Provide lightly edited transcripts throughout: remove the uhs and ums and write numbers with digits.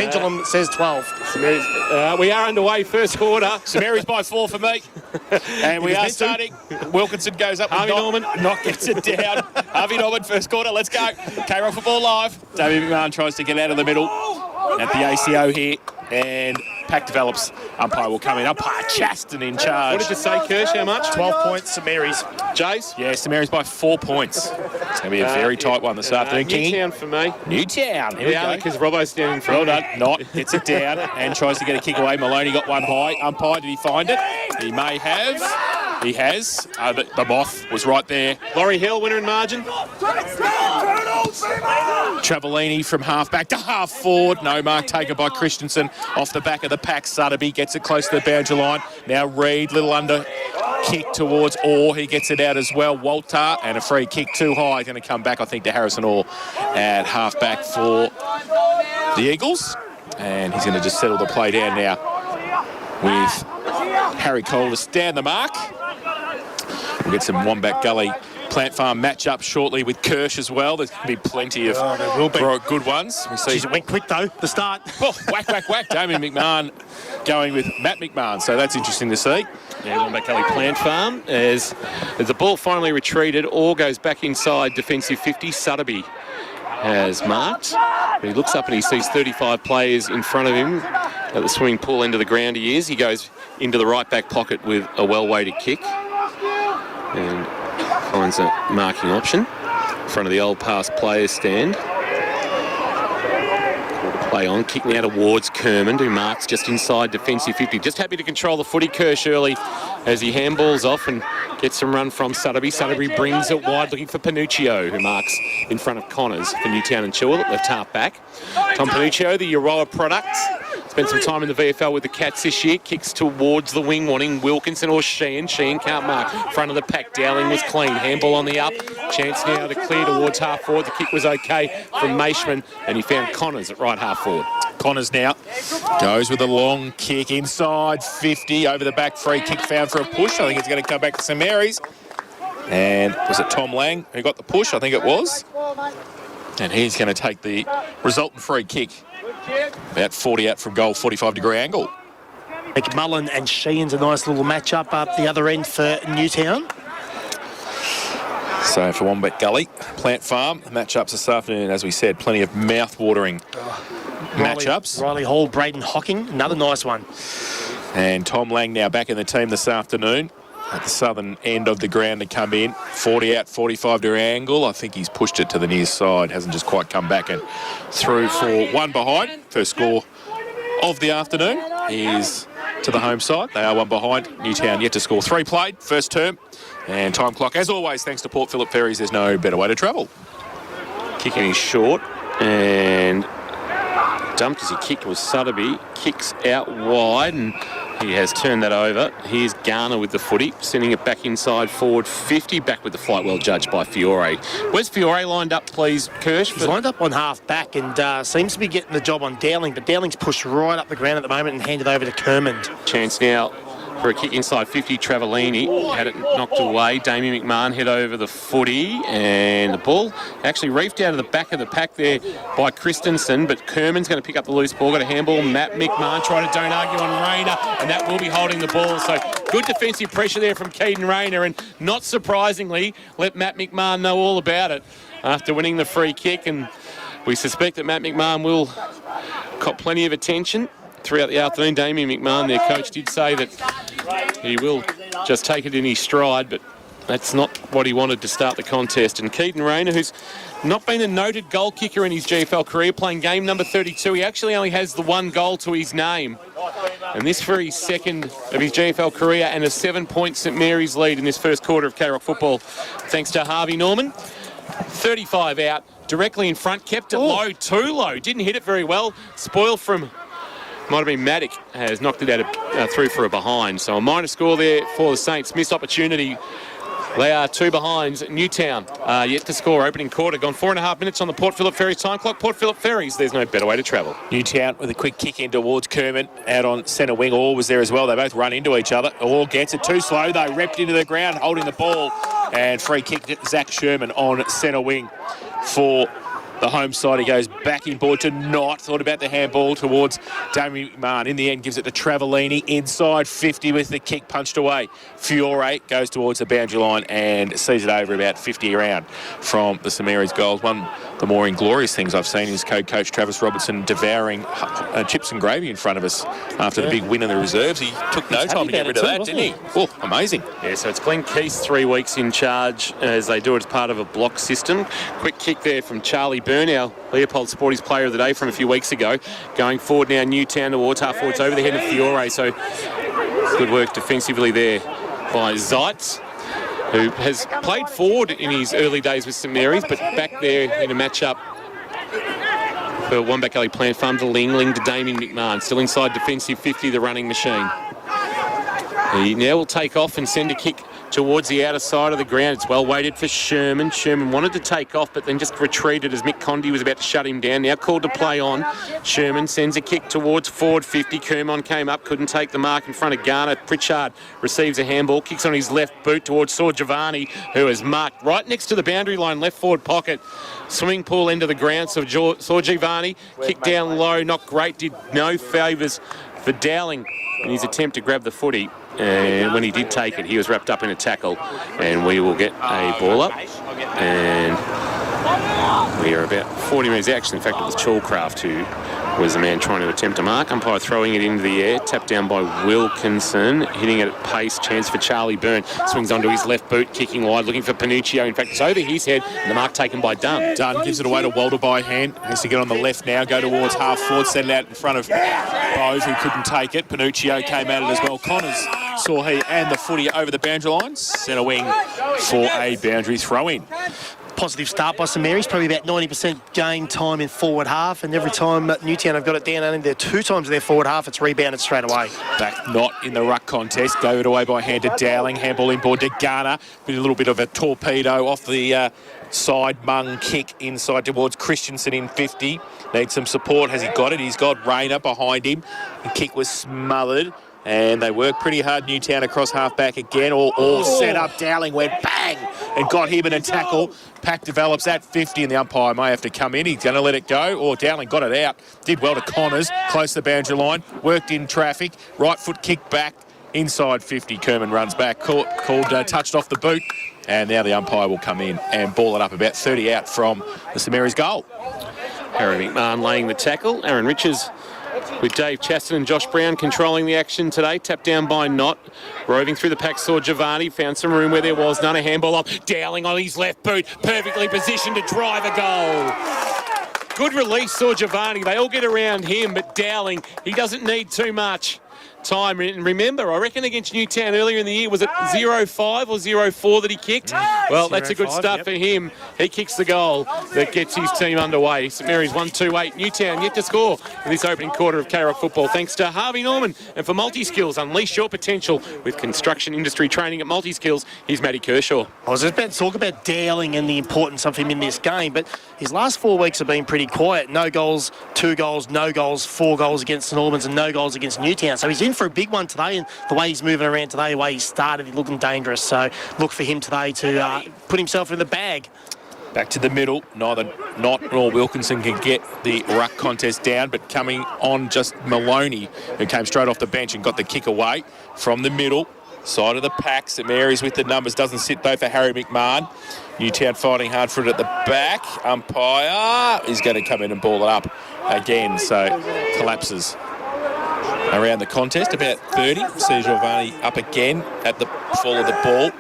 Pendulum says 12. We are underway, first quarter. St Mary's by 4 for me. And we are starting. Wilkinson goes up. Harvey Norman. Knock gets it down. Harvey Norman, first quarter. Let's go. K-Rock football live. David McMahon tries to get out of the middle at the ACO here. And pack develops. Umpire will come in. Umpire Chaston in charge. What did you say, Kirsch? How much? 12 points, St Mary's. Jace? Yeah, St Mary's by 4 points. It's going to be a very tight one this afternoon. Newtown for me. Newtown. Here we go. Because Robbo's standing in front. Well done. Not. Gets it down and tries to get a kick away. Maloney got one high. Umpire, did he find it? He may have. He has. The moth was right there. Laurie Hill, winner in margin. Travellini from half-back to half-forward. No mark taken by Christensen. Off the back of the pack, Sutterby gets it close to the boundary line. Now Reid, little under kick towards Orr. He gets it out as well. Walter, and a free kick too high. Going to come back, I think, to Harrison Orr at half-back for the Eagles. And he's going to just settle the play down now with Harry Cole to stand the mark. We'll get some Wombat Gully Plant Farm match-up shortly with Kirsch as well. There's going to be plenty of good ones. We see. Jeez, it went quick, though, the start. Oh, whack, whack, whack. Damien McMahon going with Matt McMahon. So that's interesting to see. Yeah, Wombat Gully Plant Farm. As the ball finally retreated, Orr goes back inside defensive 50. Sutterby has marked. He looks up and he sees 35 players in front of him at the swimming pool end of the ground he is. He goes into the right back pocket with a well-weighted kick and finds a marking option in front of the old past players stand. Play on, kick now towards Kermond, who marks just inside defensive 50. Just happy to control the footy, Kirsch, early as he handballs off and gets some run from Sutterby. Sutterby brings it wide, looking for Panuccio, who marks in front of Connors for Newtown and Chilwell at left half back. Tom Panuccio, the Euroa product. Spent some time in the VFL with the Cats this year. Kicks towards the wing, wanting Wilkinson or Sheehan. Sheehan can't mark. Front of the pack, Dowling was clean. Handball on the up. Chance now to clear towards half forward. The kick was okay from Maishman, and he found Connors at right half forward. Connors now goes with a long kick inside 50 over the back. Free kick found for a push. I think it's going to come back to St Mary's. And was it Tom Lang who got the push? I think it was. And he's going to take the resultant free kick. About 40 out from goal, 45-degree angle. McMullen and Sheehan's a nice little match-up up the other end for Newtown. So for Wombat Gully, Plant Farm, match-ups this afternoon, as we said, plenty of mouth-watering match-ups. Riley Hall, Braden Hocking, another nice one. And Tom Lang now back in the team this afternoon at the southern end of the ground to come in. 40 out, 45-degree angle. I think he's pushed it to the near side, hasn't just quite come back and through for one behind. First score of the afternoon is to the home side. They are one behind. Newtown yet to score. 3 played, first term. And time clock, as always, thanks to Port Phillip Ferries, there's no better way to travel. Kicking is short and dumped as he kicked was Sutterby. Kicks out wide and he has turned that over. Here's Garner with the footy, sending it back inside forward 50, back with the flight well judged by Fiore. Where's Fiore lined up, please, Kirsch? He's lined up on half back and seems to be getting the job on Dowling, but Dowling's pushed right up the ground at the moment and handed over to Kermond. Chance now for a kick inside 50. Travellini had it knocked away. Damien McMahon hit over the footy and the ball actually reefed out of the back of the pack there by Christensen, but Kerman's going to pick up the loose ball. Got a handball. Matt McMahon trying to don't argue on Rayner, and that will be holding the ball. So good defensive pressure there from Keaton Rayner, and not surprisingly let Matt McMahon know all about it after winning the free kick, and we suspect that Matt McMahon will cop plenty of attention throughout the afternoon. Damien McMahon, their coach, did say that he will just take it in his stride, but that's not what he wanted to start the contest. And Keaton Rayner, who's not been a noted goal kicker in his GFL career, playing game number 32. He actually only has the 1 goal to his name. And this for his second of his GFL career and a 7-point St Mary's lead in this first quarter of K-Rock football, thanks to Harvey Norman. 35 out, directly in front, kept it low, too low. Didn't hit it very well. Spoil from... might have been Maddock, has knocked it out through for a behind. So a minor score there for the Saints. Missed opportunity. They are 2 behinds. Newtown yet to score opening quarter. Gone 4.5 minutes on the Port Phillip Ferries time clock. Port Phillip Ferries, there's no better way to travel. Newtown with a quick kick in towards Kerman. Out on centre wing. Orr was there as well. They both run into each other. Orr gets it too slow though. Repped into the ground, holding the ball. And free kick to Zach Sherman on centre wing for the home side. He goes back inboard to Knott. Thought about the handball towards Damien McMahon. In the end, gives it to Travellini. Inside 50 with the kick punched away. Fiore goes towards the boundary line and sees it over about 50 around from the St Mary's goals. One of the more inglorious things I've seen is co-coach Travis Robertson devouring chips and gravy in front of us after the big win in the reserves. He took no time to get rid of that, didn't he? Oh, amazing. Yeah, so it's Glenn Keith's 3 weeks in charge as they do it as part of a block system. Quick kick there from Charlie Byrne, our Leopold Sporties Player of the Day from a few weeks ago. Going forward now, Newtown towards half forwards over the head of Fiore. So good work defensively there by Zeitz, who has played forward in his early days with St Mary's, but back there in a match-up for Wombat Gully Plant Farm to Ling to Damien McMahon. Still inside defensive 50, the running machine. He now will take off and send a kick towards the outer side of the ground. It's well weighted for Sherman. Sherman wanted to take off, but then just retreated as Mick Condy was about to shut him down. Now called to play on. Sherman sends a kick towards forward 50. Kermon came up, couldn't take the mark in front of Garner. Pritchard receives a handball, kicks on his left boot towards Sorgivanni, who is marked right next to the boundary line, left forward pocket. Swimming pool end of the ground. So Sorgivanni kicked down low, not great, did no favours for Dowling in his attempt to grab the footy. And when he did take it, he was wrapped up in a tackle. And we will get a ball up. And we are about 40 metres out. In fact, it was Chalcraft who was the man trying to attempt a mark. Umpire throwing it into the air. Tapped down by Wilkinson. Hitting it at pace. Chance for Charlie Byrne. Swings onto his left boot. Kicking wide. Looking for Panuccio. In fact, it's over his head. And the mark taken by Dunn. Dunn gives it away to Walter by hand. Has to get on the left now. Go towards half forward. Send it out in front of Bove, who couldn't take it. Panuccio came at it as well. Connors saw he and the footy over the boundary line. Centre wing for a boundary throw-in. Positive start by St Mary's, probably about 90% game time in forward half, and every time Newtown have got it down only there 2 times in their forward half, it's rebounded straight away. Back not in the ruck contest, gave it away by hand to Dowling, handball inboard to Garner, with a little bit of a torpedo off the side mung kick inside towards Christensen in 50. Needs some support, has he got it? He's got Rayner behind him. The kick was smothered. And they work pretty hard, Newtown across half-back again. All set up. Dowling went bang and got him in a tackle. Pack develops at 50 and the umpire may have to come in. He's going to let it go. Dowling got it out. Did well to Connors. Close to the boundary line. Worked in traffic. Right foot kick back. Inside 50. Kerman runs back. Touched off the boot. And now the umpire will come in and ball it up about 30 out from the St Mary's goal. Harry McMahon laying the tackle. Aaron Richards with Dave Chaston and Josh Brown controlling the action today. Tapped down by Knott. Roving through the pack, saw Giovanni. Found some room where there was none. A handball off. Dowling on his left boot. Perfectly positioned to drive a goal. Good release, saw Giovanni. They all get around him, but Dowling, he doesn't need too much time. And remember, I reckon against Newtown earlier in the year, was it 0-5 or 0-4 that he kicked? Well, that's a good start for him. He kicks the goal that gets his team underway. St Mary's 1-2-8. Newtown yet to score in this opening quarter of K-Rock football. Thanks to Harvey Norman and for Multi-Skills. Unleash your potential with construction industry training at Multi-Skills. Here's Matty Kershaw. I was just about to talk about Dowling and the importance of him in this game, but his last 4 weeks have been pretty quiet. No goals, 2 goals, no goals, 4 goals against St Albans and no goals against Newtown. So he's in for a big one today, and the way he's moving around today, the way he started, he's looking dangerous. So look for him today to put himself in the bag. Back to the middle. Neither Knott nor Wilkinson can get the ruck contest down, but coming on just Maloney, who came straight off the bench and got the kick away from the middle. Side of the pack. St Mary's with the numbers. Doesn't sit though for Harry McMahon. Newtown fighting hard for it at the back. Umpire is going to come in and ball it up again. So collapses around the contest. About 30. See Giovanni up again at the fall of the ball.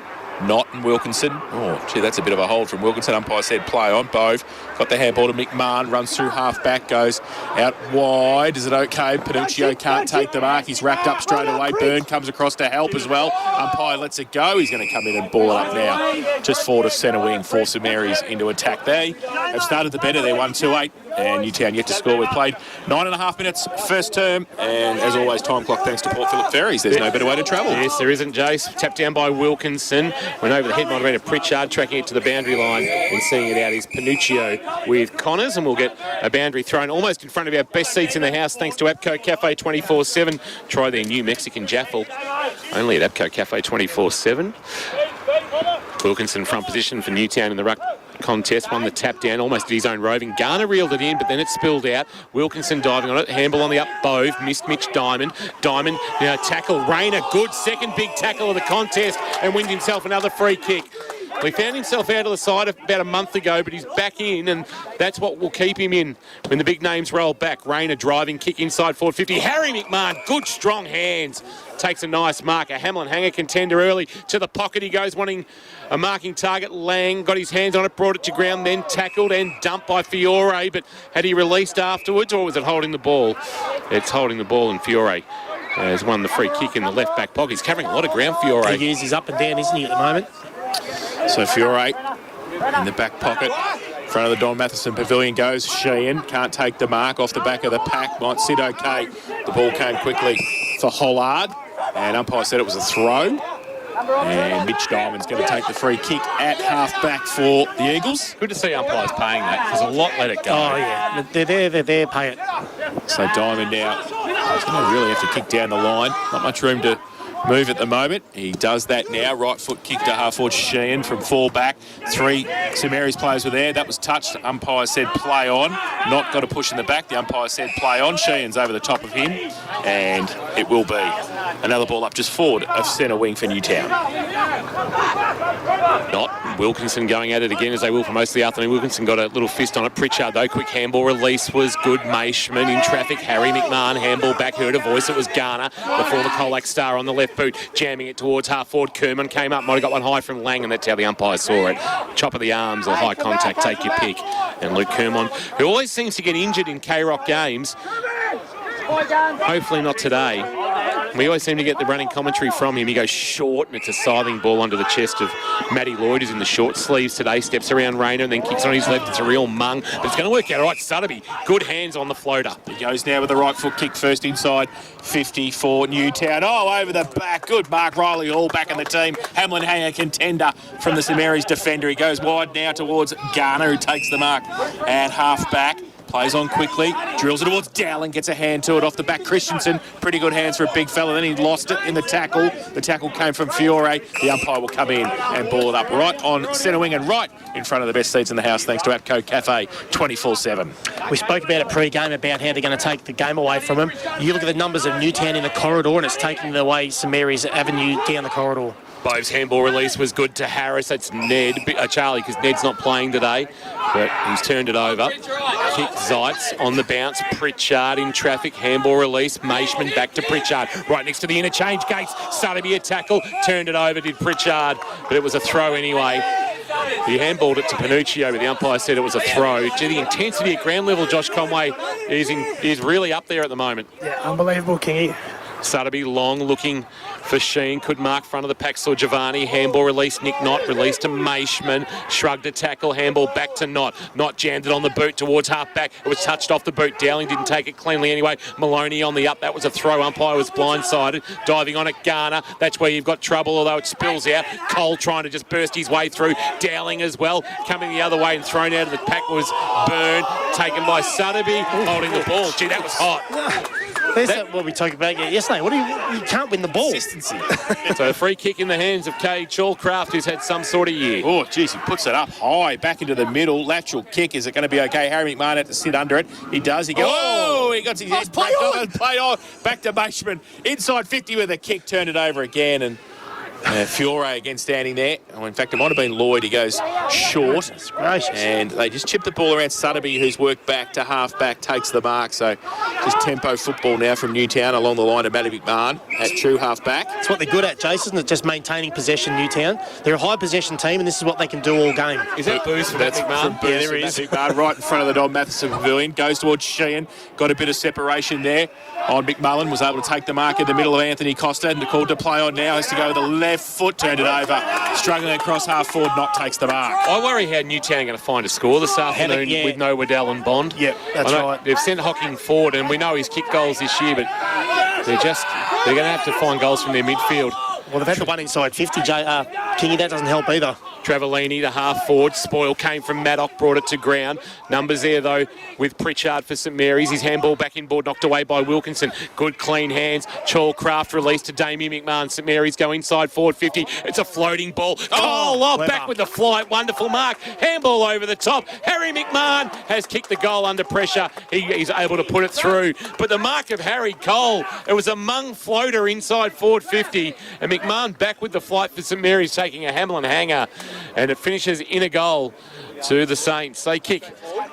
Knott and Wilkinson. Oh, gee, that's a bit of a hold from Wilkinson. Umpire said play on. Bove got the handball to McMahon. Runs through half-back. Goes out wide. Is it okay? Panuccio can't take the mark. He's wrapped up straight away. Byrne comes across to help as well. Umpire lets it go. He's going to come in and ball it up now. Just forward of centre wing for St Mary's into attack. They have started the better. They're 1-2-8. And Newtown yet to score. We've played 9.5 minutes first term. And as always, time clock thanks to Port Phillip Ferries. There's no better way to travel. Yes, there isn't, Jace. Tapped down by Wilkinson. Went over the head, might have been a Pritchard, tracking it to the boundary line and seeing it out is Panuccio with Connors, and we'll get a boundary thrown almost in front of our best seats in the house thanks to APCO Cafe 24/7. Try their new Mexican Jaffle. Only at APCO Cafe 24/7. Wilkinson front position for Newtown in the ruck contest, won the tap down, almost did his own roving. Garner reeled it in, but then it spilled out. Wilkinson diving on it. Handball on the up, Bove. Missed Mitch Diamond. Diamond now tackle. Rayner, good second big tackle of the contest and wins himself another free kick. He found himself out of the side about a month ago, but he's back in, and that's what will keep him in when the big names roll back. Rayner driving, kick inside forward 50. Harry McMahon, good strong hands. Takes a nice mark. A Hamlin hanger contender early to the pocket. He goes wanting a marking target. Lang got his hands on it, brought it to ground, then tackled and dumped by Fiore. But had he released afterwards, or was it holding the ball? It's holding the ball, and Fiore has won the free kick in the left back pocket. He's covering a lot of ground, Fiore. He is. He's up and down, isn't he, at the moment? So Fiore in the back pocket. Front of the Don Matheson Pavilion goes Sheehan. Can't take the mark off the back of the pack. Might sit okay. The ball came quickly for Hollard. And umpire said it was a throw. And Mitch Diamond's going to take the free kick at half-back for the Eagles. Good to see umpires paying that, because a lot let it go. Oh, yeah. They're there, pay it. So Diamond now, he's going to really have to kick down the line. Not much room to move at the moment. He does that now. Right foot kick to half-forward Sheehan from full-back. 3 St Mary's players were there. That was touched. Umpire said play on. Not got a push in the back. The umpire said play on. Sheehan's over the top of him. And it will be another ball up just forward of centre wing for Newtown. Not Wilkinson going at it again, as they will for most of the afternoon. Wilkinson got a little fist on it. Pritchard, though, quick handball release was good. Maishman in traffic. Harry McMahon, handball back, heard a voice. It was Garner before the Colac star on the left boot, jamming it towards half forward. Kerman came up, might have got one high from Lang, and that's how the umpire saw it. Chop of the arms or high contact, take your pick. And Luke Kerman, who always seems to get injured in K-Rock games, hopefully not today. We always seem to get the running commentary from him. He goes short, and it's a scything ball under the chest of Matty Lloyd, who's in the short sleeves today. Steps around Rayner and then kicks on his left. It's a real mung, but it's going to work out all right. Sutterby, good hands on the floater. He goes now with the right foot kick first inside 50 for Newtown. Oh, over the back. Good Mark Riley Hall back in the team. Hamlin hanger contender from the St Mary's defender. He goes wide now towards Garner, who takes the mark at half back. Plays on quickly, drills it towards Dowling, gets a hand to it off the back. Christensen, pretty good hands for a big fella. Then he lost it in the tackle. The tackle came from Fiore. The umpire will come in and ball it up right on centre wing and right in front of the best seats in the house, thanks to Apco Cafe 24/7. We spoke about it pre-game about how they're going to take the game away from them. You look at the numbers of Newtown in the corridor, and it's taking away St Mary's Avenue down the corridor. Bove's handball release was good to Harris. That's Ned, Charlie, because Ned's not playing today, but he's turned it over. Kick Zeitz on the bounce. Pritchard in traffic. Handball release. Maishman back to Pritchard. Right next to the interchange gates. Sutterby a tackle. Turned it over, did Pritchard, but it was a throw anyway. He handballed it to Panuccio, but the umpire said it was a throw. Gee, the intensity at ground level, Josh Conway, is really up there at the moment. Yeah, unbelievable, Kingy. Sutterby long looking for Sheen, could mark front of the pack, saw Giovanni, handball release, Nick Knott, release to Maishman, shrugged a tackle, handball back to Knott. Knott jammed it on the boot towards half back. It was touched off the boot. Dowling didn't take it cleanly anyway. Maloney on the up. That was a throw. Umpire was blindsided. Diving on it, Garner. That's where you've got trouble, although it spills out. Cole trying to just burst his way through. Dowling as well, coming the other way and thrown out of the pack was Byrne, taken by Sutterby, holding the ball. Gee, that was hot. That's what we talked about yesterday. You can't win the ball. Consistency. So a free kick in the hands of Cade Chalcraft, who's had some sort of year. Oh, geez, he puts it up high, back into the middle. Lateral kick. Is it going to be okay? Harry McMahon had to sit under it. He does. He goes, he got his head play on. Play on. Back to Maishman. Inside 50 with a kick. Turned it over again. And Fiore again standing there. Oh, in fact, it might have been Lloyd. He goes short. Gracious. And they just chip the ball around Sutterby, who's worked back to half-back, takes the mark. So just tempo football now from Newtown along the line of Matty McMahon at true half-back. That's what they're good at, Jason, is just maintaining possession, Newtown. They're a high-possession team, and this is what they can do all game. Is that boost for Matty McMahon? Yeah, there is. McMahon right in front of the Don Matheson Pavilion. Goes towards Sheehan. Got a bit of separation there on McMullen. Was able to take the mark in the middle of Anthony Costa. And called to play on now. Has to go with the left foot. Turned it over. Struggling across half forward. Not takes the mark. I worry how Newtown are going to find a score this afternoon with no Waddell and Bond. Yep, that's right. They've sent Hocking forward, and we know he's kicked goals this year, but they're going to have to find goals from their midfield. Well, they've had the one inside 50, Kingy. That doesn't help either. Travellini, the half forward. Spoil came from Maddock, brought it to ground. Numbers there, though, with Pritchard for St Mary's. His handball back inboard, knocked away by Wilkinson. Good, clean hands. Chalcraft released to Damien McMahon. St Mary's go inside forward 50. It's a floating ball. Back with the flight. Wonderful mark. Handball over the top. Harry McMahon has kicked the goal under pressure. He's able to put it through. But the mark of Harry Cole, it was a mung floater inside forward 50. And McMahon back with the flight for St Mary's, taking a Hamlin hanger. And it finishes in a goal to the Saints. They kick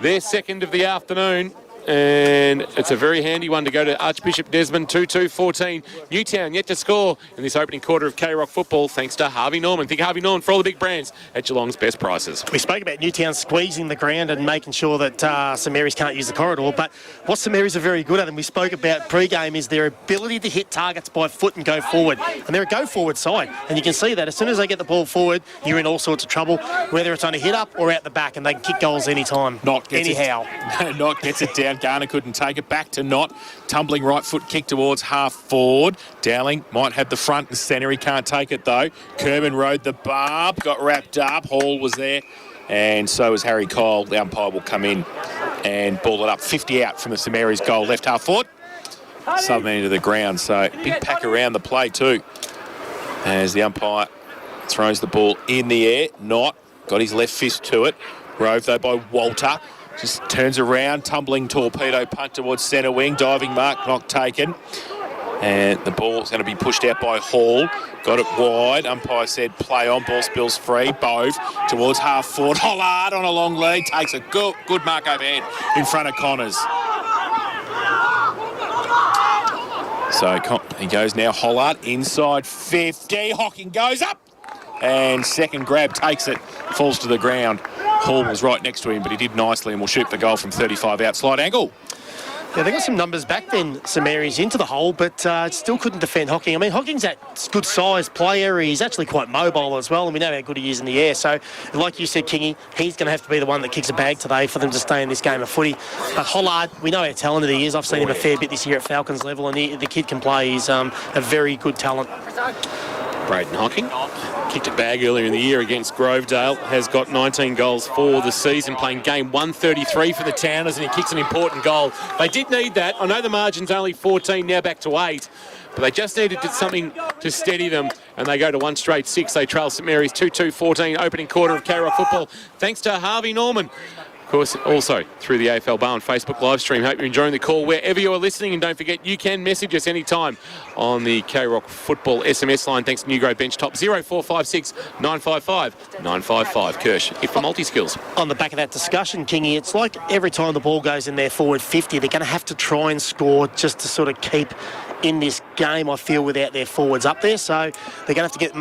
their second of the afternoon. And it's a very handy one to go to Archbishop Desmond. 2-2-14. Newtown yet to score in this opening quarter of K-Rock football, thanks to Harvey Norman. Think Harvey Norman for all the big brands at Geelong's best prices. We spoke about Newtown squeezing the ground and making sure that St Mary's can't use the corridor, but what St Mary's are very good at, and we spoke about pre-game, is their ability to hit targets by foot and go forward. And they're a go-forward side, and you can see that as soon as they get the ball forward, you're in all sorts of trouble, whether it's on a hit-up or out the back, and they can kick goals anytime. Not gets it down. Garner couldn't take it. Back to Knott. Tumbling right foot kick towards half forward. Dowling might have the front and centre. He can't take it though. Kerman rode the barb. Got wrapped up. Hall was there. And so was Harry Cole. The umpire will come in and ball it up. 50 out from the St Mary's goal. Left half forward. Southern end of the ground. So big pack around the play too. As the umpire throws the ball in the air. Knott got his left fist to it. Rove though by Walter. Just turns around, tumbling torpedo punt towards centre wing. Diving mark, not taken. And the ball's going to be pushed out by Hall. Got it wide. Umpire said play on. Ball spills free. Bove towards half forward. Hollard on a long lead. Takes a good mark overhead in front of Connors. So he goes now. Hollard inside 50. Hocking goes up. And second grab takes it. Falls to the ground. Hall was right next to him, but he did nicely and will shoot the goal from 35 out. Slight angle. Yeah, they got some numbers back then, St Mary's, into the hole, but still couldn't defend Hocking. I mean, Hocking's that good size player. He's actually quite mobile as well, and we know how good he is in the air. So, like you said, Kingy, he's going to have to be the one that kicks a bag today for them to stay in this game of footy. But Hollard, we know how talented he is. I've seen him a fair bit this year at Falcons level, and the kid can play. He's a very good talent. Braden Hocking kicked a bag earlier in the year against Grovedale, has got 19 goals for the season, playing game 133 for the Towners, and he kicks an important goal. They did need that. I know the margin's only 14, now back to 8, but they just needed something to steady them, and they go to one straight 6. They trail St Mary's 2-2-14, opening quarter of K-Rock football, thanks to Harvey Norman. Of course, also through the AFL Bar and Facebook live stream. Hope you're enjoying the call wherever you are listening. And don't forget, you can message us anytime on the K-Rock Football SMS line. Thanks to New Grow Bench Top 0456 955 955. Kirsch, if for multi-skills. On the back of that discussion, Kingy, it's like every time the ball goes in there forward 50, they're going to have to try and score just to sort of keep in this game, I feel, without their forwards up there. So they're going to have to get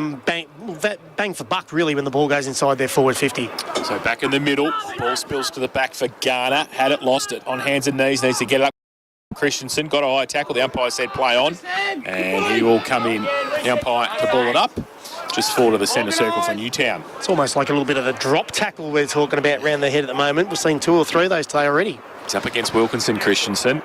bang for buck, really, when the ball goes inside their forward 50. So back in the middle, ball spills to the back for Garner. Had it, lost it. On hands and knees, needs to get it up. Christensen got a high tackle. The umpire said play on, and he will come in, the umpire, to ball it up. Just forward of the centre circle for Newtown. It's almost like a little bit of the drop tackle we're talking about round the head at the moment. We've seen 2 or 3 of those today already. He's up against Wilkinson. Christensen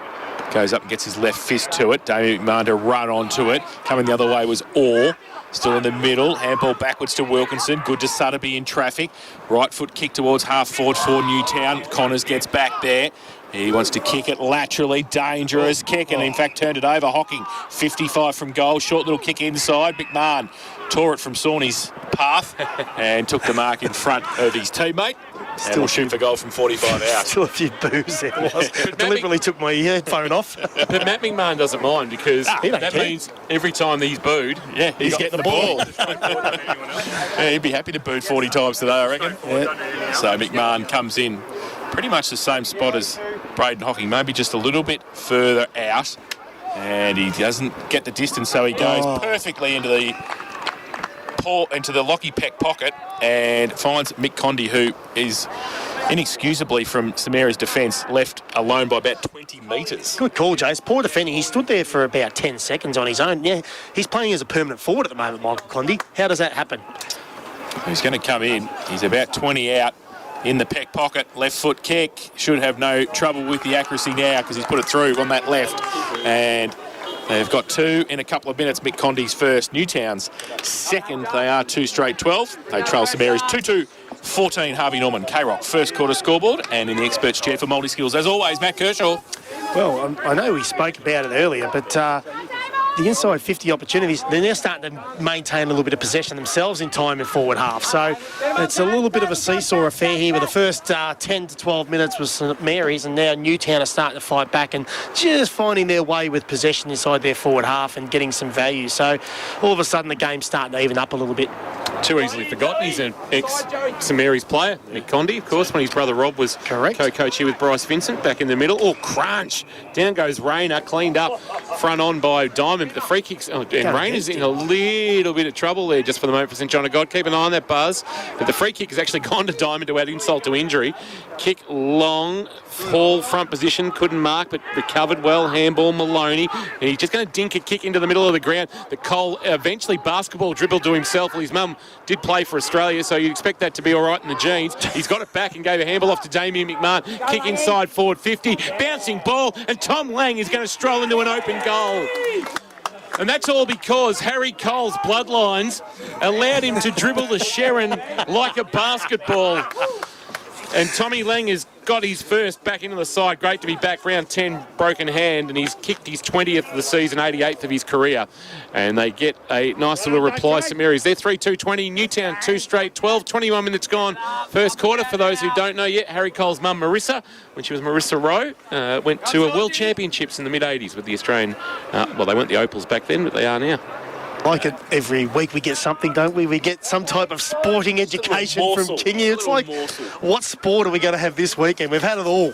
goes up and gets his left fist to it. Damien McMahon to run onto it. Coming the other way was Orr. Still in the middle. Handball backwards to Wilkinson. Good to Sutterby in traffic. Right foot kick towards half forward for Newtown. Connors gets back there. He wants to kick it laterally. Dangerous kick, and in fact turned it over. Hocking 55 from goal. Short little kick inside. McMahon tore it from Sawney's path and took the mark in front of his teammate. And will shoot for goal from 45 out. Still a few boos there. Deliberately took my headphone off. But Matt McMahon doesn't mind, because that means every time he's booed, he's getting the ball. He'd be happy to boot 40 times today, I reckon. Yeah. So McMahon comes in pretty much the same spot as Braden Hocking, maybe just a little bit further out. And he doesn't get the distance, so he goes perfectly into the Lockie Peck pocket and finds Mick Condy, who is inexcusably from St Mary's defence left alone by about 20 metres. Good call, Jace. Poor defending. He stood there for about 10 seconds on his own. Yeah, he's playing as a permanent forward at the moment, Michael Condy. How does that happen? He's going to come in. He's about 20 out in the Peck pocket. Left foot kick. Should have no trouble with the accuracy now because he's put it through on that left. And They've got 2 in a couple of minutes. Mick Condy's first. Newtown's second. They are 2 straight 12. They trail St Mary's 2-2. 14, Harvey Norman. K-Rock, first quarter scoreboard. And in the experts chair for multi-skills, as always, Matt Kershaw. Well, I know we spoke about it earlier, but the inside 50 opportunities, they're now starting to maintain a little bit of possession themselves in time in forward half. So it's a little bit of a seesaw affair here with the first 10 to 12 minutes was St Mary's, and now Newtown are starting to fight back and just finding their way with possession inside their forward half and getting some value. So all of a sudden the game's starting to even up a little bit. Too easily forgotten. He's an ex-St Mary's player, Mick Condy, of course, when his brother Rob was co-coach here with Bryce Vincent back in the middle. Oh, crunch. Down goes Rayner, cleaned up front on by Diamond. But the free kicks, and Rayner's in a little bit of trouble there just for the moment for St John of God. Keep an eye on that, Buzz. But the free kick has actually gone to Diamond to add insult to injury. Kick long, full front position, couldn't mark, but recovered well. Handball, Maloney. And he's just going to dink a kick into the middle of the ground. The Cole eventually basketball dribbled to himself. Well, his mum did play for Australia, so you'd expect that to be all right in the genes. He's got it back and gave a handball off to Damien McMahon. Kick inside forward 50. Bouncing ball, and Tom Lang is going to stroll into an open goal. And that's all because Harry Cole's bloodlines allowed him to dribble the Sharon like a basketball. And Tommy Lang has got his first back into the side. Great to be back. Round 10, broken hand, and he's kicked his 20th of the season, 88th of his career. And they get a nice little reply. St Mary's, they're 3-2-20. Newtown, 2 straight 12. 21 minutes gone. First quarter, for those who don't know yet, Harry Cole's mum, Marissa, when she was Marissa Rowe, went to a World Championships in the mid-80s with the Australian... well, they weren't the Opals back then, but they are now. Like it, every week we get something, don't we? We get some type of sporting education from Kingy. It's like, what sport are we going to have this weekend? We've had it all.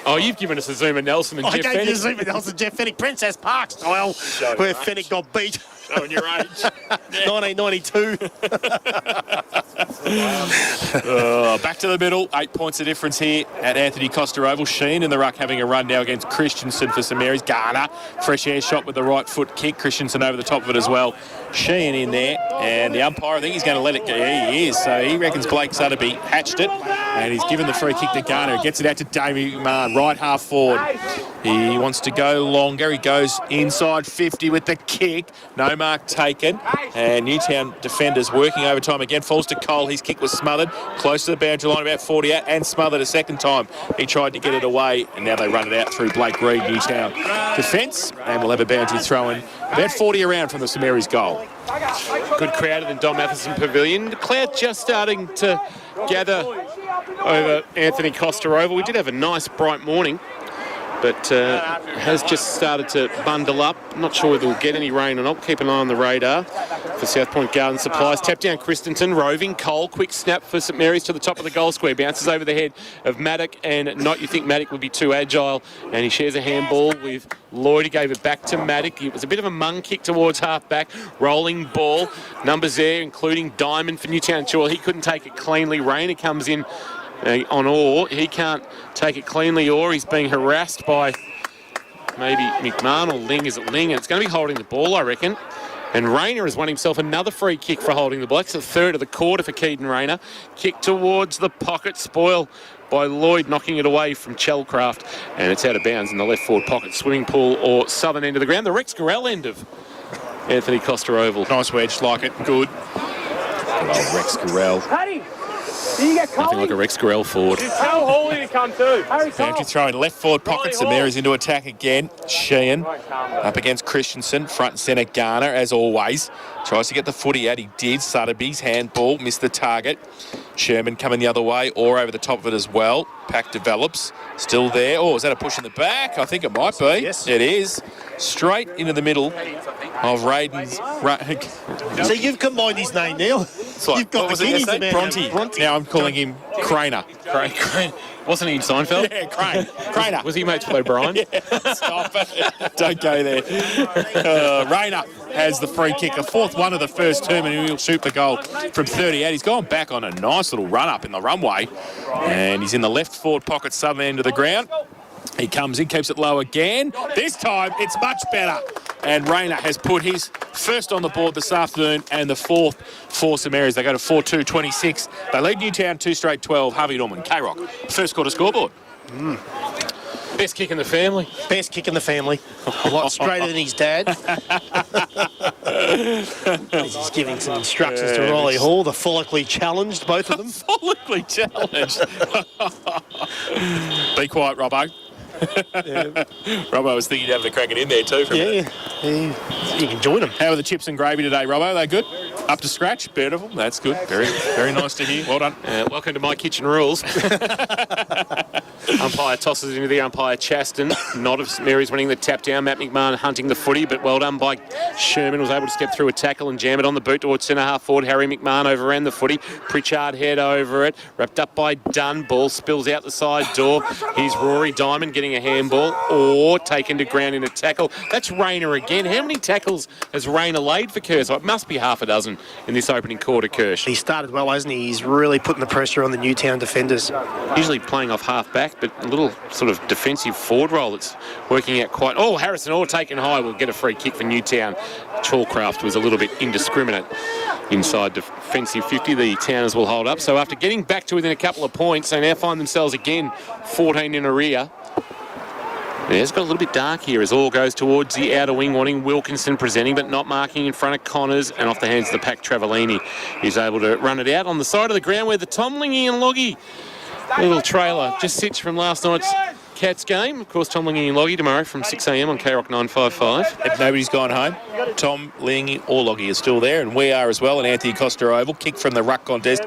Oh, you've given us a Zuma Nelson and Jeff Fennick. I gave you Zuma Nelson, Jeff Fennick, Princess Park style, where Fennick got beat. Showing your age. 1992. Back to the middle. 8 points of difference here at Anthony Costa Oval. Sheen in the ruck having a run now against Christensen for St Mary's. Garner, fresh air shot with the right foot kick. Christensen over the top of it as well. Sheen in there, and the umpire, I think he's going to let it go. Yeah, he is. So he reckons Blake Sutterby hatched it, and he's given the free kick to Garner. He gets it out to Damien McMahon, right half forward. He wants to go longer. He goes inside 50 with the kick. No mark taken. And Newtown defenders working overtime again. Falls to Cole. His kick was smothered. Close to the boundary line, about 40 out, and smothered a second time. He tried to get it away, and now they run it out through Blake Reid, Newtown defence. And we'll have a boundary throw in about 40 around from the St Mary's goal. Good crowd in the Dom Matheson Pavilion. The cloud just starting to gather over Anthony Costa Oval. We did have a nice bright morning, but has just started to bundle up. Not sure whether we'll get any rain or not. Keep an eye on the radar for South Point Garden Supplies. Tap down Christensen, roving. Cole, quick snap for St Mary's to the top of the goal square. Bounces over the head of Maddock, and not you think Maddock would be too agile. And he shares a handball with Lloyd. He gave it back to Maddock. It was a bit of a mung kick towards half-back. Rolling ball. Numbers there, including Diamond for Newtown. Sure, he couldn't take it cleanly. Rayner comes in on Orr. He can't take it cleanly, or he's being harassed by maybe McMahon or Ling. Is it Ling? And it's going to be holding the ball, I reckon. And Rayner has won himself another free kick for holding the ball. It's the third of the quarter for Keaton Rayner. Kick towards the pocket, spoil by Lloyd, knocking it away from Chelcraft. And it's out of bounds in the left forward pocket, swimming pool or southern end of the ground. The Rex Gorell end of Anthony Costa Oval. Nice wedge, like it. Good. Good old Rex Gorell. Nothing like a Rex Gorell forward. Tell Hawley to come too. Boundary throw in left forward pocket. St Mary's into attack again. Sheehan up against Christensen. Front and centre Garner, as always. Tries to get the footy out. He did. Sutterby's handball. Missed the target. Sherman coming the other way, or over the top of it as well. Pack develops. Still there. Oh, is that a push in the back? I think it might be. Yes. It is. Straight into the middle of Raiden's... So you've combined his name, Neil. Like, You've got what was the it guineas yesterday? about Bronte. Now I'm calling him Craner. Crane. Wasn't he in Seinfeld? Yeah, Craner. Was he mates with O'Brien? Yeah, stop it. Don't go there. Rayner has the free kick, the fourth one of the first term, and he'll shoot the goal from 38. He's gone back on a nice little run up in the runway, and he's in the left forward pocket, southern end of the ground. He comes in, keeps it low again. This time, it's much better. And Rayner has put his first on the board this afternoon and the fourth for St Mary's. They go to 4-2-26. They lead Newtown 2 straight 12. Harvey Norman, K-Rock, first quarter scoreboard. Best kick in the family. Best kick in the family. A lot straighter than his dad. He's giving some instructions to Riley Hall, the follically challenged, both of them. Follically challenged. Be quiet, Robbo. Robbo was thinking of having a crack it in there too. You can join him. How are the chips and gravy today, Robbo? Are they good? Up to scratch? Beautiful. That's good. Very, very nice to hear. Well done. Welcome to my kitchen rules. Umpire tosses it into the umpire, Chaston. Not of St Mary's winning the tap down. Matt McMahon hunting the footy, but well done by Sherman. Was able to step through a tackle and jam it on the boot towards centre half forward. Harry McMahon overran the footy. Pritchard head over it. Wrapped up by Dunn. Ball spills out the side door. Here's Rory Diamond getting a handball or taken to ground in a tackle. That's Rayner again. How many tackles has Rayner laid for Kerr? So it must be half a dozen in this opening quarter, Kirsch. He started well, hasn't he? He's really putting the pressure on the Newtown defenders. Usually playing off half back, but a little sort of defensive forward role that's working out quite... Oh, Harrison Orr taken high will get a free kick for Newtown. Chalcraft was a little bit indiscriminate inside defensive 50. The Towners will hold up. So after getting back to within a couple of points, they now find themselves again 14 in a rear. Yeah, it's got a little bit dark here as Orr goes towards the outer wing, wanting Wilkinson presenting but not marking in front of Connors, and off the hands of the pack, Travellini. He's able to run it out on the side of the ground where the Tomlingy and Loggy little trailer just sits from last night's Cats game. Of course, Tomlingy and Loggy tomorrow from 6 a.m. on KROC 955. If nobody's gone home, Tom, Lingy or Loggy are still there, and we are as well. And Anthony Costa Oval, kick from the ruck contest.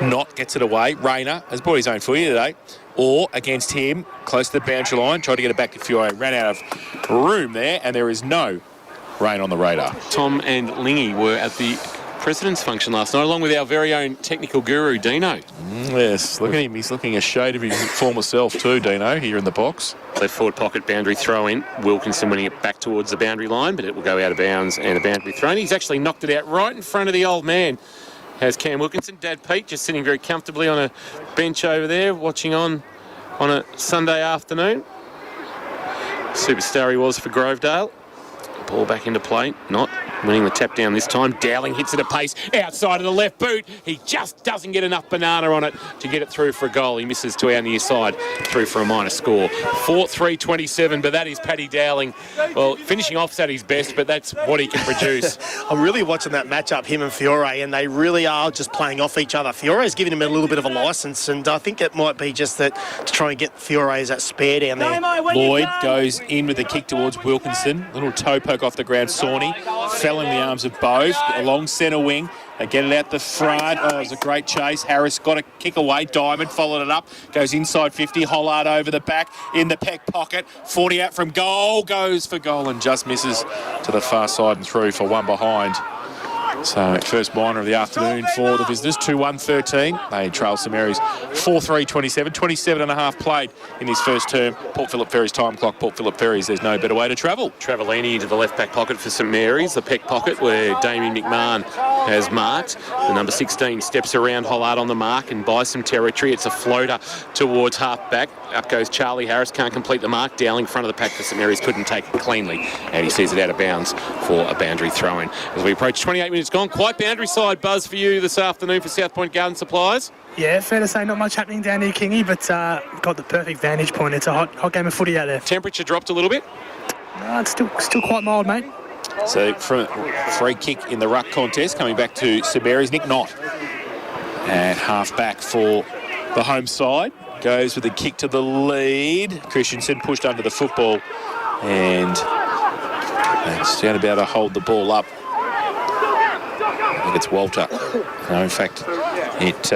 Not gets it away. Rayner has brought his own footy today. Or against him, close to the boundary line, tried to get it back to Fiore. Ran out of room there, and there is no rain on the radar. Tom and Lingy were at the President's function last night, along with our very own technical guru, Dino. Yes, look at him. He's looking a shade of his former self too, Dino, here in the box. Left forward pocket boundary throw in. Wilkinson winning it back towards the boundary line, but it will go out of bounds and a boundary throw in. He's actually knocked it out right in front of the old man. Has Cam Wilkinson. Dad Pete just sitting very comfortably on a bench over there, watching on a Sunday afternoon. Superstar he was for Grovedale. Ball back into play. Not winning the tap down this time. Dowling hits it at pace outside of the left boot. He just doesn't get enough banana on it to get it through for a goal. He misses to our near side, through for a minor score. 4-3-27, but that is Paddy Dowling. Well, finishing off's at his best, but that's what he can produce. I'm really watching that matchup, him and Fiore, and they really are just playing off each other. Fiore's giving him a little bit of a licence, and I think it might be just that to try and get Fiore's that spare down there. Lloyd goes in with the kick towards Wilkinson. Little toe poke off the ground. Sawney fell in the arms of both. Along centre wing. They get it out the front. Oh, it was a great chase. Harris got a kick away. Diamond followed it up. Goes inside 50. Hollard over the back. In the peck pocket. 40 out from goal. Goes for goal and just misses to the far side and through for one behind. So first minor of the afternoon for the visitors. 2-1-13. They trail St Mary's 4-3-27. 27 and a half played in his first term. Port Phillip Ferry's time clock. Port Phillip Ferry's, there's no better way to travel. Travellini into the left back pocket for St Mary's. The peck pocket where Damien McMahon has marked. The number 16 steps around Hollard on the mark and buys some territory. It's a floater towards half back. Up goes Charlie Harris. Can't complete the mark. Dowling front of the pack for St Mary's. Couldn't take it cleanly. And he sees it out of bounds for a boundary throw-in. As we approach 28 minutes gone. Quite boundary side buzz for you this afternoon for South Point Garden Supplies. Yeah, fair to say not much happening down here, Kingy, but got the perfect vantage point. It's a hot game of footy out there. Temperature dropped a little bit? It's still quite mild, mate. So from free kick in the ruck contest, coming back to St Mary's, Nick Knott at half back for the home side. Goes with a kick to the lead. Christensen pushed under the football and it's down about to hold the ball up. I think it's Walter. No, in fact, it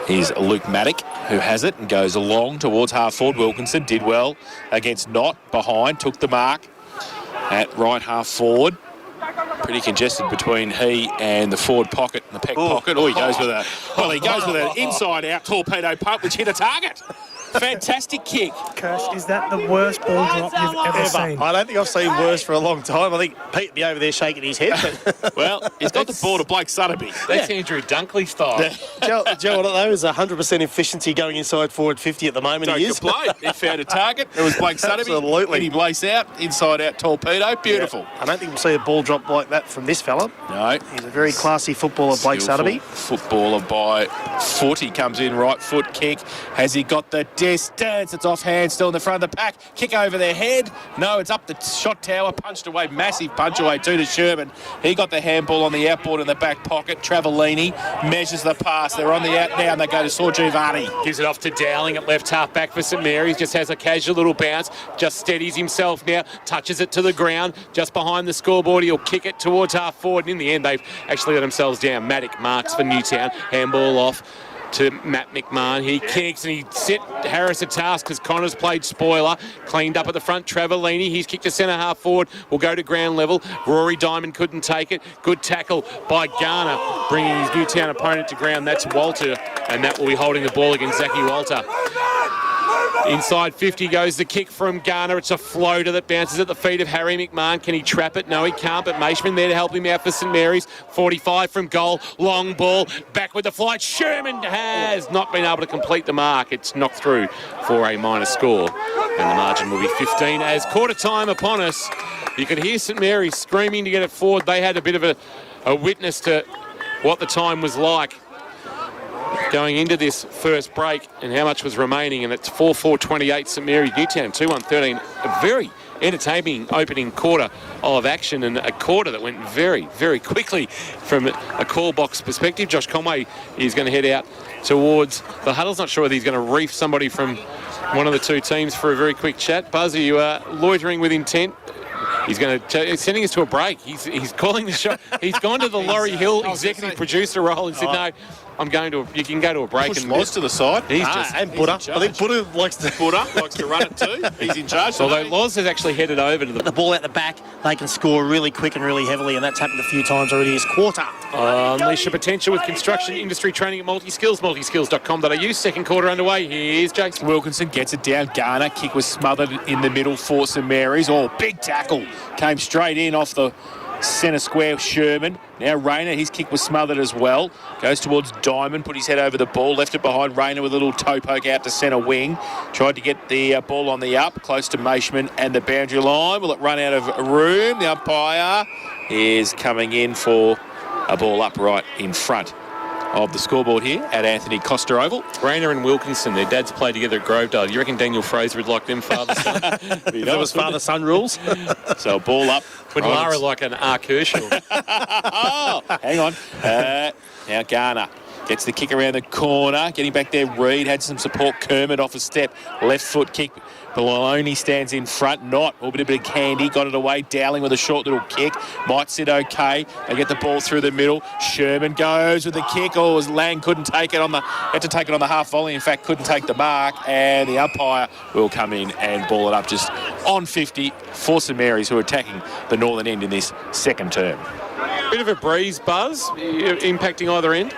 is Luke Maddock who has it and goes along towards half forward. Wilkinson did well against Knott. Behind, took the mark at right half forward. Pretty congested between he and the forward pocket and the peck pocket. Oh, he goes with an inside-out torpedo pump which hit a target. Fantastic kick. Kirsch, is that the worst ball drop you've ever seen? I don't think I've seen worse for a long time. I think Pete would be over there shaking his head. But well, he's got the ball to Blake Sutterby. That's Andrew Dunkley style. Joe, I don't know, is 100% efficiency going inside forward 50 at the moment. Don't he is. complain. He found a target. It was Blake Sutterby. Absolutely. And he blazed out, inside-out torpedo. Beautiful. Yeah. I don't think we'll see a ball drop like that from this fella. No. He's a very classy footballer, Blake Sutterby. Footballer by foot. He comes in, right foot kick. Has he got the distance. It's offhand, still in the front of the pack. Kick over their head. No, it's up the shot tower. Punched away, massive punch away to Sherman. He got the handball on the outboard in the back pocket. Travellini measures the pass. They're on the out now and they go to Sorgiovanni. Gives it off to Dowling at left half back for St Mary's. Just has a casual little bounce. Just steadies himself now. Touches it to the ground. Just behind the scoreboard. He'll kick it towards half forward. And in the end, they've actually let themselves down. Maddock marks for Newtown. Handball off to Matt McMahon. He kicks and he set Harris a task because Connors played spoiler. Cleaned up at the front. Travellini. He's kicked to centre half forward. Will go to ground level. Rory Diamond couldn't take it. Good tackle by Garner, bringing his Newtown opponent to ground. That's Walter, and that will be holding the ball against Zachy Walter. Inside 50 goes the kick from Garner. It's a floater that bounces at the feet of Harry McMahon. Can he trap it? No, he can't, but Maishman there to help him out for St Mary's. 45 from goal. Long ball. Back with the flight. Sherman has not been able to complete the mark. It's knocked through for a minor score. And the margin will be 15 as quarter time upon us. You could hear St Mary's screaming to get it forward. They had a bit of a witness to what the time was like going into this first break and how much was remaining, and it's 4-4-28 St Mary's. Newtown 2-1-13. A very entertaining opening quarter of action, and a quarter that went very, very quickly from a call box perspective. Josh Conway is going to head out towards the huddles. Not sure whether he's going to reef somebody from one of the two teams for a very quick chat. Buzz, are you loitering with intent? He's going to sending us to a break. He's calling the shot. He's gone to the Laurie Hill executive producer role and said, no, you can go to a break. Push and Loz to the side. He's just and Buddha. I think Buddha likes to run it too. He's in charge. Although Loz has actually headed over to the ball out the back, they can score really quick and really heavily, and that's happened a few times already this quarter. Unleash your potential with construction industry training at Multiskills, multiskills.com.au. Second quarter underway. Here's Jason Wilkinson gets it down. Garner, kick was smothered in the middle for St Mary's. Oh, big tackle. Came straight in off the centre square. Sherman. Now Rayner, his kick was smothered as well. Goes towards Diamond, put his head over the ball, left it behind Rayner with a little toe poke out to centre wing. Tried to get the ball on the up, close to Maishman and the boundary line. Will it run out of room? The umpire is coming in for a ball up right in front of the scoreboard here at Anthony Costa Oval. Rayner and Wilkinson, their dads played together at Grovedale. You reckon Daniel Fraser would like them father-son? That was father-son rules. So a ball up. Would Lara like an R. Kershaw? Oh, hang on. Now Garner gets the kick around the corner. Getting back there, Reid had some support. Kermit off a step. Left foot kick. Maloney stands in front. Not. A bit of candy. Got it away. Dowling with a short little kick. Might sit okay. They get the ball through the middle. Sherman goes with the kick. Oh, Lang couldn't take it had to take it on the half volley. In fact, couldn't take the mark. And the umpire will come in and ball it up just on 50 for St Mary's, who are attacking the northern end in this second term. Bit of a breeze, Buzz, impacting either end.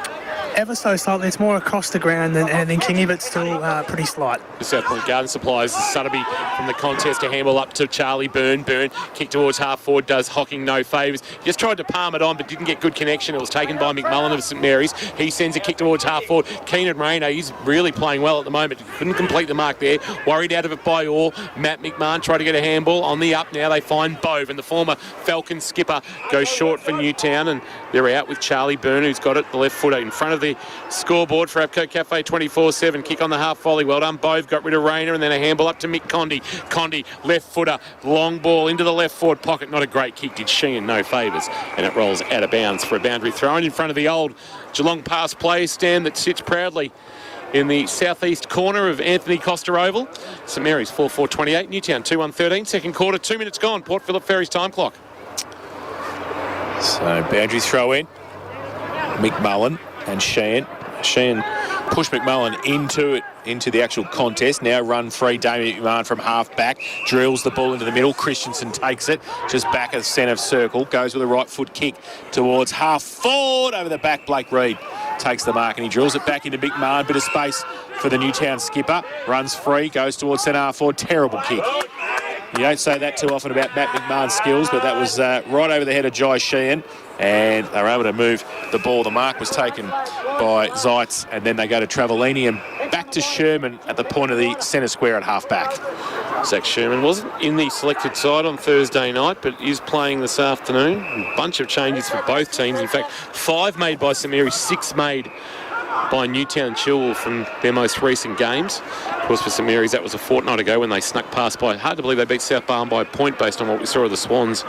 Ever so slightly. It's more across the ground than anything, Kingy, but still pretty slight. The South Point Garden Supplies, Sutterby from the contest, a handball up to Charlie Byrne. Byrne kick towards half forward, does Hocking no favours. He just tried to palm it on but didn't get good connection. It was taken by McMullen of St Mary's. He sends a kick towards half forward. Keenan Rayner, he's really playing well at the moment. Couldn't complete the mark there. Worried out of it by all. Matt McMahon tried to get a handball on the up now. They find Bove, and the former Falcon skipper goes short for Newtown, and they're out with Charlie Byrne, who's got it, the left footer in front of the scoreboard for Abco Cafe 24-7. Kick on the half volley. Well done. Bove got rid of Rayner, and then a handball up to Mick Condy. Condy, left footer, long ball into the left forward pocket. Not a great kick. Did Sheehan no favours, and it rolls out of bounds for a boundary throw in front of the old Geelong Pass play stand that sits proudly in the southeast corner of Anthony Costa Oval. St Mary's 4-4-28. Newtown 2-1-13. Second quarter, 2 minutes gone. Port Phillip Ferry's time clock. So boundary throw in. McMullen and Sheehan. Sheehan pushed McMullen into the actual contest. Now run free. Damien McMahon from half back. Drills the ball into the middle. Christensen takes it just back of the centre circle. Goes with a right foot kick towards half forward. Over the back, Blake Reid takes the mark and he drills it back into McMahon. Bit of space for the Newtown skipper. Runs free. Goes towards centre half forward. Terrible kick. You don't say that too often about Matt McMahon's skills, but that was right over the head of Jai Sheehan, and they were able to move the ball. The mark was taken by Zeitz, and then they go to Travellini and back to Sherman at the point of the centre square at half-back. Zach Sherman wasn't in the selected side on Thursday night, but is playing this afternoon. A bunch of changes for both teams. In fact, 5 made by St Mary's, 6 made by Newtown Chilwell from their most recent games. Of course, for St Mary's, that was a fortnight ago when they snuck past by, hard to believe they beat South Barham by a point based on what we saw of the Swans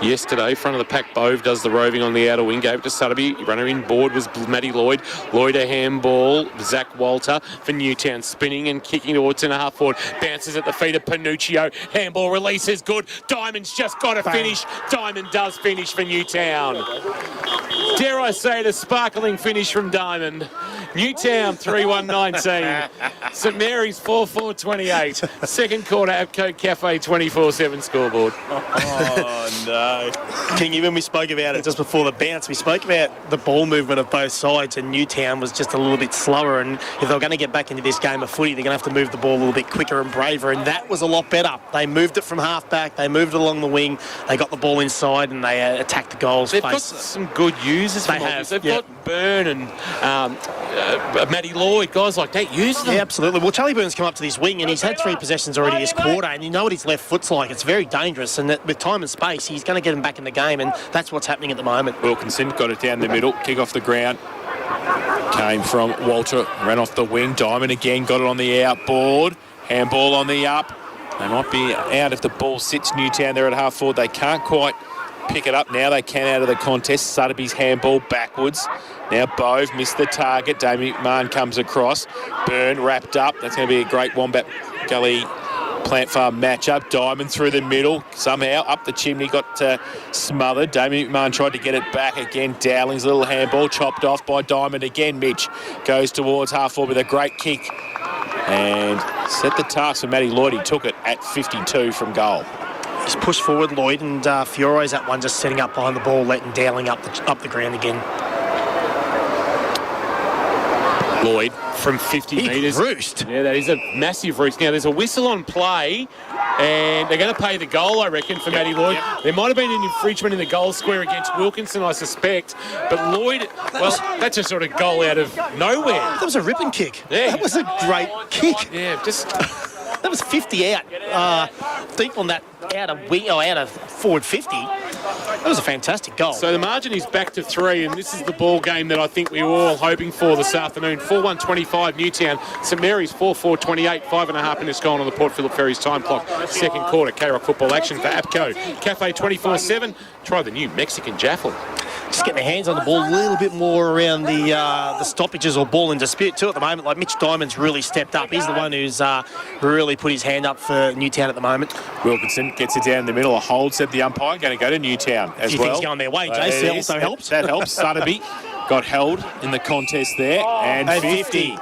yesterday. Front of the pack, Bove does the roving on the outer wing, gave it to Sutterby. Runner in board was Matty Lloyd. Lloyd a handball. Zach Walter for Newtown, spinning and kicking towards centre half forward. Bounces at the feet of Panuccio. Handball release is good. Diamond's just got to finish. Diamond does finish for Newtown. Dare I say it, a sparkling finish from Diamond. Newtown 3-1-19. St Mary's 4-4-28. Second quarter, Abco Cafe 24/7 scoreboard. Oh, no. King, when we spoke about it just before the bounce, we spoke about the ball movement of both sides, and Newtown was just a little bit slower, and if they're going to get back into this game of footy, they're going to have to move the ball a little bit quicker and braver, and that was a lot better. They moved it from half-back, they moved it along the wing, they got the ball inside, and they attacked the goals. They've got some good users. They have. They've got Byrne and Matty Lloyd, guys like that, use them. Yeah, absolutely. Well, Charlie Byrne's come up to this wing, and he's had 3 possessions already this quarter, and you know what his left foot's like. It's very dangerous, and that with time and space, he's going to get him back in the game, and that's what's happening at the moment. Wilkinson got it down the middle, kick off the ground. Came from Walter, ran off the wing. Diamond again got it on the outboard. Handball on the up. They might be out if the ball sits Newtown there at half forward. They can't quite pick it up now. They can out of the contest. Sutterby's handball backwards. Now Bove missed the target. Damien McMahon comes across. Byrne wrapped up. That's going to be a great Wombat Gully Plant Farm matchup. Diamond through the middle. Somehow up the chimney got smothered. Damien McMahon tried to get it back again. Dowling's little handball chopped off by Diamond again. Mitch goes towards half forward with a great kick. And set the task for Matty Lloyd. He took it at 52 from goal. He's pushed forward, Lloyd, and Fiore's that one just setting up behind the ball, letting Dowling up the ground again. Lloyd from 50 metres. Roost. Yeah, that is a massive roost. Now, there's a whistle on play, and they're going to pay the goal, I reckon, for Matty Lloyd. There might have been an infringement in the goal square against Wilkinson, I suspect. But Lloyd, well, that's a sort of goal out of nowhere. That was a ripping kick. Yeah. That was a great kick. Yeah, just... That was 50 out, deep on that out of forward 50. That was a fantastic goal. So the margin is back to 3, and this is the ball game that I think we were all hoping for this afternoon. 4-1-25 Newtown. St Mary's 4-4-28, 5.5 minutes gone on the Port Phillip Ferries time clock. Second quarter, K-Rock football action for APCO. Cafe 24/7. Try the new Mexican Jaffle. Just getting their hands on the ball a little bit more around the stoppages or ball in dispute too at the moment. Like Mitch Diamond's really stepped up. He's the one who's really put his hand up for Newtown at the moment. Wilkinson gets it down the middle. A hold, said the umpire. Going to go to Newtown as well. Things going their way, Jace. That also helps. That helps. Sutterby got held in the contest there. And 50.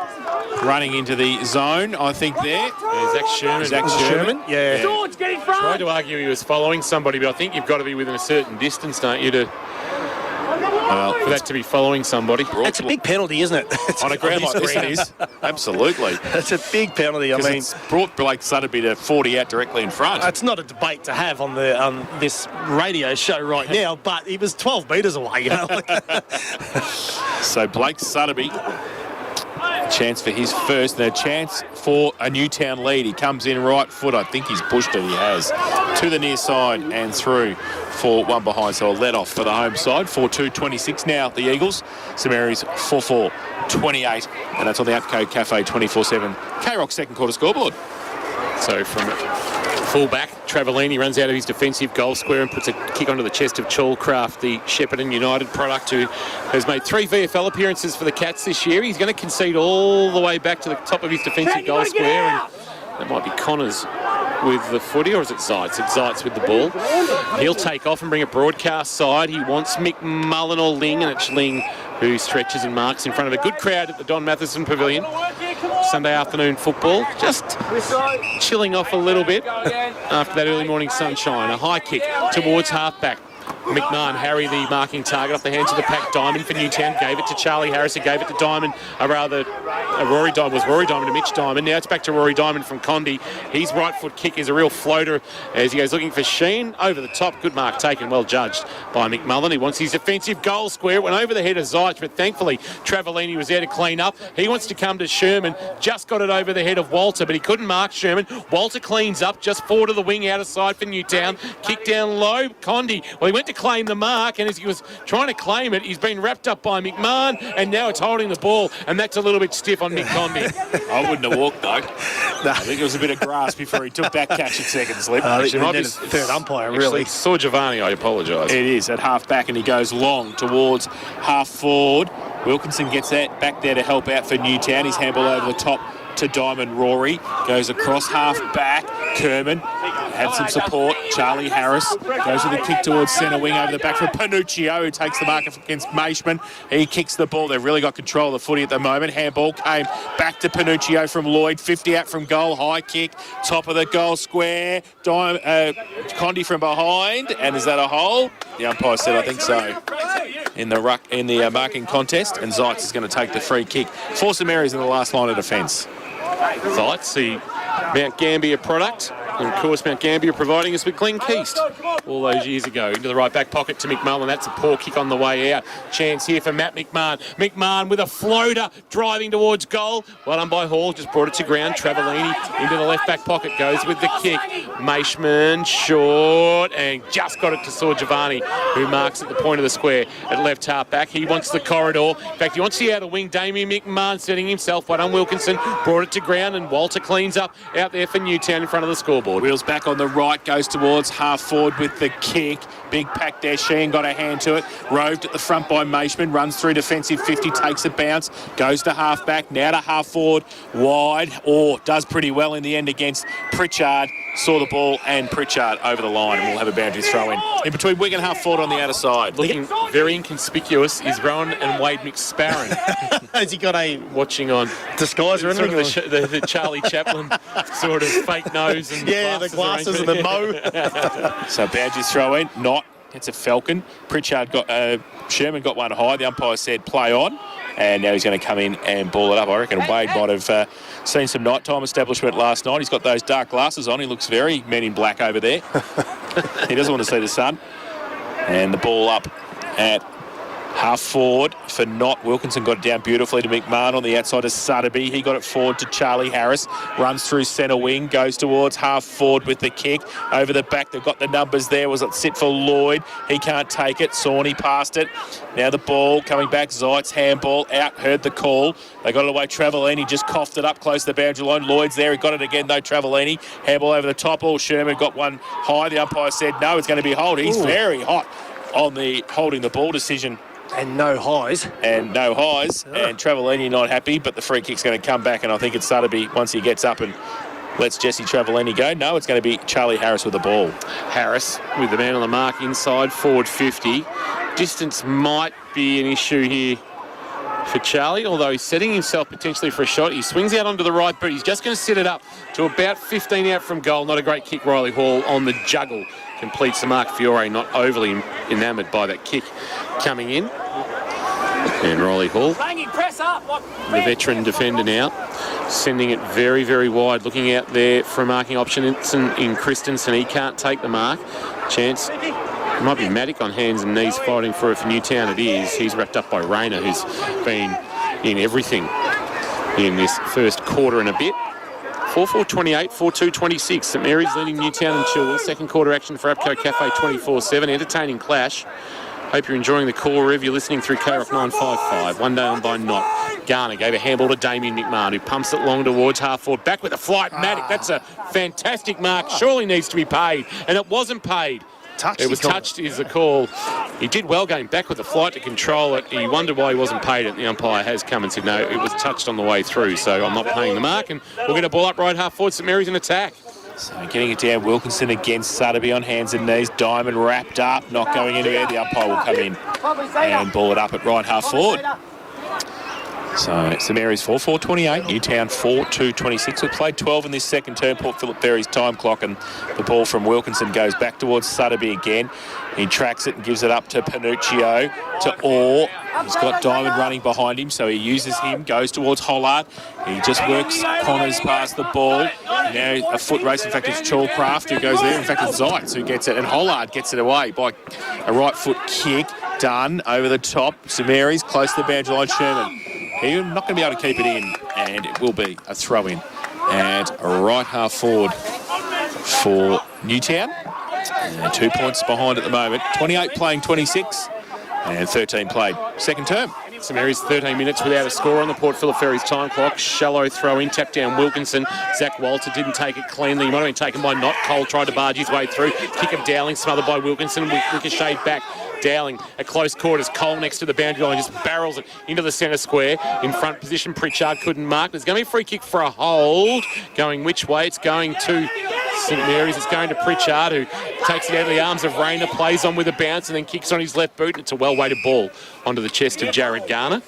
Running into the zone, I think there. Yeah, Zach Sherman. Yeah. George, get in front! Tried to argue he was following somebody, but I think you've got to be within a certain distance, don't you, for that to be following somebody. It's a big penalty, isn't it? On a ground like this, it is. Absolutely. It's a big penalty. I mean, it's brought Blake Sutterby to 40 out directly in front. it's not a debate to have on this radio show right now, but he was 12 metres away, you know. So Blake Sutterby, a chance for his first, and a chance for a Newtown lead. He comes in right foot. I think he's pushed it. He has. To the near side and through for one behind. So a let off for the home side. 4-2-26 now, the Eagles. St Mary's 4-4-28. And that's on the APCO Cafe 24/7. K-Rock second quarter scoreboard. So from full-back, Travellini runs out of his defensive goal square and puts a kick onto the chest of Chalcraft, the Shepparton United product, who has made 3 VFL appearances for the Cats this year. He's going to concede all the way back to the top of his defensive goal square, and that might be Connors with the footy, or is it Zeitz? It's Zeitz with the ball. He'll take off and bring a broadcast side. He wants McMullen or Ling, and it's Ling who stretches and marks in front of a good crowd at the Don Matheson Pavilion. Sunday afternoon football, just chilling off a little bit after that early morning sunshine. A high kick towards halfback. McMahon, Harry, the marking target off the hands of the pack. Diamond for Newtown, gave it to Charlie Harris, who gave it to Diamond. A rather Rory Diamond to Mitch Diamond. Now it's back to Rory Diamond from Condi. His right foot kick is a real floater as he goes looking for Sheen. Over the top. Good mark taken. Well judged by McMullen. He wants his defensive goal square. It went over the head of Zeitz, but thankfully Travellini was there to clean up. He wants to come to Sherman. Just got it over the head of Walter, but he couldn't mark Sherman. Walter cleans up just forward of the wing out of side for Newtown. Kick down low. Condi. Well, he went to claim the mark, and as he was trying to claim it, he's been wrapped up by McMahon, and now it's holding the ball, and that's a little bit stiff on Nick Condi. I wouldn't have walked, though. I think it was a bit of grass before he took that catch at second slip. It might be third umpire, really. Saw Giovanni, I apologise. It is at half back, and he goes long towards half forward. Wilkinson gets that back there to help out for Newtown. He's handball over the top to Diamond. Rory goes across half back. Kerman had some support. Charlie Harris goes with a kick towards centre wing over the back for Panuccio, who takes the mark against Maishman. He kicks the ball. They've really got control of the footy at the moment. Handball came back to Panuccio from Lloyd. 50 out from goal. High kick. Top of the goal square. Condi from behind. And is that a hole? The umpire said, I think so. In the marking contest, and Zeitz is going to take the free kick. For St Mary's in the last line of defence. Zeitz, the Mount Gambier product. And, of course, Mount Gambier providing us with Glenn Keast all those years ago. Into the right back pocket to McMullen. That's a poor kick on the way out. Chance here for Matt McMahon. McMahon with a floater driving towards goal. Well done by Hall. Just brought it to ground. Travellini into the left back pocket. Goes with the kick. Maishman short and just got it to Saw Giovanni, who marks at the point of the square at left half back. He wants the corridor. In fact, he wants the outer wing. Damien McMahon setting himself. Well done Wilkinson. Brought it to ground and Walter cleans up out there for Newtown in front of the scoreboard. Wheels back on the right, goes towards half forward with the kick. Big pack there. Sheehan got a hand to it. Roved at the front by Maishman. Runs through defensive 50, takes a bounce. Goes to half back. Now to half forward. Wide. Does pretty well in the end against Pritchard. Saw the ball and Pritchard over the line, and we'll have a boundary throw in between Wigan half forward on the outer side. Looking very inconspicuous is Rowan and Wade McSparron. Has he got a watching on disguise or anything? The Charlie Chaplin sort of fake nose and the glasses and the mo. So boundary throw in, not. It's a Falcon. Pritchard Sherman got one high. The umpire said play on, and now he's going to come in and ball it up. I reckon Wade might have seen some nighttime establishment last night. He's got those dark glasses on. He looks very Men in Black over there. He doesn't want to see the sun. And the ball up at half forward for Knott. Wilkinson got it down beautifully to McMahon on the outside of Sotheby. He got it forward to Charlie Harris. Runs through centre wing. Goes towards half forward with the kick. Over the back, they've got the numbers there. Was it sit for Lloyd? He can't take it. Sawney passed it. Now the ball coming back. Zeitz handball out. Heard the call. They got it away. Travellini just coughed it up close to the boundary line. Lloyd's there. He got it again though. Travellini. Handball over the top. Sherman got one high. The umpire said no, it's going to be hold. He's very hot on the holding the ball decision. And no highs. And Travellini not happy, but the free kick's going to come back, and I think it's Sotheby once he gets up and lets Jesse Travellini go. No, it's going to be Charlie Harris with the ball. Harris with the man on the mark inside, forward 50. Distance might be an issue here for Charlie, although he's setting himself potentially for a shot. He swings out onto the right boot. He's just going to set it up to about 15 out from goal. Not a great kick, Riley Hall on the juggle. Completes the mark. Fiore not overly enamoured by that kick coming in. And Riley Hall, the veteran defender now, sending it very, very wide. Looking out there for a marking option in Christensen. He can't take the mark. Chance. It might be Matic on hands and knees fighting for it for Newtown. It is. He's wrapped up by Rayner, who's been in everything in this first quarter and a bit. 4-4-28, 4-2-26. St Mary's leading Newtown and Chilwell. Second quarter action for Abco Cafe 24/7. Entertaining clash. Hope you're enjoying the call, Rev. You're listening through KROC 955. One down by Knott. Garner gave a handball to Damien McMahon, who pumps it long towards half forward. Back with a flight. Matic, that's a fantastic mark. Surely needs to be paid. And it wasn't paid. It was touched is the call. He did well going back with the flight to control it. He wondered why he wasn't paid it. The umpire has come and said, no, it was touched on the way through, so I'm not paying the mark. And we'll get a ball up right half forward. St Mary's in attack. So getting it down, Wilkinson against Sotheby on hands and knees. Diamond wrapped up, not going anywhere. The umpire will come in and ball it up at right half forward. So St Mary's 4:28, Newtown 4:26. We played 12 in this second term. Port Phillip Berry's time clock, and the ball from Wilkinson goes back towards Sutterby again. He tracks it and gives it up to Panuccio, to Orr. He's got Diamond running behind him, so he uses him, goes towards Hollard. He just works Connors past the ball. Now a foot race. In fact, it's Chalcraft who goes there. In fact, it's Zeitz who gets it, and Hollard gets it away by a right foot kick. Done over the top. St Mary's close to the boundary line. Sherman. He's not going to be able to keep it in, and it will be a throw-in. And a right half forward for Newtown. And 2 points behind at the moment. 28 playing 26, and 13 played. Second term. St Mary's 13 minutes without a score on the Port Phillip Ferries time clock. Shallow throw in, tap down Wilkinson. Zach Walter didn't take it cleanly. He might have been taken by Knott. Cole tried to barge his way through. Kick of Dowling, smothered by Wilkinson. Ricocheted back. Dowling at close quarters. Cole next to the boundary line just barrels it into the centre square. In front position, Pritchard couldn't mark. There's going to be a free kick for a hold. Going which way? It's going to St Mary's. It's going to Pritchard, who takes it out of the arms of Rayner, plays on with a bounce and then kicks on his left boot. And it's a well-weighted ball onto the chest of Jared Garner,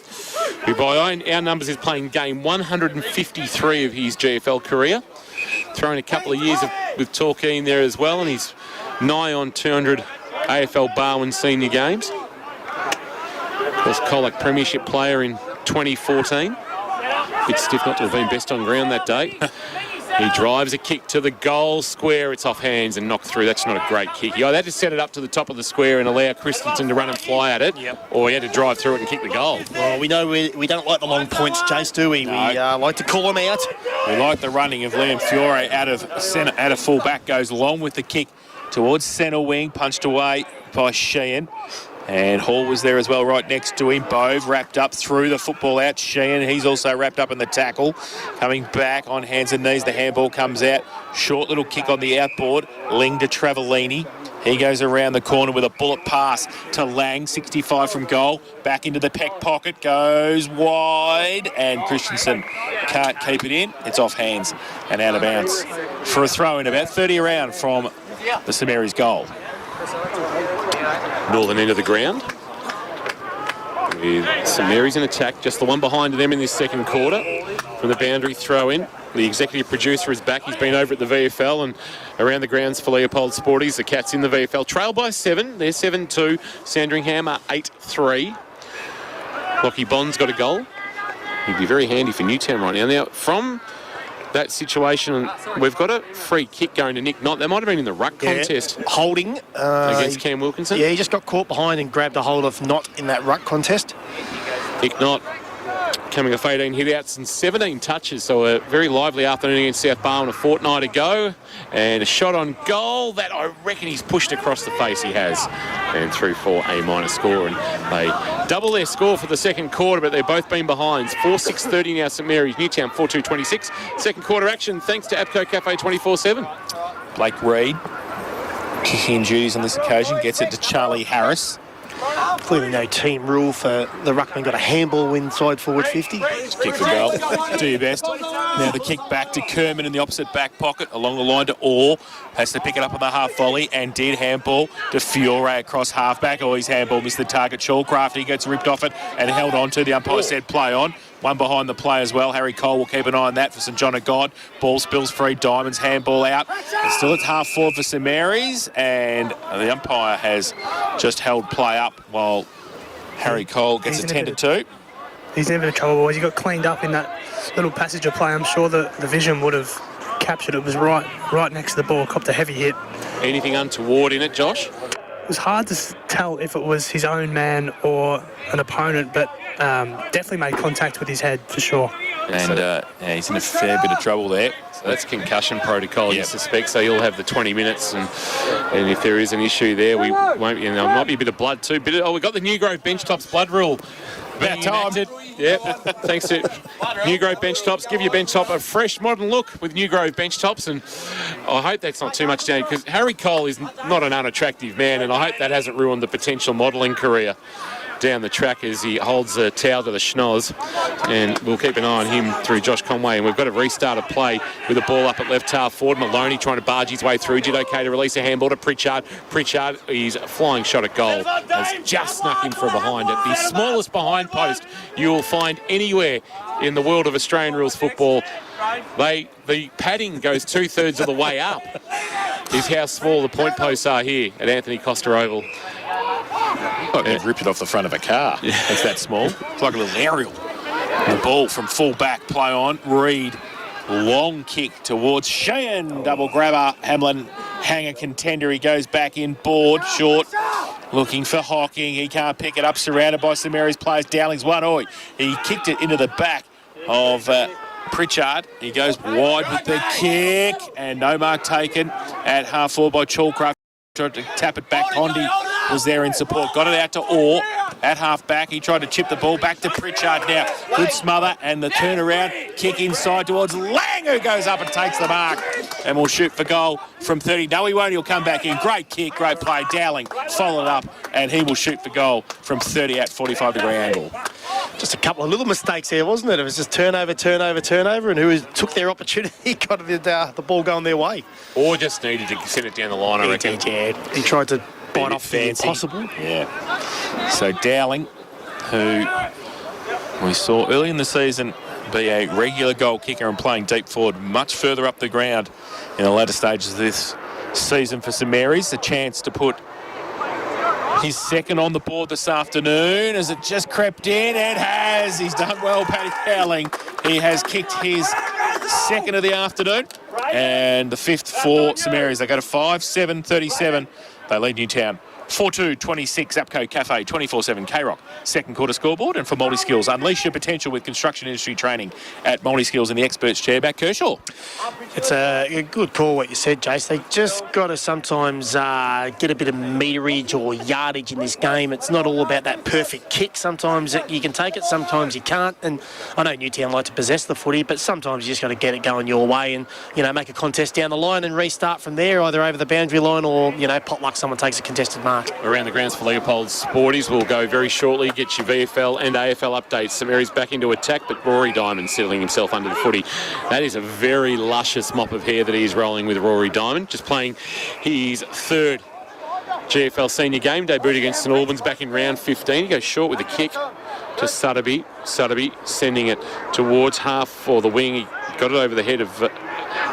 who by our numbers is playing game 153 of his GFL career. Throwing a couple of years with Torquay there as well, and he's nigh on 200 AFL Barwon senior games. Of course, Colac Premiership player in 2014. Bit stiff not to have been best on ground that day. He drives a kick to the goal square. It's off hands and knocked through. That's not a great kick. He either had to set it up to the top of the square and allow Christensen to run and fly at it, or he had to drive through it and kick the goal. Well, we know we don't like the long points, Jace, do we? No. We like to call them out. We like the running of Liam Fiore out of centre, out of full back, goes along with the kick towards centre wing, punched away by Sheehan. And Hall was there as well, right next to him. Bove wrapped up, through the football out. Sheehan, he's also wrapped up in the tackle. Coming back on hands and knees, the handball comes out. Short little kick on the outboard. Ling to Travellini. He goes around the corner with a bullet pass to Lang, 65 from goal. Back into the Peck pocket, goes wide, and Christensen can't keep it in. It's off hands and out of bounds for a throw in about 30 around from the St Mary's goal. Northern end of the ground. With St Mary's in attack, just the one behind them in this second quarter. From the boundary throw in. The executive producer is back. He's been over at the VFL and around the grounds for Leopold Sporties. The Cats in the VFL. Trail by 7. They're 7-2. Sandringham are 8-3. Lockie Bond's got a goal. He'd be very handy for Newtown right now. Now, from that situation, we've got a free kick going to Nick Knott. That might have been in the ruck contest. Holding. Against Cam Wilkinson. Yeah, he just got caught behind and grabbed a hold of Knott in that ruck contest. Nick Knott coming off 18 hit-outs and 17 touches, so a very lively afternoon against South Barwon a fortnight ago. And a shot on goal that I reckon he's pushed across the face. He has. And through for A- score. And they double their score for the second quarter, but they've both been behind. 4-6-30 now, St Mary's. Newtown 4-2-26. Second quarter action thanks to APCO Cafe 24/7. Blake Reid, kicking in duties on this occasion, gets it to Charlie Harris. Clearly no team rule for the ruckman. Got a handball inside forward 50. Kick the goal. Do your best. Now the kick back to Kerman in the opposite back pocket, along the line to Orr. Has to pick it up on the half volley and did. Handball to Fiore across half back. Oh, his handball missed the target. Shawcraft, he gets ripped off it and held on to. The umpire said play on. One behind the play as well. Harry Cole will keep an eye on that for St John of God. Ball spills free. Diamonds handball out. It's still at half forward for St Mary's, and the umpire has just held play up while Harry Cole gets attended to. He's never in trouble, boys. He got cleaned up in that little passage of play. I'm sure the vision would have captured it. It was right next to the ball. Copped a heavy hit. Anything untoward in it, Josh? It was hard to tell if it was his own man or an opponent, but definitely made contact with his head for sure. And he's in a fair bit of trouble there. So that's concussion protocol, you suspect. So he'll have the 20 minutes, and if there is an issue there, we won't. You know, might be a bit of blood too. We've got the New Grove Benchtops blood rule. About time. Yep, thanks to New Grove Benchtops. Give your bench top a fresh, modern look with New Grove Benchtops, and I hope that's not too much down, because Harry Cole is not an unattractive man, and I hope that hasn't ruined the potential modelling career down the track as he holds the towel to the schnoz, and we'll keep an eye on him through Josh Conway. And we've got a restart of play with the ball up at left half forward. Maloney trying to barge his way through. Did okay to release a handball to Pritchard. Pritchard, his flying shot at goal has just snuck in from behind it. The smallest behind post you will find anywhere in the world of Australian rules football. The padding goes 2/3 of the way up, is how small the point posts are here at Anthony Costa Oval. Like they've ripped it off the front of a car. It's that small. It's like a little aerial. The ball from full back, play on. Reed, long kick towards Sheehan. Double grabber. Hamlin, hanger contender. He goes back in, board, short. Looking for Hocking. He can't pick it up. Surrounded by St Mary's players. Dowling's one. Oi. He kicked it into the back of Pritchard. He goes wide with the kick. And no mark taken at half forward by Chalcraft. Tried to tap it back. Condi was there in support. Got it out to Orr at half back. He tried to chip the ball back to Pritchard now. Good smother and the turnaround. Kick inside towards Lang, who goes up and takes the mark. And will shoot for goal from 30. No, he won't. He'll come back in. Great kick, great play. Dowling followed up and he will shoot for goal from 30 at 45-degree angle. Just a couple of little mistakes there, wasn't it? It was just turnover, and who took their opportunity got the ball going their way. Or just needed to send it down the line, I reckon. He tried to bite off the impossible. Yeah. So Dowling, who we saw early in the season be a regular goal kicker and playing deep forward much further up the ground in the latter stages of this season for St Mary's. A chance to put his second on the board this afternoon as it just crept in. It has. He's done well, Paddy Dowling. He has kicked his second of the afternoon and the fifth for St Mary's. They go to 5-7-37. They lead Newtown 4-2-26. Apco Cafe 24/7 K-Rock. Second quarter scoreboard. And for Multi-Skills, unleash your potential with construction industry training at Multi-Skills in the experts chair. Back Kershaw. It's a good call what you said, Jace. They just got to sometimes get a bit of meterage or yardage in this game. It's not all about that perfect kick. Sometimes you can take it, sometimes you can't. And I know Newtown like to possess the footy, but sometimes you just got to get it going your way and, make a contest down the line and restart from there, either over the boundary line or, pot luck, someone takes a contested mark. Around the grounds for Leopold's Sporties will go very shortly. Get your VFL and AFL updates. St Mary's back into attack, but Rory Diamond settling himself under the footy. That is a very luscious mop of hair that he is rolling with Rory Diamond. Just playing his third GFL senior game. Debuted against St Albans back in round 15. He goes short with a kick to Sutterby. Sutterby sending it towards half for the wing. He got it over the head of...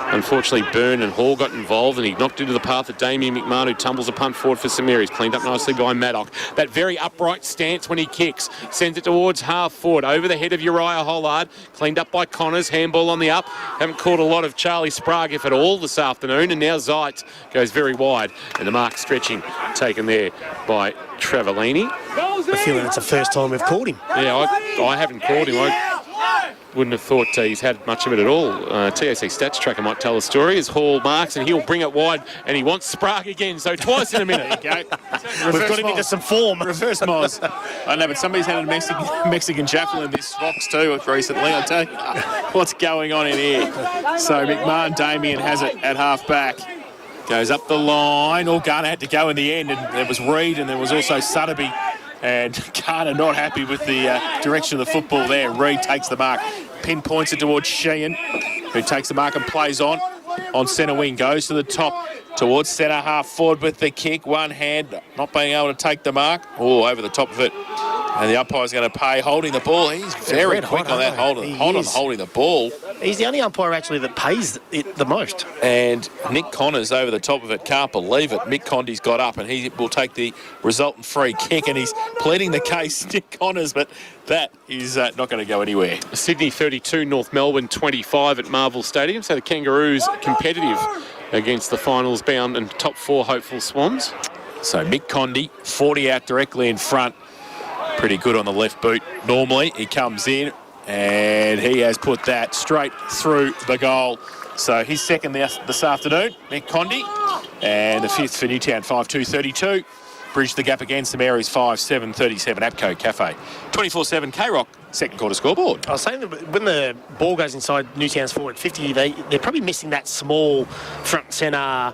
Unfortunately, Byrne and Hall got involved and he knocked into the path of Damien McMahon, who tumbles a punt forward for St Mary's. Cleaned up nicely by Maddock. That very upright stance when he kicks. Sends it towards half forward. Over the head of Uriah Hollard. Cleaned up by Connors. Handball on the up. Haven't caught a lot of Charlie Sprague, if at all, this afternoon. And now Zeitz goes very wide. And the mark stretching taken there by Travellini. I feel it's the first time we've called him. Yeah, I haven't called him. I wouldn't have thought he's had much of it at all. TAC Stats Tracker might tell a story as Hall marks and he'll bring it wide and he wants Sprague again. So twice in a minute. There you go. We've got him into some form. Reverse Moz. I know, but somebody's had a Mexican jackal in this box too recently. I'll tell you what's going on in here. So McMahon, Damien has it at half back. Goes up the line. All Garner had to go in the end, and there was Reed and there was also Sutterby. And Garner not happy with the direction of the football there. Reed takes the mark. Pinpoints it towards Sheehan, who takes the mark and plays on centre wing. Goes to the top towards centre half forward with the kick. One hand not being able to take the mark. Oh, over the top of it. And the umpire's going to pay holding the ball. He's very quick on that holding the ball. He's the only umpire actually that pays it the most. And Nick Connors over the top of it. Can't believe it. Mick Condi's got up and he will take the resultant free kick. And he's pleading the case, Nick Connors, but that is not going to go anywhere. Sydney 32, North Melbourne 25 at Marvel Stadium. So the Kangaroos competitive against the finals bound and top four hopeful Swans. So Mick Condi, 40 out directly in front. Pretty good on the left boot. Normally he comes in and he has put that straight through the goal. So he's second this afternoon, Mick Condi. And the fifth for Newtown, 5-2-32. Bridge the gap against the Marys, 5-7-37. Apco Cafe, 24/7 K-Rock. Second quarter scoreboard. I was saying that when the ball goes inside Newtown's forward 50, they're probably missing that small front centre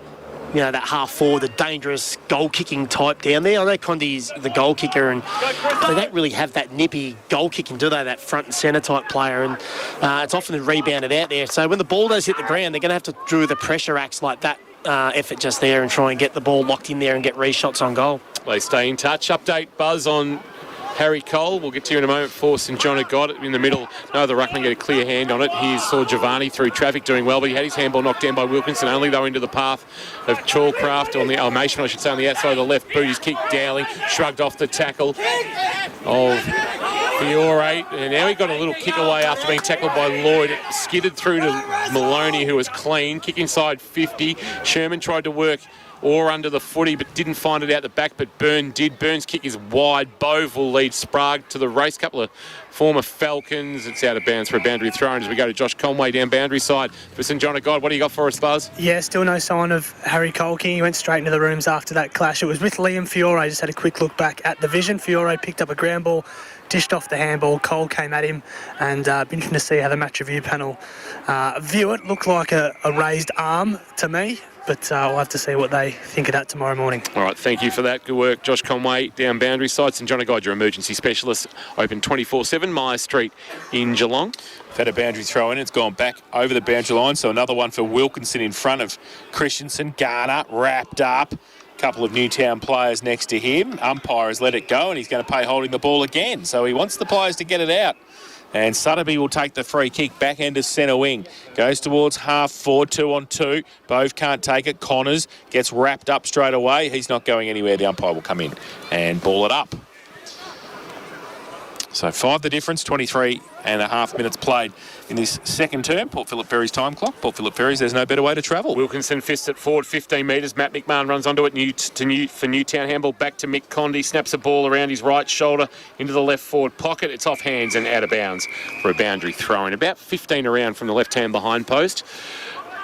that half forward, the dangerous goal-kicking type down there. I know Condi's the goal kicker, and they don't really have that nippy goal kicking, do they, that front and centre type player, and it's often rebounded out there. So when the ball does hit the ground, they're going to have to do the pressure acts like that effort just there and try and get the ball locked in there and get reshots on goal. They stay in touch. Update, Buzz, on Harry Cole. We'll get to you in a moment for St John. Got it in the middle. No other ruckman get a clear hand on it. Here's saw Giovanni through traffic doing well, but he had his handball knocked down by Wilkinson, only though into the path of Chalcraft on the Mason, I should say, on the outside of the left boot. He's kicked Dowling, shrugged off the tackle of Fiore, and now he got a little kick away after being tackled by Lloyd. It skidded through to Maloney, who was clean. Kick inside 50. Sherman tried to work or under the footy, but didn't find it out the back, but Byrne did. Byrne's kick is wide. Bove will lead Sprague to the race. Couple of former Falcons. It's out of bounds for a boundary throw, and as we go to Josh Conway down boundary side for St John of God. What do you got for us, Buzz? Yeah, still no sign of Harry Colkey. He went straight into the rooms after that clash. It was with Liam Fiore. Just had a quick look back at the vision. Fiore picked up a ground ball, dished off the handball. Cole came at him, and be interesting to see how the match review panel view it. Looked like a raised arm to me, but we'll have to see what they think of that tomorrow morning. All right, thank you for that. Good work, Josh Conway, down boundary side. St John of God, your emergency specialist, open 24/7, Myers Street in Geelong. They've had a boundary throw in. It's gone back over the boundary line, so another one for Wilkinson in front of Christensen. Garner wrapped up. Couple of Newtown players next to him. Umpire has let it go, and he's going to pay holding the ball again. So he wants the players to get it out. And Sutterby will take the free kick back end of centre wing. Goes towards half forward, 2-on-2. Bove can't take it. Connors gets wrapped up straight away. He's not going anywhere. The umpire will come in and ball it up. So 5 the difference, 23.5 minutes played in this second term. Port Phillip Ferry's time clock. Port Phillip Ferry's, there's no better way to travel. Wilkinson fists it forward 15 metres. Matt McMahon runs onto it for Newtown. Handball back to Mick Condy. Snaps a ball around his right shoulder into the left forward pocket. It's off hands and out of bounds for a boundary throw in. About 15 around from the left-hand behind post.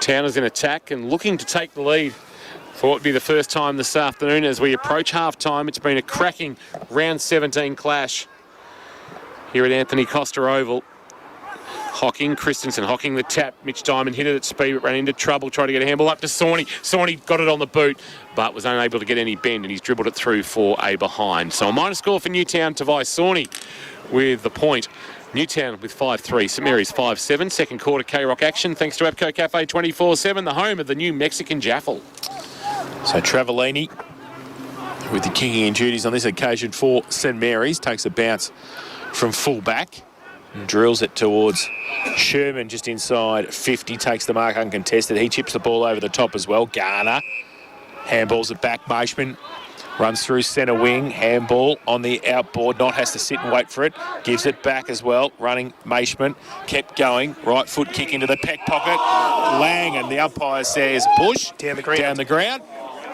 Towner's in attack and looking to take the lead for what would be the first time this afternoon as we approach half-time. It's been a cracking round 17 clash here at Anthony Costa Oval. Christensen hocking the tap. Mitch Diamond hit it at speed, but ran into trouble, tried to get a handball up to Sawney. Sawney got it on the boot, but was unable to get any bend, and he's dribbled it through for a behind. So a minus score for Newtown. Tavai Sawney with the point. Newtown with 5-3, St Mary's 5-7. Second quarter K-Rock action thanks to Apco Cafe 24/7, the home of the new Mexican Jaffle. So Travellini with the kicking duties on this occasion for St Mary's. Takes a bounce from full back and drills it towards Sherman just inside 50. Takes the mark uncontested. He chips the ball over the top as well. Garner handballs it back. Maishman runs through centre wing. Handball on the outboard. Not has to sit and wait for it. Gives it back as well. Running Maishman. Kept going. Right foot kick into the pec pocket. Lang, and the umpire says push. Down the ground.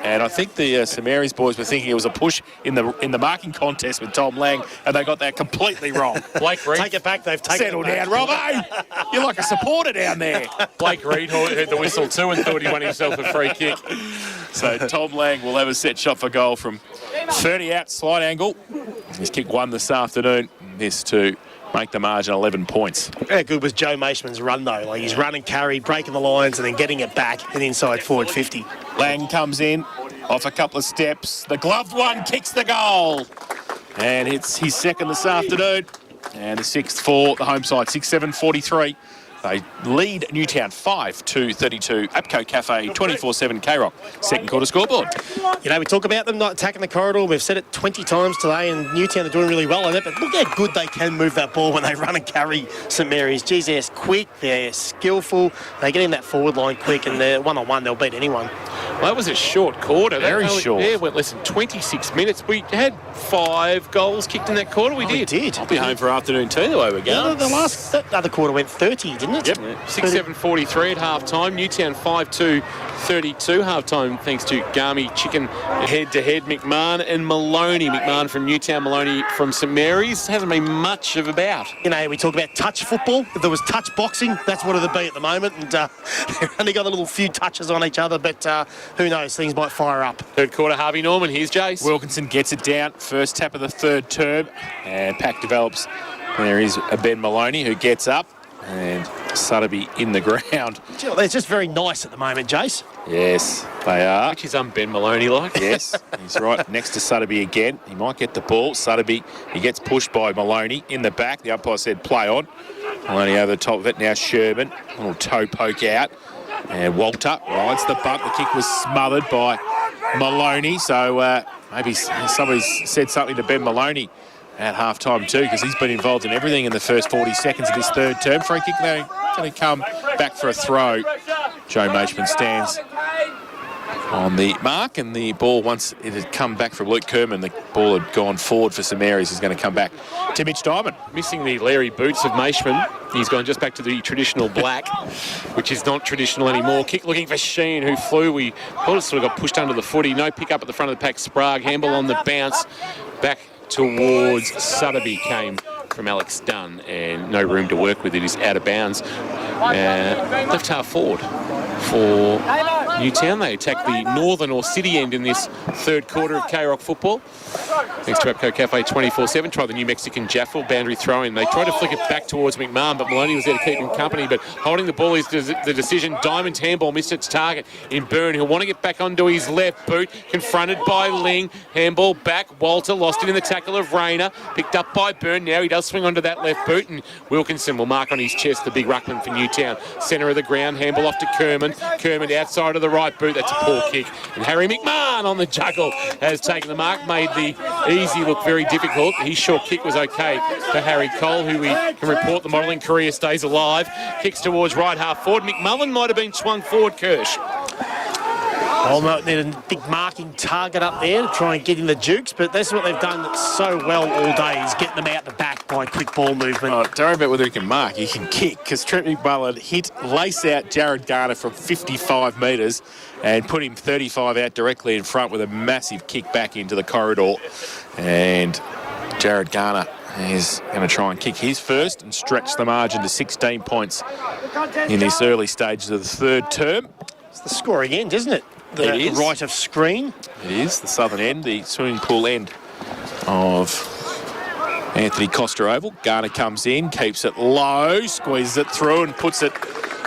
And I think the St Mary's boys were thinking it was a push in the marking contest with Tom Lang, and they got that completely wrong. Blake Reed. Take it back, they've taken Settle it back. down, Robbie. You're like a supporter down there. Blake Reed heard the whistle too and thought he won himself a free kick. So Tom Lang will have a set shot for goal from 30 out, slight angle. He's kicked one this afternoon. This to make the margin 11 points. How good was Joe Maishman's run, though? Like, he's run and carry, breaking the lines, and then getting it back and inside forward 50. Lang comes in, off a couple of steps. The gloved one kicks the goal. And it's his second this afternoon. And the sixth for the home side, 6-7-43. They lead Newtown 5-32. Apco Cafe 24/7 K-Rock. Second quarter scoreboard. You know, we talk about them not attacking the corridor. We've said it 20 times today, and Newtown are doing really well on it. But look how good they can move that ball when they run and carry St Mary's. Geez, they're quick, they're skillful. They get in that forward line quick, and they're one-on-one, they'll beat anyone. Well, that was a short quarter. Very short. Yeah, went less than 26 minutes. We had 5 goals kicked in that quarter. We did. I'll be home for afternoon tea the way we're going. The other quarter went 30, didn't it? Yep. 6-7-43 at half-time. Newtown 5-2-32 half-time thanks to Garmy Chicken head-to-head. McMahon and Maloney. McMahon from Newtown, Maloney from St Mary's. Hasn't been much of a bout. You know, we talk about touch football. If there was touch boxing, that's what it'd be at the moment. And they've only got a little few touches on each other, but who knows, things might fire up. Third quarter, Harvey Norman. Here's Jace. Wilkinson gets it down. First tap of the third term. And pack develops. There is Ben Maloney who gets up and Sutterby in the ground. They're just very nice at the moment, Jace. Yes, they are. Which is Ben Maloney like. Yes, he's right next to Sutterby again. He might get the ball. Sutterby, he gets pushed by Maloney in the back. The umpire said play on. Maloney over the top of it. Now Sherman, a little toe poke out. And Walter rides the bump. The kick was smothered by Maloney. So maybe somebody said something to Ben Maloney at half-time too, because he's been involved in everything in the first 40 seconds of this third term. Free kick now going to come back for a throw. Joe Machman stands on the mark, and the ball, once it had come back from Luke Kerman, the ball had gone forward for St Mary's. Is going to come back to Mitch Diamond. Missing the Larry boots of Machman. He's gone just back to the traditional black, which is not traditional anymore. Kick looking for Sheen, who flew. We thought it sort of got pushed under the footy. No pick up at the front of the pack. Sprague, handball on the bounce. Back towards Sutterby came from Alex Dunn, and no room to work with. It is out of bounds. Left half forward for Newtown. They attack the northern or city end in this third quarter of K-Rock football. Thanks to Apco Cafe 24/7. Try the new Mexican Jaffle boundary throw-in. They tried to flick it back towards McMahon, but Maloney was there to keep him company. But holding the ball is the decision. Diamond's handball missed its target in Byrne. He'll want to get back onto his left boot. Confronted by Ling. Handball back. Walter lost it in the tackle of Rayner. Picked up by Byrne. Now he does swing onto that left boot, and Wilkinson will mark on his chest, the big ruckman for Newtown. Centre of the ground. Handball off to Kerman. Kerman outside of the right boot. That's a poor kick. And Harry McMahon on the juggle has taken the mark. Made the easy look very difficult. His short kick was okay for Harry Cole, who we can report the modelling career stays alive. Kicks towards right half forward. McMullen might have been swung forward, Kirsch. Need a big marking target up there to try and get in the jukes, but that's what they've done so well all day, is get them out the back by quick ball movement. Oh, don't worry about whether he can mark. He can kick, because Trent McMullen hit lace out Jared Garner from 55 metres and put him 35 out directly in front with a massive kick back into the corridor. And Jared Garner is going to try and kick his first and stretch the margin to 16 points in this early stages of the third term. It's the scoring end, isn't it? The right of screen. It is, the southern end, the swimming pool end of Anthony Costa Oval. Garner comes in, keeps it low, squeezes it through and puts it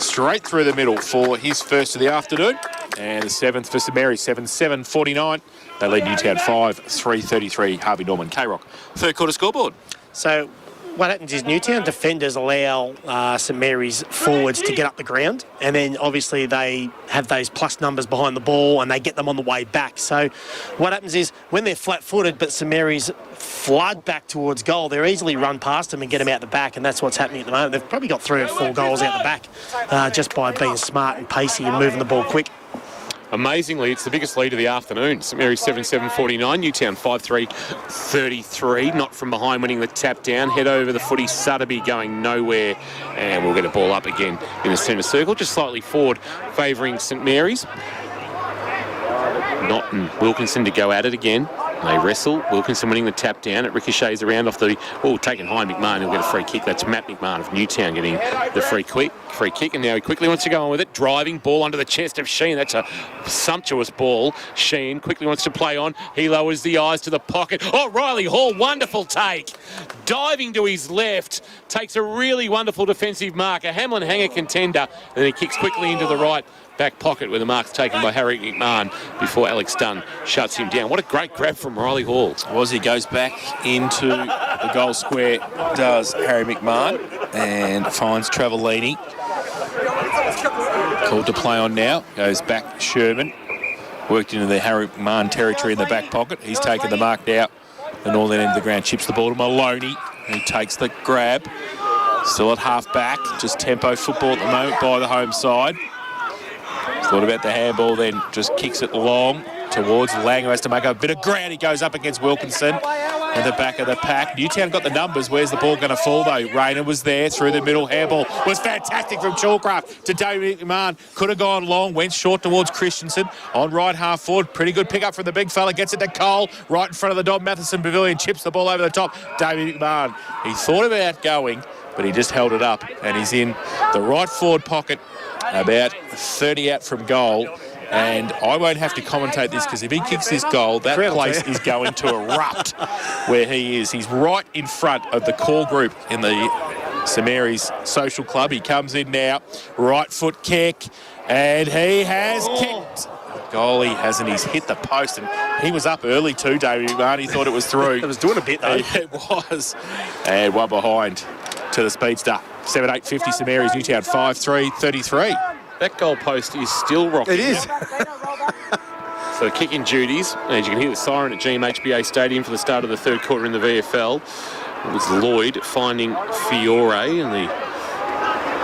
straight through the middle for his first of the afternoon. And the seventh for St Mary's, 7-7-49. They lead Newtown 5-3-33. Harvey Norman, K-Rock. Third quarter scoreboard. So what happens is Newtown defenders allow St Mary's forwards to get up the ground, and then obviously they have those plus numbers behind the ball and they get them on the way back. So what happens is when they're flat-footed but St Mary's flood back towards goal, they're easily run past them and get them out the back, and that's what's happening at the moment. They've probably got 3 or 4 goals out the back just by being smart and pacey and moving the ball quick. Amazingly, it's the biggest lead of the afternoon. St Mary's 7-7-49, Newtown 5-3-33. Not from behind, winning the tap down. Head over the footy, Sutterby going nowhere. And we'll get a ball up again in the centre circle, just slightly forward, favouring St Mary's. Knott and Wilkinson to go at it again. They wrestle. Wilkinson winning the tap down. It ricochets around off the... Oh, taken high McMahon. He'll get a free kick. That's Matt McMahon of Newtown getting the free kick. And now he quickly wants to go on with it. Driving ball onto the chest of Sheen. That's a sumptuous ball. Sheen quickly wants to play on. He lowers the eyes to the pocket. Oh, Riley Hall, wonderful take. Diving to his left. Takes a really wonderful defensive mark. A Hamlin hanger contender. And then he kicks quickly into the right back pocket where the mark's taken by Harry McMahon before Alex Dunn shuts him down. What a great grab from Riley Hall. He goes back into the goal square, does Harry McMahon, and finds Travellini. Called to play on now. Goes back Sherman. Worked into the Harry McMahon territory in the back pocket. He's taken the mark now. The northern end of the ground chips the ball to Maloney. He takes the grab. Still at half back. Just tempo football at the moment by the home side. Thought about the handball, then just kicks it long towards Lang, who has to make a bit of ground. He goes up against Wilkinson in the back of the pack. Newtown got the numbers. Where's the ball going to fall, though? Rayner was there through the middle. Handball was fantastic from Chalcraft to David McMahon. Could have gone long, went short towards Christensen. On right half forward, pretty good pick up from the big fella. Gets it to Cole, right in front of the Don Matheson Pavilion. Chips the ball over the top. David McMahon. He thought about going, but he just held it up, and he's in the right forward pocket, about 30 out from goal. And I won't have to commentate this, because if he kicks this goal, that place is going to erupt where he is. He's right in front of the core group in the St Mary's Social Club. He comes in now. Right foot kick. And he has kicked. Goalie hasn't. He's hit the post, and he was up early too, David McMahon. He thought it was through. It was doing a bit, though. It was. And one behind to the speedster. 7-8-50 St Mary's, Newtown 5-3-33. That goal post is still rocking. It is. So kicking duties, as you can hear the siren at GMHBA Stadium for the start of the third quarter in the VFL. It was Lloyd finding Fiore and the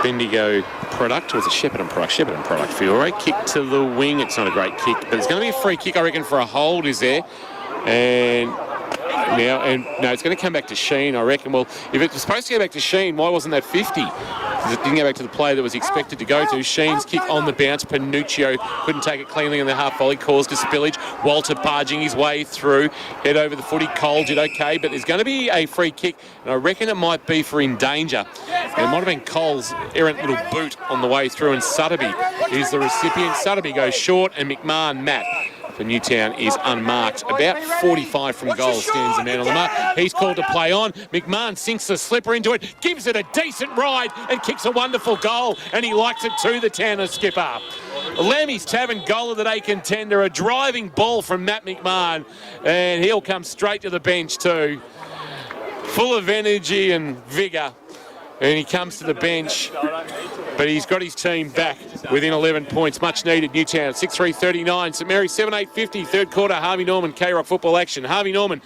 Bendigo product, or was it Shepparton product, Fiore. Kick to the wing. It's not a great kick, but it's going to be a free kick, I reckon, for a hold, is there? And no, it's going to come back to Sheen, I reckon. Well, if it was supposed to go back to Sheen, why wasn't that 50? Because it didn't go back to the player that was expected to go to. Sheen's kick on the bounce. Panuccio couldn't take it cleanly in the half volley, caused a spillage. Walter barging his way through, head over the footy. Cole did okay, but there's going to be a free kick, and I reckon it might be for in danger. And it might have been Cole's errant little boot on the way through, and Sutterby is the recipient. Sutterby goes short, and McMahon, Matt, for Newtown is unmarked. About 45 from goal stands the man on the mark. He's called to play on. McMahon sinks the slipper into it, gives it a decent ride and kicks a wonderful goal, and he likes it too, the Tanner skipper. Lammy's Tavern goal of the day contender, a driving ball from Matt McMahon, and he'll come straight to the bench too. Full of energy and vigour. And he comes to the bench, but he's got his team back within 11 points. Much needed. Newtown 6-3-39. St Mary's 7-8-50. Third quarter, Harvey Norman, K-Rock football action. Harvey Norman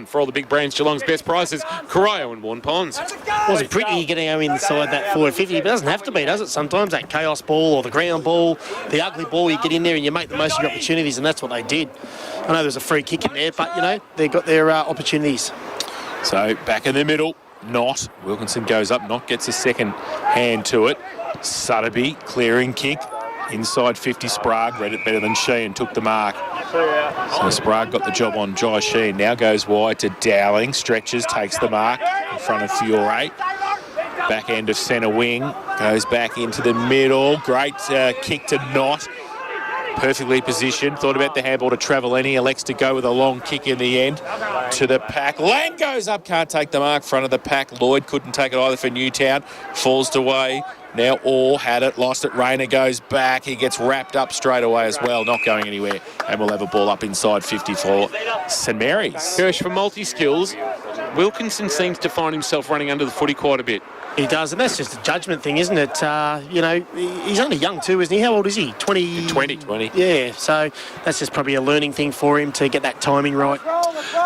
for all the big brands, Geelong's best prices. Corio and Warren Ponds. Wasn't pretty getting him inside that forward 50, but it doesn't have to be, does it? Sometimes that chaos ball or the ground ball, the ugly ball, you get in there and you make the most of your opportunities, and that's what they did. I know there was a free kick in there, but, you know, they got their opportunities. So back in the middle. Not. Wilkinson goes up. Not gets a second hand to it. Sutterby, clearing kick. Inside 50, Sprague read it better than Sheehan, took the mark. So Sprague got the job on Jai Sheehan. Now goes wide to Dowling. Stretches, takes the mark in front of Fiore. Back end of centre wing. Goes back into the middle. Great kick to Knott. Perfectly positioned. Thought about the handball to Travellini. Elects to go with a long kick in the end to the pack. Lang goes up. Can't take the mark. Front of the pack. Lloyd couldn't take it either for Newtown. Falls away. Now Orr had it. Lost it. Rayner goes back. He gets wrapped up straight away as well. Not going anywhere. And we'll have a ball up inside 54. St Mary's. Kirsch for multi-skills. Wilkinson seems to find himself running under the footy quite a bit. He does, and that's just a judgment thing, isn't it? You know, he's only young too, isn't he? How old is he? 20? 20. Yeah, so that's just probably a learning thing for him to get that timing right.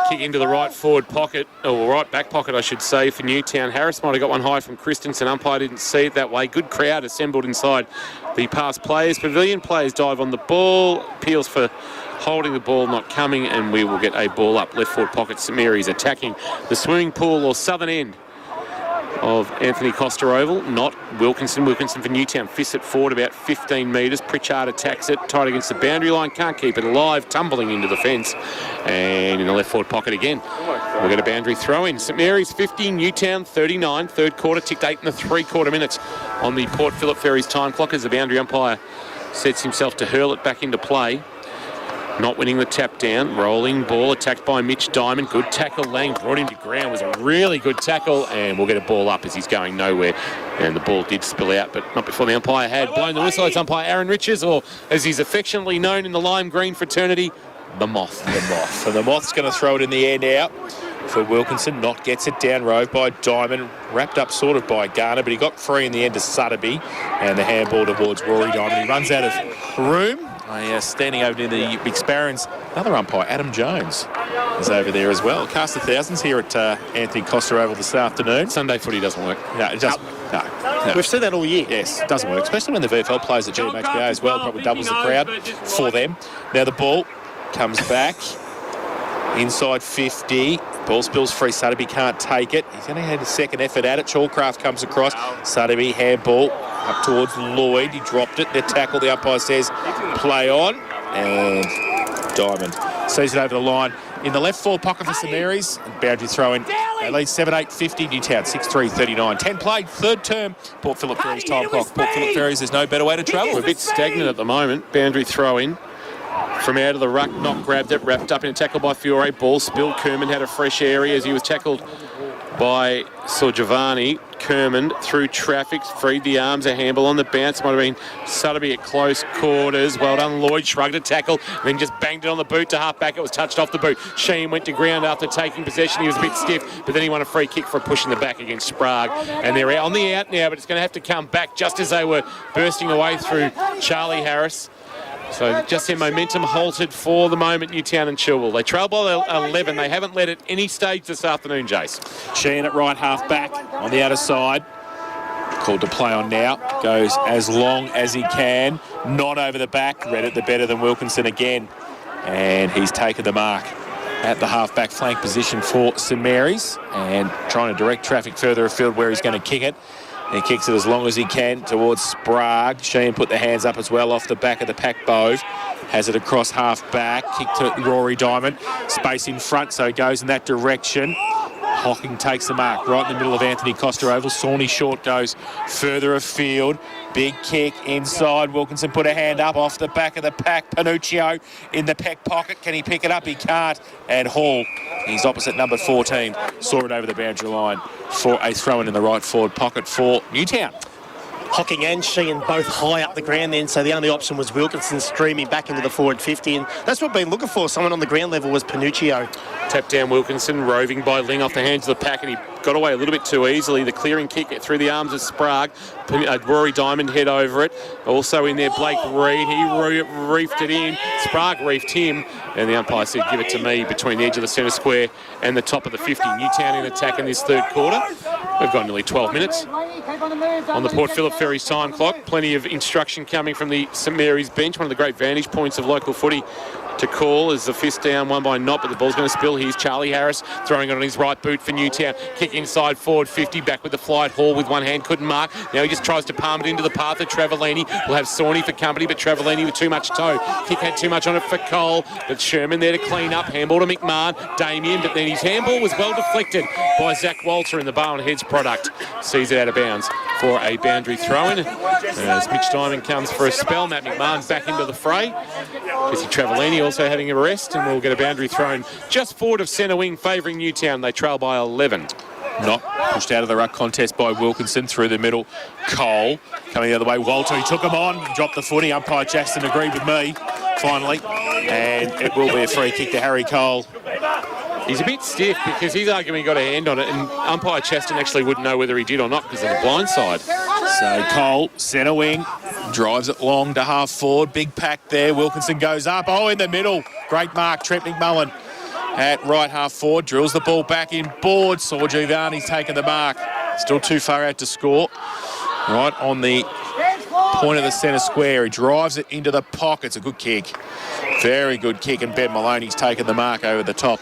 Kick into the right forward pocket, or right back pocket, I should say, for Newtown. Harris might have got one high from Christensen. Umpire didn't see it that way. Good crowd assembled inside the past players. Pavilion players dive on the ball. Appeals for holding the ball, not coming, and we will get a ball up. Left forward pocket, St Mary's attacking the swimming pool or southern end of Anthony Costa Oval. Not Wilkinson. Wilkinson for Newtown. Fists it forward about 15 metres. Pritchard attacks it. Tight against the boundary line. Can't keep it alive. Tumbling into the fence. And in the left forward pocket again. We'll get a boundary throw in. St Mary's 50, Newtown 39. Third quarter ticked 8 3/4 minutes on the Port Phillip Ferries time clock as the boundary umpire sets himself to hurl it back into play. Not winning the tap down. Rolling ball attacked by Mitch Diamond. Good tackle. Lang brought him to ground. Was a really good tackle, and we'll get a ball up as he's going nowhere. And the ball did spill out, but not before the umpire had blown the whistle. It's umpire Aaron Richards, or as he's affectionately known in the lime green fraternity, the Moth. The Moth. And the Moth's going to throw it in the air now for Wilkinson. Not gets it down rove by Diamond. Wrapped up sort of by Garner, but he got free in the end to Sutterby. And the handball towards Rory Diamond. He runs out of room. Standing over near the Big Sparrons, another umpire, Adam Jones, is over there as well. Cast of thousands here at Anthony Costa Oval this afternoon. Sunday footy doesn't work. No, it doesn't. No. We've said that all year. Yes, it doesn't work, especially when the VFL plays at GMHBA as well. Probably doubles the crowd for them. Now the ball comes back inside 50. Ball spills free. Sutterby can't take it. He's going to have a second effort at it. Chalcraft comes across. Sutterby, handball up towards Lloyd. He dropped it. The tackle, the umpire says, play on. And Diamond sees it over the line. In the left forward pocket for St Mary's. Boundary throw in. They lead 7-8-50. Newtown 6-3-39. 10 played. Third term. Port Phillip Ferries time clock. Port Phillip Ferries, there's no better way to travel. We're a bit stagnant at the moment. Boundary throw in. From out of the ruck, Knock grabbed it, wrapped up in a tackle by Fiore. Ball spilled. Kerman had a fresh area as he was tackled by Giovanni. Kerman through traffic, freed the arms, a handball on the bounce. Might have been Sotheby at close quarters. Well done, Lloyd. Shrugged a tackle, then just banged it on the boot to half-back. It was touched off the boot. Sheen went to ground after taking possession. He was a bit stiff, but then he won a free kick for pushing the back against Sprague. And they're on the out now, but it's going to have to come back just as they were bursting away through Charlie Harris. So just their momentum halted for the moment, Newtown and Chilwell. They trail by 11. They haven't led at any stage this afternoon, Jace. Sheen at right half back on the outer side. Called to play on now. Goes as long as he can. Not over the back. Read it the better than Wilkinson again. And he's taken the mark at the half-back flank position for St Mary's. And trying to direct traffic further afield where he's going to kick it. He kicks it as long as he can towards Sprague. Sheen put the hands up as well off the back of the pack Bove. Has it across half-back. Kick to Rory Diamond. Space in front, so he goes in that direction. Hocking takes the mark right in the middle of Anthony Costa Oval. Sawney Short goes further afield. Big kick inside. Wilkinson put a hand up off the back of the pack. Panuccio in the peck pocket. Can he pick it up? He can't. And Hall, he's opposite number 14, saw it over the boundary line for a throw-in in the right forward pocket for Newtown. Hocking and Sheehan both high up the ground then, so the only option was Wilkinson streaming back into the forward 50, and that's what we've been looking for. Someone on the ground level was Panuccio. Tapped down Wilkinson, roving by Ling off the hands of the pack, and he got away a little bit too easily. The clearing kick through the arms of Sprague. Rory Diamond head over it. Also in there, Blake Reed. He reefed it in. Sprague reefed him, and the umpire said, give it to me, between the edge of the centre square and the top of the 50. Newtown in attack in this third quarter. We've got nearly 12 minutes on the Port Phillip Ferries time clock. Plenty of instruction coming from the St Mary's bench. One of the great vantage points of local footy to call as the fist down, one by Knott, but the ball's going to spill. Here's Charlie Harris throwing it on his right boot for Newtown. Kick inside forward 50, back with the flight. Hall with one hand, couldn't mark. Now he just tries to palm it into the path of Travellini. We'll have Sawney for company, but Travellini with too much toe. Kick had too much on it for Cole, but Sherman there to clean up. Handball to McMahon. Damien, but then his handball was well deflected by Zach Walter in the Barwon Heads product. Sees it out of bounds for a boundary throw-in. As Mitch Diamond comes for a spell, Matt McMahon back into the fray. Jesse Travellini also having a rest, and we'll get a boundary thrown just forward of centre wing, favouring Newtown. They trail by 11. Not pushed out of the ruck contest by Wilkinson through the middle. Cole coming the other way. Walter, he took him on, dropped the footy. Umpire Jackson agreed with me, finally. And it will be a free kick to Harry Cole. He's a bit stiff because he's arguing he got a hand on it, and umpire Chaston actually wouldn't know whether he did or not because of the blind side. So Cole, centre wing, drives it long to half forward. Big pack there. Wilkinson goes up. Oh, in the middle. Great mark. Trent McMullen at right half forward. Drills the ball back in board. Saw Giovanni's taken the mark. Still too far out to score. Right on the point of the centre square. He drives it into the pocket. It's a good kick. Very good kick, and Ben Maloney's taken the mark over the top.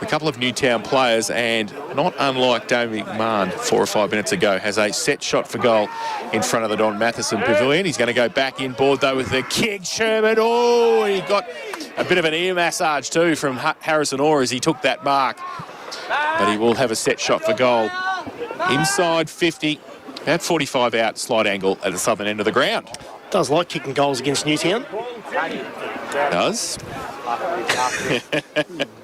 A couple of Newtown players, and not unlike Damien McMahon 4 or 5 minutes ago, has a set shot for goal in front of the Don Matheson Pavilion. He's going to go back in board, though, with the kick. Sherman, oh, he got a bit of an ear massage, too, from Harrison Orr as he took that mark. But he will have a set shot for goal. Inside 50, about 45 out, slight angle at the southern end of the ground. Does like kicking goals against Newtown. Does.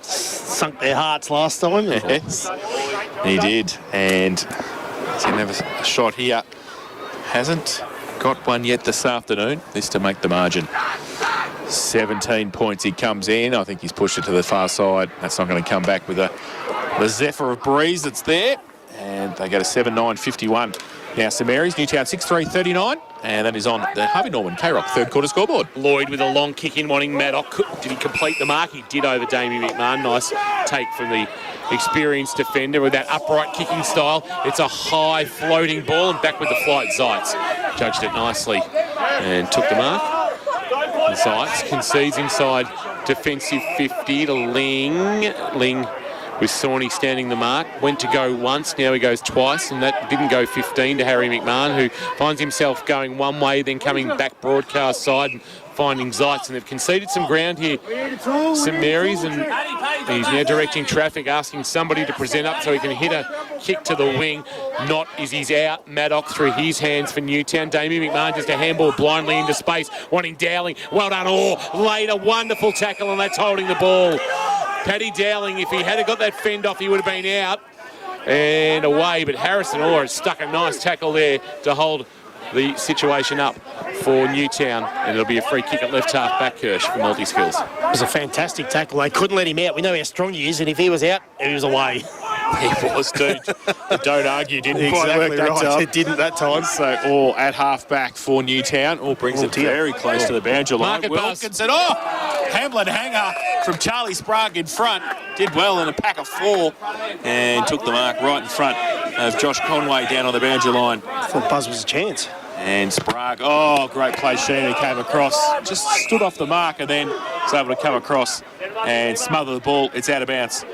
Sunk their hearts last time. Yes, he did. And he's going to have a shot here. Hasn't got one yet this afternoon. This to make the margin. 17 points he comes in. I think he's pushed it to the far side. That's not going to come back with the zephyr of breeze that's there. And they go to 7-9-51. Now St Mary's, Newtown 6-3-39. And that is on the Harvey Norman K-Rock third quarter scoreboard. Lloyd with a long kick in, wanting Maddock. Did he complete the mark? He did over Damien McMahon. Nice take from the experienced defender with that upright kicking style. It's a high floating ball, and back with the flight. Zeitz judged it nicely and took the mark. Zeitz concedes inside defensive 50 to Ling. Ling with Sawney standing the mark. Went to go once, now he goes twice, and that didn't go 15 to Harry McMahon, who finds himself going one way, then coming back broadcast side and finding Zeitz. And they've conceded some ground here, St Mary's, and he's now directing traffic, asking somebody to present up so he can hit a kick to the wing. Not is he's out. Maddock through his hands for Newtown. Damien McMahon just a handball blindly into space, wanting Dowling. Well done, Orr. Laid a wonderful tackle, and that's holding the ball. Paddy Dowling, if he had got that fend off, he would have been out. and away, but Harrison Orr has stuck a nice tackle there to hold the situation up for Newtown, and it'll be a free kick at left half back, Kirsch, for multi-skills. It was a fantastic tackle. They couldn't let him out. We know how strong he is, and if he was out, he was away. He was, dude. The don't argue didn't quite work that time. It didn't that time. So all at half back for Newtown. All brings it very close to the boundary line. Market buzz. Wilkinson, Hamlin hanger from Charlie Sprague in front. Did well in a pack of 4 and took the mark right in front of Josh Conway down on the boundary line. I thought Buzz was a chance. And Sprague, great play. Sheena came across, just stood off the mark and then was able to come across and smother the ball. It's out of bounds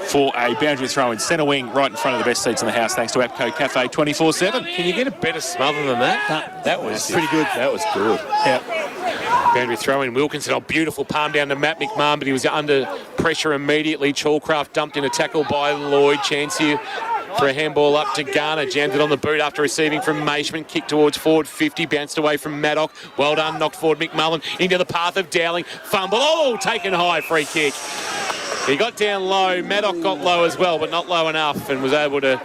for a boundary throw in centre wing right in front of the best seats in the house, thanks to APCO Cafe 24/7. Can you get a better smother than that? That was pretty good. That was good. Yeah. Boundary throw in. Wilkinson, beautiful palm down to Matt McMahon, but he was under pressure immediately. Chalcraft dumped in a tackle by Lloyd. Chance here for a handball up to Garner. Jammed it on the boot after receiving from Maishman. Kick towards forward 50. Bounced away from Maddock. Well done. Knocked forward McMullen into the path of Dowling. Fumble. Taken high. Free kick. He got down low. Maddock got low as well, but not low enough, and was able to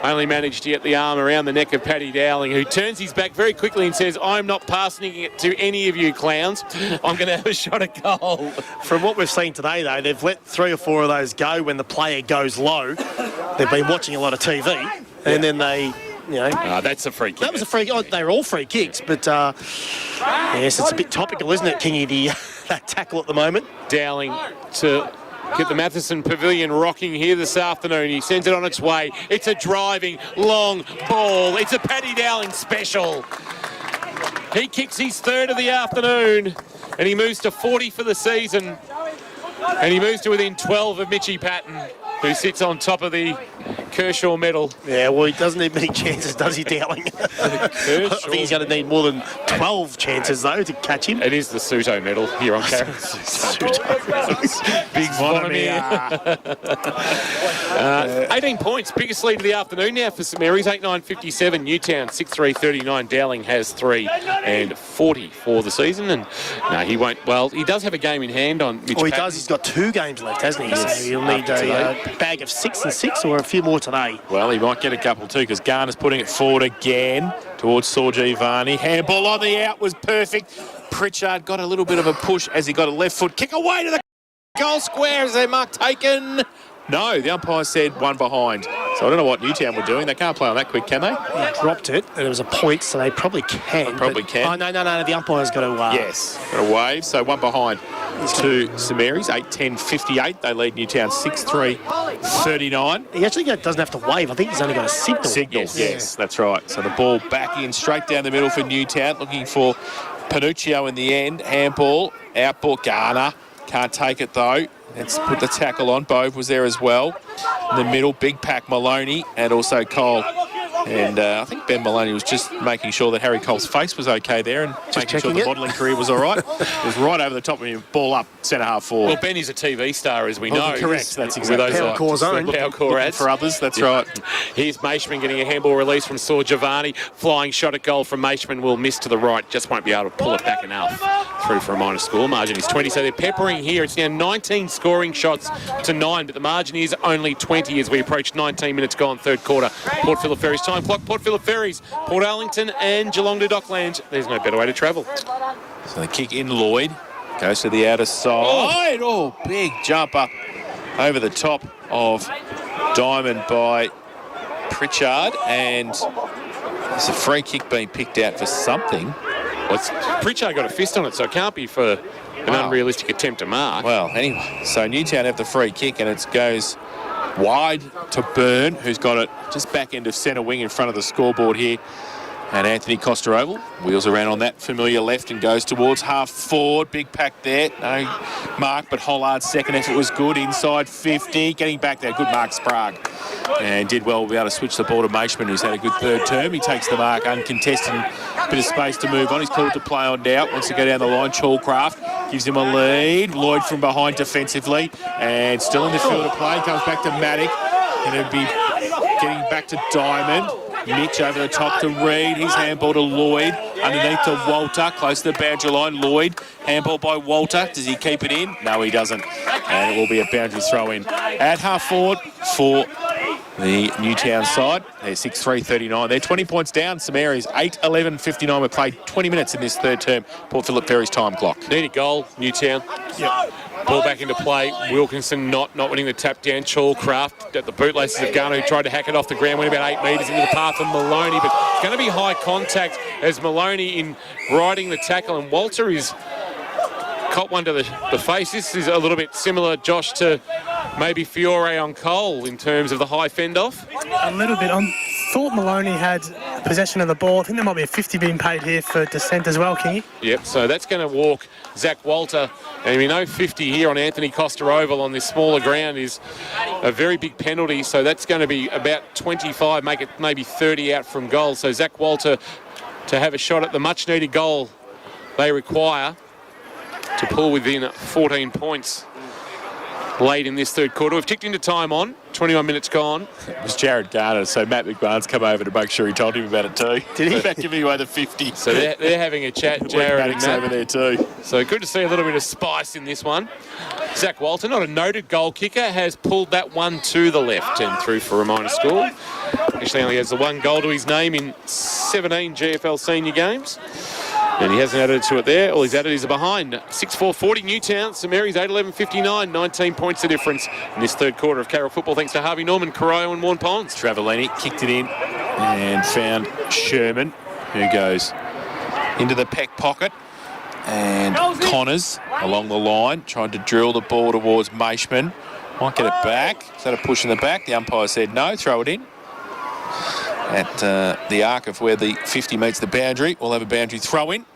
only manage to get the arm around the neck of Paddy Dowling, who turns his back very quickly and says, I'm not passing it to any of you clowns. I'm going to have a shot at goal. From what we've seen today, though, they've let 3 or 4 of those go when the player goes low. They've been watching a lot of TV, and then they, that's a free kick. That was a free kick. They were all free kicks, but yes, it's a bit topical, isn't it, Kingy, that tackle at the moment? Dowling to get the Matheson Pavilion rocking here this afternoon. He sends it on its way. It's a driving, long ball. It's a Paddy Dowling special. He kicks his 3rd of the afternoon, and he moves to 40 for the season. And he moves to within 12 of Mitchie Patton, who sits on top of the Kershaw medal. Yeah, well, he doesn't need many chances, does he, Dowling? I think he's going to need more than 12 chances, though, to catch him. It is the Suto medal here on camera. Big one of me. 18 points, biggest lead of the afternoon now for St Mary's. 8-9-57, Newtown 6-3-39. Dowling has 3 and 40 for the season. And no, he won't. Well, he does have a game in hand on Mitch He Patton. does. He's got 2 games left, hasn't he? Yes. So he'll need a bag of 6 and 6 or a few more today. Well, he might get a couple too, because Garner's putting it forward again towards Sorji Varney. Handball on the out was perfect. Pritchard got a little bit of a push as he got a left foot kick away to the goal square. Is there mark taken? No, the umpire said 1 behind. So I don't know what Newtown were doing. They can't play on that quick, can they? He dropped it, and it was a point, so they probably can. Can. Oh, no, the umpire's got to... Yes, got a wave. So 1 behind to St Mary's. 8-10-58. They lead Newtown 6-3-39. He actually doesn't have to wave. I think he's only got a signal. Yes, that's right. So the ball back in straight down the middle for Newtown, looking for Panuccio in the end. Handball, outball, Garner. Can't take it though. Let's put the tackle on. Bove was there as well. In the middle, big pack Maloney and also Cole. And I think Ben Maloney was just making sure that Harry Cole's face was okay there and just making sure the modelling career was all right. It was right over the top of him, ball up, centre half forward. Well, Benny's a TV star, as we know. Correct, that's exactly Power Core's own. Power Core ads. For others, that's right. Here's Maishman getting a handball release from Saw Giovanni. Flying shot at goal from Maishman will miss to the right. Just won't be able to pull it back enough. Through for a minor score. Margin is 20. So they're peppering here. It's now 19 scoring shots to 9, but the margin is only 20 as we approach 19 minutes gone, 3rd quarter. Port Phillip Ferries time clock. Port Phillip Ferries, Port Arlington and Geelong to Docklands. There's no better way to travel. So the kick in, Lloyd goes to the outer side. Oh, big jump up over the top of Diamond by Pritchard, and there's a free kick being picked out for something. Well, Pritchard got a fist on it, so it can't be for an unrealistic attempt to mark. Well, anyway, so Newtown have the free kick, and it goes wide to Byrne, who's got it just back end of centre wing in front of the scoreboard here. And Anthony Coster-Oval wheels around on that familiar left and goes towards half forward. Big pack there. No mark, but Hollard's second effort was good. Inside 50. Getting back there. Good mark, Sprague. And did well to be able to switch the ball to Maishman, who's had a good 3rd term. He takes the mark uncontested. Bit of space to move on. He's called to play on doubt. Wants to go down the line. Chalcraft gives him a lead. Lloyd from behind defensively. And still in the field of play. Comes back to Maddock. And it'll be getting back to Diamond. Mitch over the top to Reid. His handball to Lloyd. Underneath to Walter. Close to the boundary line. Lloyd. Handball by Walter. Does he keep it in? No, he doesn't. And it will be a boundary throw in. At half forward for the Newtown side. They're 6-3-39. They're 20 points down. St Mary's 8-11-59. We've played 20 minutes in this third term. Port Phillip Ferry's time clock. Need a goal, Newtown. Yep. Ball back into play. Wilkinson not winning the tap down. Chalcraft at the bootlaces of Garner, who tried to hack it off the ground, went about 8 metres into the path of Maloney, but it's going to be high contact as Maloney in riding the tackle, and Walter is caught one to the face. This is a little bit similar, Josh, to maybe Fiore on Cole in terms of the high fend off. A little bit. I thought Maloney had possession of the ball. I think there might be a 50 being paid here for dissent as well, Kingy. Yep, so that's going to walk Zach Walter. And we know 50 here on Anthony Costa Oval on this smaller ground is a very big penalty. So that's going to be about 25, make it maybe 30 out from goal. So Zach Walter to have a shot at the much-needed goal they require to pull within 14 points late in this third quarter. We've ticked into time on. 21 minutes gone. It was Jared Garner, so Matt McMahon's come over to make sure he told him about it too. Did he? About giving away the 50. So they're having a chat, Jared and Maddox Matt. over there too. So good to see a little bit of spice in this one. Zach Walter, not a noted goal kicker, has pulled that one to the left and through for a minor score. Actually only has the one goal to his name in 17 GFL senior games. And he hasn't added to it there. All he's added is a behind. 6-4-40 Newtown. St Mary's 8-11-59. 19 points the difference in this third quarter of Carroll football, thanks to Harvey Norman, Corio and Warren Ponds. Travellini kicked it in and found Sherman, who goes into the peck pocket. And Connors along the line, tried to drill the ball towards Maishman. Might get it back. Is that a push in the back? The umpire said no, throw it in. At the arc of where the 50 meets the boundary, we'll have a boundary throw-in.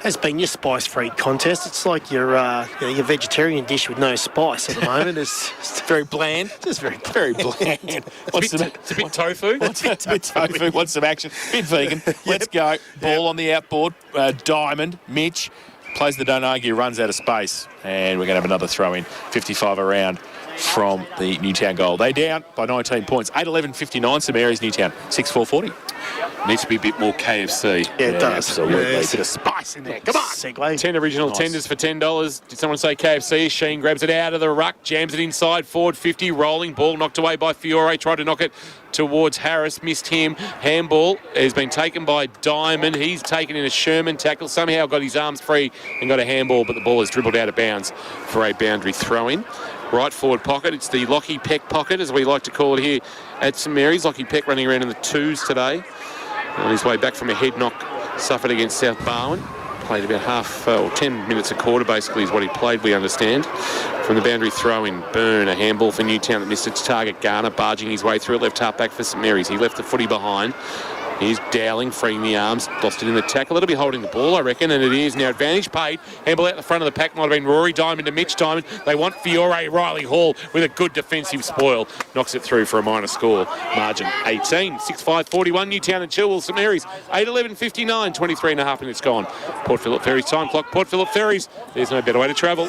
Has been your spice-free contest. It's like your vegetarian dish with no spice at the moment. It's Very bland. just very Very bland. It's a bit tofu. Wants tofu, wants some action. Bit vegan. Let's go. Ball on the outboard. Diamond, Mitch, plays the don't argue, runs out of space. And we're going to have another throw-in. 55 around from the Newtown goal. They down by 19 points. 8-11-59, St Mary's Newtown. 6-4-40. Needs to be a bit more KFC. Yeah, it does. Absolutely. Yeah, Bit of spice in there. Come on. Segue. 10 original Nice. tenders for $10. Did someone say KFC? Sheen grabs it out of the ruck, jams it inside, forward 50, rolling ball knocked away by Fiore, tried to knock it towards Harris, missed him. Handball has been taken by Diamond. He's taken in a Sherman tackle, somehow got his arms free and got a handball, but the ball is dribbled out of bounds for a boundary throw-in. Right forward pocket, it's the Lockie Peck pocket, as we like to call it here at St Mary's. Lockie Peck running around in the twos today. On his way back from a head knock suffered against South Barwon. Played about 10 minutes a quarter, basically, is what he played, we understand. From the boundary throw-in, Burn, a handball for Newtown that missed its target. Garner barging his way through it, left half back for St Mary's. He left the footy behind. He's Dowling, freeing the arms, lost it in the tackle. It'll be holding the ball, I reckon, and it is now advantage paid. Handball out the front of the pack might have been Rory Diamond to Mitch Diamond. They want Fiore Riley Hall with a good defensive spoil. Knocks it through for a minor score. Margin 18. 6-5-41 Newtown and Chilwell. St Mary's 8-11-59. 23 and a half minutes gone. Port Phillip Ferries time clock. Port Phillip Ferries. There's no better way to travel.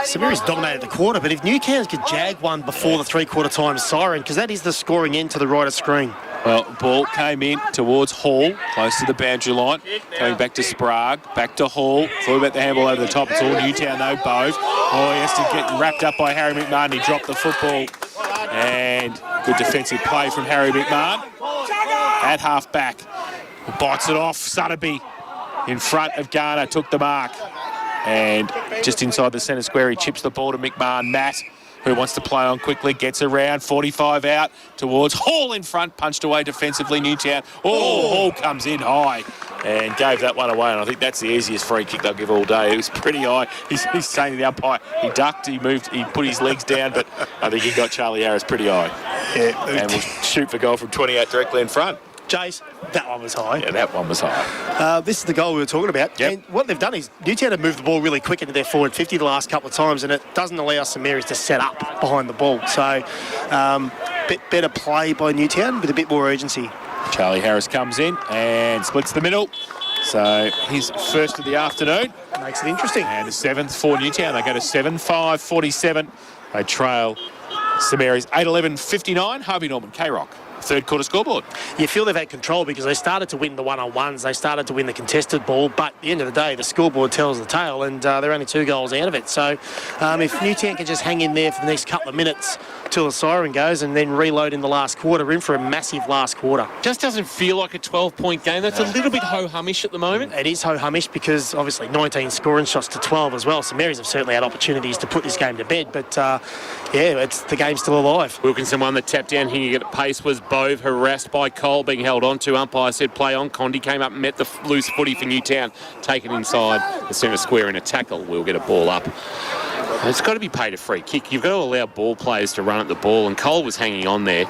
St Mary's dominated the quarter, but if Newtown could jag one before the three-quarter time siren, because that is the scoring end to the right of screen. Well, ball came in towards Hall, close to the boundary line. Coming back to Sprague, back to Hall. Thought about the handball over the top. It's all Newtown, though, Bove. Oh, he has to get wrapped up by Harry McMahon. He dropped the football. And good defensive play from Harry McMahon. At half back. Bites it off. Sutterby in front of Garner. Took the mark. And just inside the centre square, he chips the ball to McMahon. Matt, who wants to play on quickly, gets around, 45 out towards Hall in front, punched away defensively, Newtown. Oh, Hall comes in high and gave that one away, and I think that's the easiest free kick they'll give all day. It was pretty high. He's saying to the umpire, he ducked, he moved, he put his legs down, but I think he got Charlie Harris pretty high. Yeah. And will shoot for goal from 20 out directly in front. Jace, that one was high. Yeah, that one was high. This is the goal we were talking about. Yep. And what they've done is Newtown have moved the ball really quick into their forward 50 the last couple of times, and it doesn't allow St Mary's to set up behind the ball. So, bit better play by Newtown with a bit more urgency. Charlie Harris comes in and splits the middle. So his first of the afternoon. Makes it interesting. And the seventh for Newtown. They go to 7-5-47. They trail St Mary's 8-11-59. Harvey Norman, K-Rock. third quarter scoreboard. You feel they've had control because they started to win the one-on-ones, they started to win the contested ball, but at the end of the day, the scoreboard tells the tale, and they're only 2 goals out of it. So if Newtown can just hang in there for the next couple of minutes till the siren goes and then reload in the last quarter, we're in for a massive last quarter. Just doesn't feel like a 12-point game. That's a little bit ho-humish at the moment. It is ho-humish because obviously 19 scoring shots to 12 as well. So Marys have certainly had opportunities to put this game to bed, but the game's still alive. Wilkinson won the tap down here at pace was Bove, harassed by Cole, being held on to. Umpire said play on. Condi came up and met the loose footy for Newtown. Taken inside. As soon as square in a tackle, we'll get a ball up. It's got to be paid a free kick. You've got to allow ball players to run at the ball, and Cole was hanging on there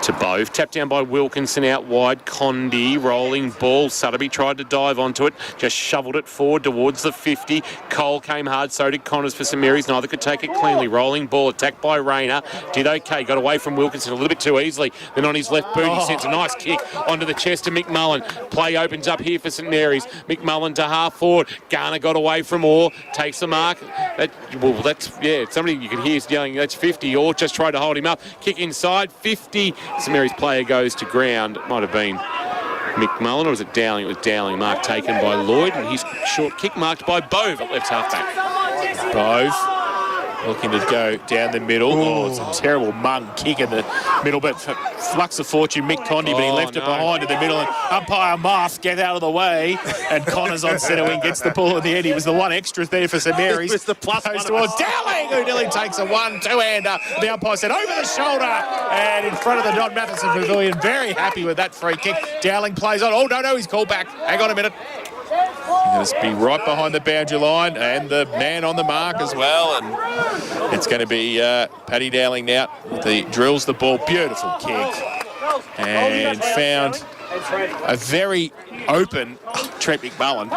to Bove. Tapped down by Wilkinson out wide. Condi rolling ball. Sutterby tried to dive onto it. Just shoveled it forward towards the 50. Cole came hard. So did Connors for St Mary's. Neither could take it cleanly. Rolling ball. Attacked by Rayner. Did okay. Got away from Wilkinson a little bit too easily. Then on his left boot, he sends a nice kick onto the chest of McMullen. Play opens up here for St Mary's. McMullen to half forward. Garner got away from Orr. Takes the mark. Somebody you could hear yelling, that's 50. Orr just tried to hold him up. Kick inside. 50. St Mary's player goes to ground. It might have been McMullen, or was it Dowling? It was Dowling. Mark taken by Lloyd, and his short kick marked by Bove at left halfback. Bove looking to go down the middle. Oh, it's a terrible mung kick in the middle, but flux of fortune, Mick Condi, but he left it behind in the middle, and umpire Muff get out of the way, and Connors on centre wing gets the ball at the end. He was the one extra there for St Mary's. It was the plus one. Towards Dowling, who nearly takes a 1-2-hander. The umpire said over the shoulder, and in front of the Don Matheson Pavilion, very happy with that free kick. Dowling plays on. Oh, no, he's called back. Hang on a minute. He's going to be right behind the boundary line, and the man on the mark as well. And it's going to be Paddy Dowling now. Drills the ball. Beautiful kick. And found a very open Trent McMullen.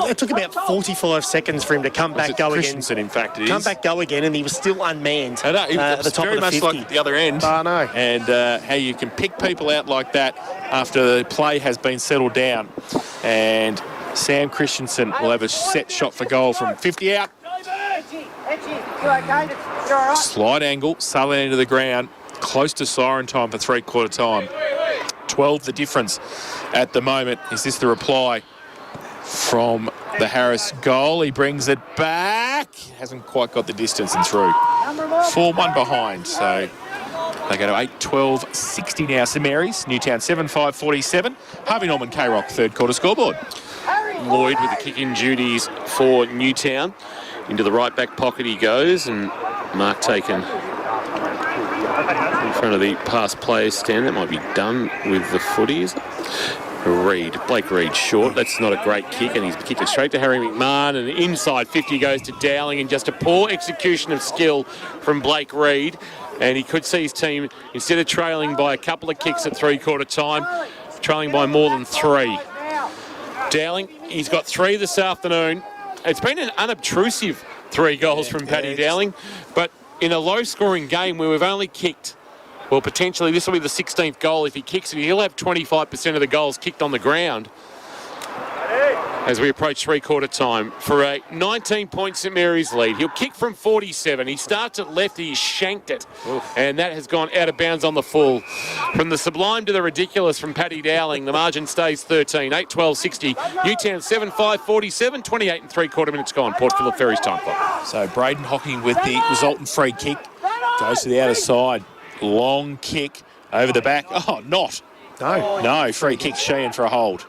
It took about 45 seconds for him to come back, go again. Christensen, in fact, it is. Come back, go again, and he was still unmanned I know, at the top very of the 50. much like the other end. I know. And how you can pick people out like that after the play has been settled down. And Sam Christensen will have a set shot for goal from 50 out. Slide angle, southern end of the ground, close to siren time for three-quarter time. 12 the difference at the moment. Is this the reply from the Harris goal? He brings it back. Hasn't quite got the distance and through. 4-1 behind, so they go to 8-12-60 now. St Mary's, Newtown 7-5-47. Harvey Norman K-Rock, third quarter scoreboard. Lloyd with the kick-in duties for Newtown. Into the right back pocket he goes, and Mark taken in front of the pass players stand. That might be done with the footies. Blake Reed short. That's not a great kick, and he's kicked it straight to Harry McMahon, and inside 50 goes to Dowling, and just a poor execution of skill from Blake Reed. And he could see his team, instead of trailing by a couple of kicks at three-quarter time, trailing by more than 3. Dowling, he's got 3 this afternoon. It's been an unobtrusive 3 goals from Paddy Dowling, but in a low-scoring game where we've only kicked, well, potentially this will be the 16th goal. If he kicks it, he'll have 25% of the goals kicked on the ground as we approach three-quarter time for a 19-point St Mary's lead. He'll kick from 47. He starts at left, he shanked it, and that has gone out of bounds on the full. From the sublime to the ridiculous from Paddy Dowling, the margin stays 13, 8-12-60. Newtown 7-5-47, 28 and three-quarter minutes gone. Port Phillip Ferries time clock. So Braden Hocking with the resultant free kick. Goes to the outer side. Long kick over the back. Oh, not. No, free kick Sheehan for a hold.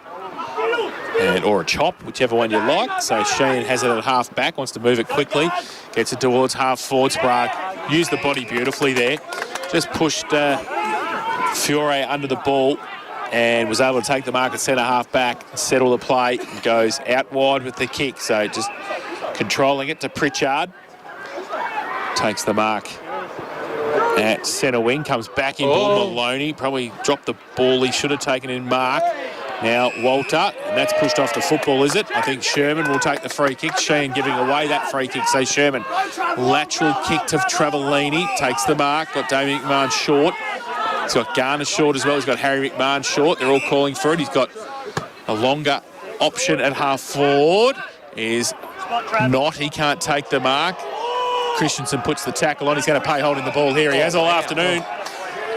Or a chop, whichever one you like. So Sheehan has it at half back, wants to move it quickly, gets it towards half forward. Sprague used the body beautifully there. Just pushed Fiore under the ball and was able to take the mark at centre half back, settle the play, and goes out wide with the kick. So just controlling it to Pritchard. Takes the mark at centre wing, comes back in ball. Maloney probably dropped the ball he should have taken in mark. Now Walter, and that's pushed off the football, is it? I think Sherman will take the free kick. Sheehan giving away that free kick. So Sherman, lateral kick to Travellini, takes the mark. Got Damien McMahon short. He's got Garner short as well. He's got Harry McMahon short. They're all calling for it. He's got a longer option at half forward. Is not. He can't take the mark. Christensen puts the tackle on. He's going to pay holding the ball here. He has all afternoon.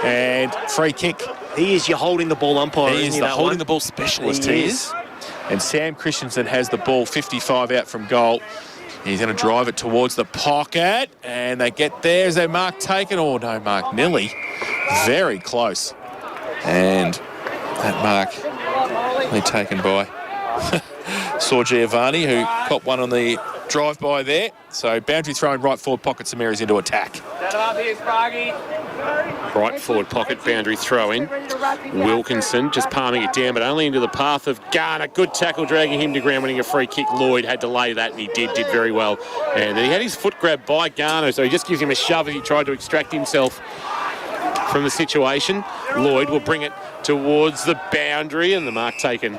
And free kick He is your holding the ball umpire, He isn't is he, the that holding one? the ball specialist. He He is. is. And Sam Christensen has the ball 55 out from goal. He's going to drive it towards the pocket, and they get there. Is there mark taken? Oh, no, mark nearly. Very close. And that mark only taken by Saw Giovanni, who caught one on the drive-by there. So boundary throw in right forward pocket, Samari's into attack. Right forward pocket, boundary throw in. Wilkinson just palming it down, but only into the path of Garner. Good tackle, dragging him to ground, winning a free kick. Lloyd had to lay that, and he did very well. And he had his foot grabbed by Garner, so he just gives him a shove as he tried to extract himself from the situation. Lloyd will bring it towards the boundary, and the mark taken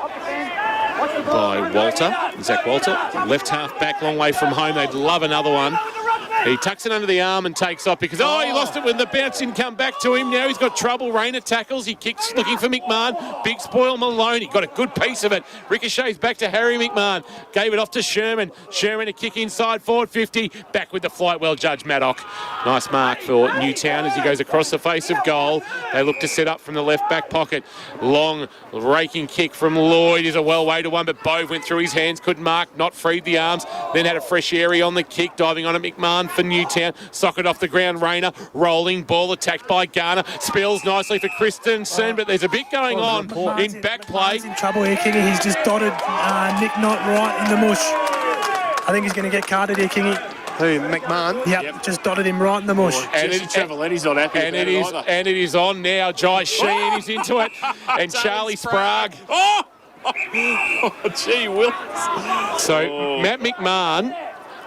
by Walter, Zach Walter. Left half back, long way from home. They'd love another one. He tucks it under the arm and takes off because, he lost it when the bounce didn't come back to him. Now he's got trouble. Rayner tackles. He kicks looking for McMahon. Big spoil Maloney. Got a good piece of it. Ricochets back to Harry McMahon. Gave it off to Sherman. Sherman a kick inside forward 50. Back with the flight. Well judged, Maddock. Nice mark for Newtown as he goes across the face of goal. They look to set up from the left back pocket. Long raking kick from Lloyd is a well-weighted one, but Bove went through his hands. Couldn't mark. Not freed the arms. Then had a fresh area on the kick. Diving on at McMahon for Newtown. Socket off the ground. Rayner rolling ball attacked by Garner. Spills nicely for Christensen, but there's a bit going on in back play. He's in trouble here, Kingy. He's just dotted Nick Knott right in the mush. I think he's going to get carded here, Kingy. Who, McMahon? Yep, just dotted him right in the much. And Travelletti's not happy And it is on now. Jai Sheehan is into it. And Charlie Sprague. Oh, gee wills. So Matt McMahon.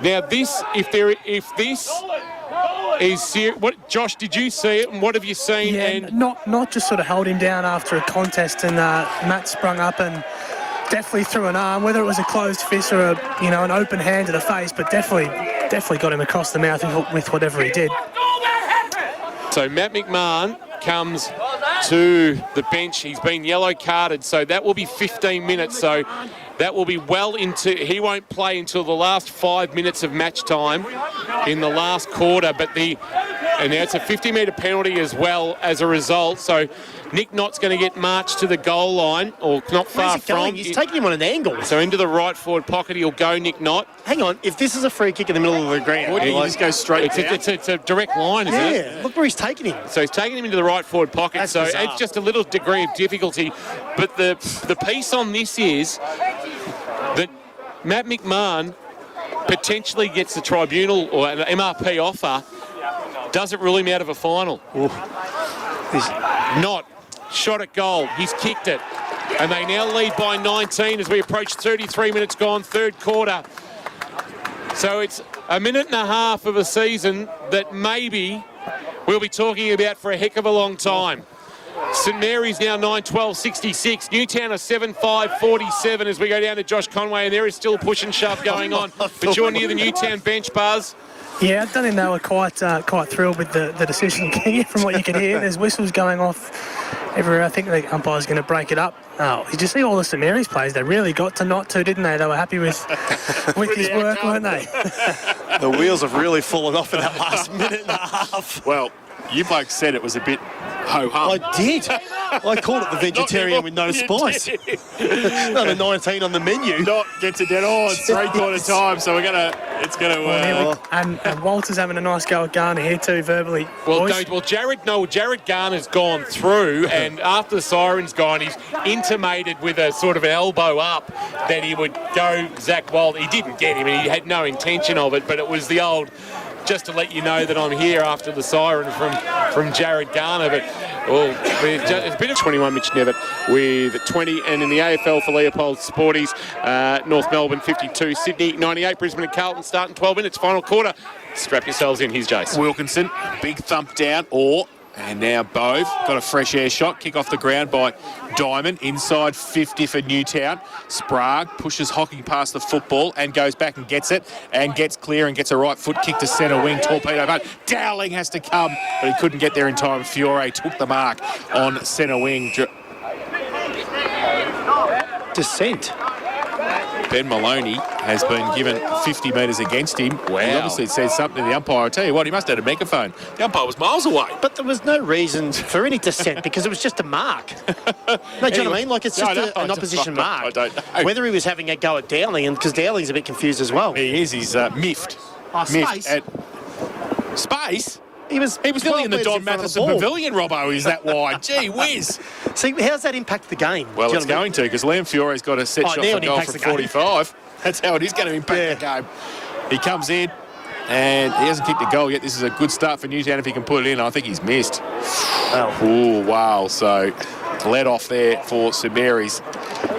Now this, if this is serious, what Josh? Did you see it? And what have you seen? Yeah, And not just sort of held him down after a contest, and Matt sprung up and definitely threw an arm, whether it was a closed fist or an open hand to the face, but definitely got him across the mouth with whatever he did. so Matt McMahon comes to the bench. He's been yellow carded, so that will be 15 minutes. So that will be well into. He won't play until the last 5 minutes of match time in the last quarter. And now it's a 50-metre penalty as well as a result. So Nick Knott's going to get marched to the goal line, or not far Where's he going? from. He's taking him on an angle. So into the right forward pocket, he'll go Nick Knott. Hang on, if this is a free kick in the middle of the ground, He just goes straight down. It's a direct line, isn't it? yeah, look where he's taking him. So he's taking him into the right forward pocket. That's so bizarre. it's just a little degree of difficulty. But the piece on this is that Matt McMahon potentially gets the tribunal or an MRP offer. Doesn't rule him out of a final. Not shot at goal. He's kicked it. And they now lead by 19 as we approach 33 minutes gone, third quarter. So it's a minute and a half of a season that maybe we'll be talking about for a heck of a long time. St Mary's now 9-12-66. Newtown are 7-5-47 as we go down to Josh Conway, and there is still a push and shove going on. But you're near the Newtown bench, Buzz. Yeah, I don't think they were quite thrilled with the decision, Kingy, from what you could hear. There's whistles going off everywhere. I think the umpire's going to break it up. Oh, did you see all the St Mary's players? They really got to not to, didn't they? They were happy with his work, weren't they? The wheels have really fallen off in that last minute and a half. Well, you blokes said it was a bit ho-hum. I did. I called it the vegetarian with no spice. Number 19 on the menu. Not gets it dead on. It's three-quarter time, so it's going to... And Walter's having a nice go at Garner here too, verbally. Jared Garner's gone through, and after the siren's gone, he's intimated with a sort of an elbow up that he would go Zach Wild. He didn't get him, and he had no intention of it, but it was the old... just to let you know that I'm here after the siren from Jared Garner. But it's a bit of 21, Mitch Nevitt with 20. And in the AFL for Leopold Sporties, North Melbourne 52, Sydney 98, Brisbane and Carlton starting 12 minutes, final quarter. Strap yourselves in. Here's Jace. Wilkinson, big thump down, and now Bove got a fresh air shot. Kick off the ground by Diamond. Inside 50 for Newtown. Sprague pushes Hocking past the football and goes back and gets it and gets clear and gets a right foot kick to centre wing. Torpedo, but Dowling has to come, but he couldn't get there in time. Fiore took the mark on centre wing. Descent. Ben Maloney has been given 50 metres against him. Wow. He obviously said something to the umpire. I tell you what, he must have had a megaphone. The umpire was miles away. But there was no reason for any dissent because it was just a mark. No, do you know what I mean? Like, it's just an opposition mark. I don't know. Whether he was having a go at Dowling, and because Dowling's a bit confused as well. He is. He's miffed. Oh, Miffed Space? Space? He was Nearly in the Don Matheson ball. Pavilion, Robbo. Is that wide? Gee whiz. See, how's that impact the game? Well, Do you it's know what I going to, because Liam Fiore's got a set shot now for it goal impacts from the game. 45. That's how it is going to impact the game. He comes in, and he hasn't kicked a goal yet. This is a good start for Newtown if he can put it in. I think he's missed. Oh, wow. So, let off there for St Mary's.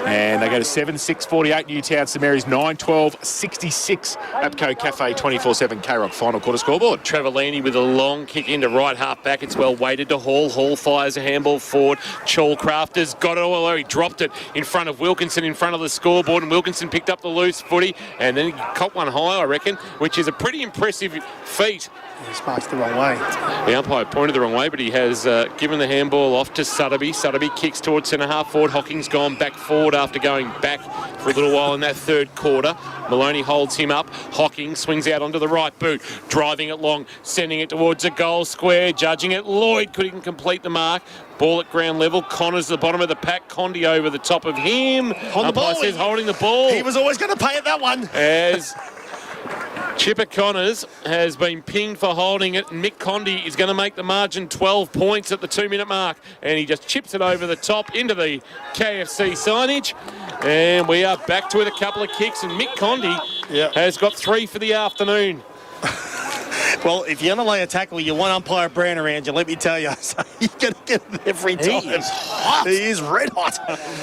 And they go to 7-6-48 Newtown, St Mary's 9-12-66. APCO Cafe 24/7 K-Rock final quarter scoreboard. Travellini with a long kick into right half back. It's well weighted to Hall. Hall fires a handball forward. Chalcrafters got it all. He dropped it in front of Wilkinson in front of the scoreboard, and Wilkinson picked up the loose footy, and then he caught one high, I reckon, which is a pretty impressive feat. He's marked the wrong way. The umpire pointed the wrong way, but he has given the handball off to Sutterby. Sutterby kicks towards centre half forward. Hocking's gone back forward after going back for a little while in that third quarter. Maloney holds him up. Hocking swings out onto the right boot, driving it long, sending it towards a goal square, judging it. Lloyd couldn't complete the mark. Ball at ground level. Connors at the bottom of the pack. Condi over the top of him. On the ball. Says holding the ball. He was always going to pay it that one. As Chipper Connors has been pinged for holding it. Mick Condi is going to make the margin 12 points at the 2-minute mark. And he just chips it over the top into the KFC signage. And we are back to it, a couple of kicks. And Mick Condi has got 3 for the afternoon. Well, if you're going to lay a tackle, you want umpire Brown around you, let me tell you. So you're going to get it every time. He is hot. He is red hot.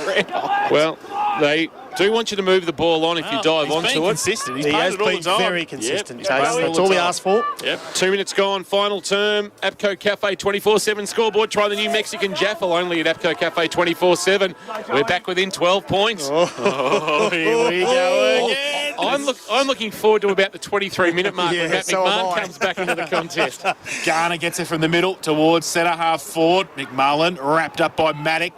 Red hot. Well, they do want you to move the ball on if you dive onto it. Consistent. He's He paid has it all been the time. very consistent. Yep. So Paid it that's the all we time. asked for. Yep. 2 minutes gone. Final term. APCO Cafe 24/7 scoreboard. Try the new Mexican Jaffle only at APCO Cafe 24/7. We're back within 12 points. Oh, here we go again. I'm looking forward to about the 23-minute mark when Matt so am McMahon I. comes back into the contest. Garner gets it from the middle towards centre half forward. McMullen wrapped up by Maddock.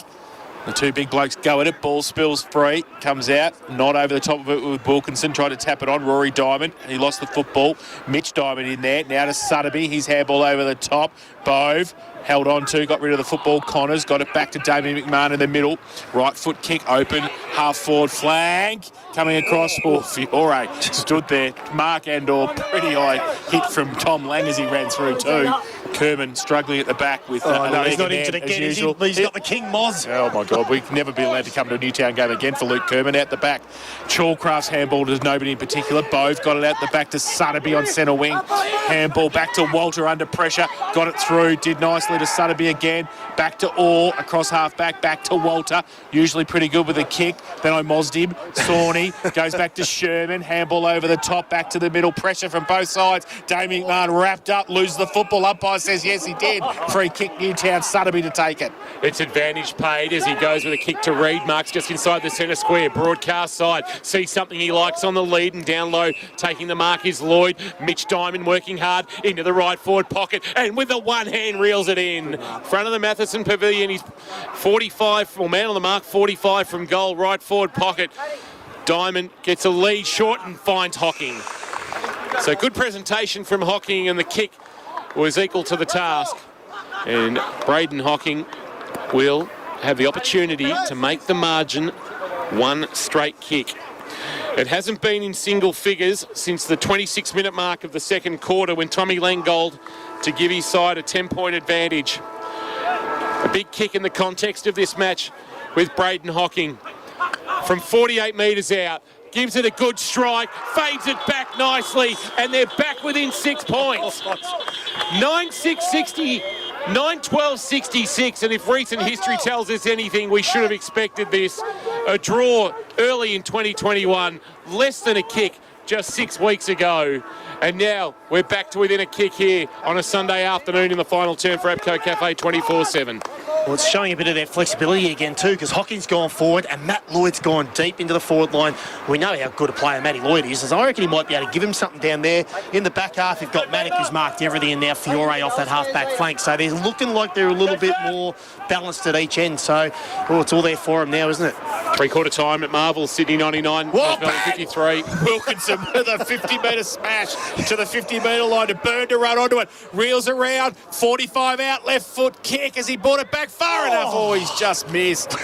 The two big blokes go at it. Ball spills free. Comes out. Not over the top of it with Wilkinson. Tried to tap it on. Rory Diamond. He lost the football. Mitch Diamond in there. Now to Sutterby. His handball over the top. Bove. Held on to, got rid of the football. Connors got it back to Damien McMahon in the middle. Right foot kick open, half forward flank. Coming across, Fiore stood there. Mark Andor, pretty high hit from Tom Lang as he ran through too. Kerman struggling at the back with No, he's not in injured hand, again. as usual. He's got the King Moz. Oh my God, we can never be allowed to come to a Newtown game again for Luke Kerman out the back. Chalcraft's handball to nobody in particular. Bove got it out the back to Sutterby on centre wing. Handball back to Walter under pressure. Got it through, did nicely to Sutterby again. Back to Orr, across half back to Walter. Usually pretty good with a kick. Then I mozzed him. Sawney goes back to Sherman. Handball over the top, back to the middle. Pressure from both sides. Damien McMahon wrapped up, loses the football. Umpire says yes, he did. Free kick, Newtown. Sutterby to take it. It's advantage paid as he goes with a kick to Reid. Marks just inside the centre square. Broadcast side. Sees something he likes on the lead and down low. Taking the mark is Lloyd. Mitch Diamond working hard into the right forward pocket. And with the one hand reels it in. Front of the Matheson Pavilion. He's 45, or man on the mark, 45 from goal. Right forward pocket. Diamond gets a lead short and finds Hocking. So good presentation from Hocking, and the kick was equal to the task. And Braden Hocking will have the opportunity to make the margin one straight kick. It hasn't been in single figures since the 26-minute mark of the second quarter when Tommy Langgold to give his side a 10-point advantage. A big kick in the context of this match with Braden Hocking. From 48 metres out, gives it a good strike, fades it back nicely, and they're back within 6 points. 9-6-60, 9-12-66, and if recent history tells us anything, we should have expected this. A draw early in 2021, less than a kick just 6 weeks ago. And now we're back to within a kick here on a Sunday afternoon in the final term for APCO Cafe 24/7. Well, it's showing a bit of their flexibility again too, because Hocking's gone forward and Matt Lloyd's gone deep into the forward line. We know how good a player Matty Lloyd is, as I reckon he might be able to give him something down there. In the back half, you've got Maddock, who's marked everything, and now Fiore off that half-back flank. So they're looking like they're a little bit more balanced at each end. So, well, it's all there for him now, isn't it? Three-quarter time at Marvel, Sydney 99, North Melbourne 53. Wilkinson with a 50-metre smash to the 50-metre line to Byrne to run onto it. Reels around, 45 out, left foot kick as he brought it back far enough. Oh, he's just missed.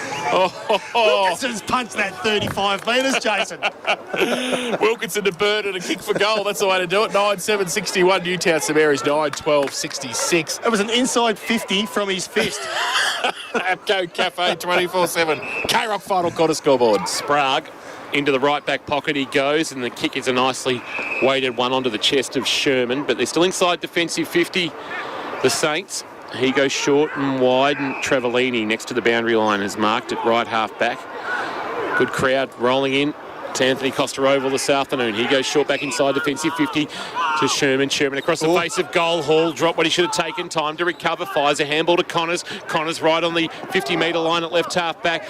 Wilkinson's punched that 35 metres, Jason. Wilkinson to Byrne and a kick for goal. That's the way to do it. 9-7-61. Newtown St Mary's 9-12-66. It was an inside 50 from his fist. Go Cafe 24/7. K-Rock final quarter scoreboard. Sprague into the right back pocket he goes, and the kick is a nicely weighted one onto the chest of Sherman, but they're still inside defensive 50, the Saints. He goes short and wide, and Travellini next to the boundary line has marked it right half back. Good crowd rolling in to Anthony Costa Oval this afternoon. He goes short back inside defensive 50 to Sherman. Sherman across the face of goal. Hall dropped what he should have taken. Time to recover. Fires a handball to Connors. Connors right on the 50-metre line at left half back.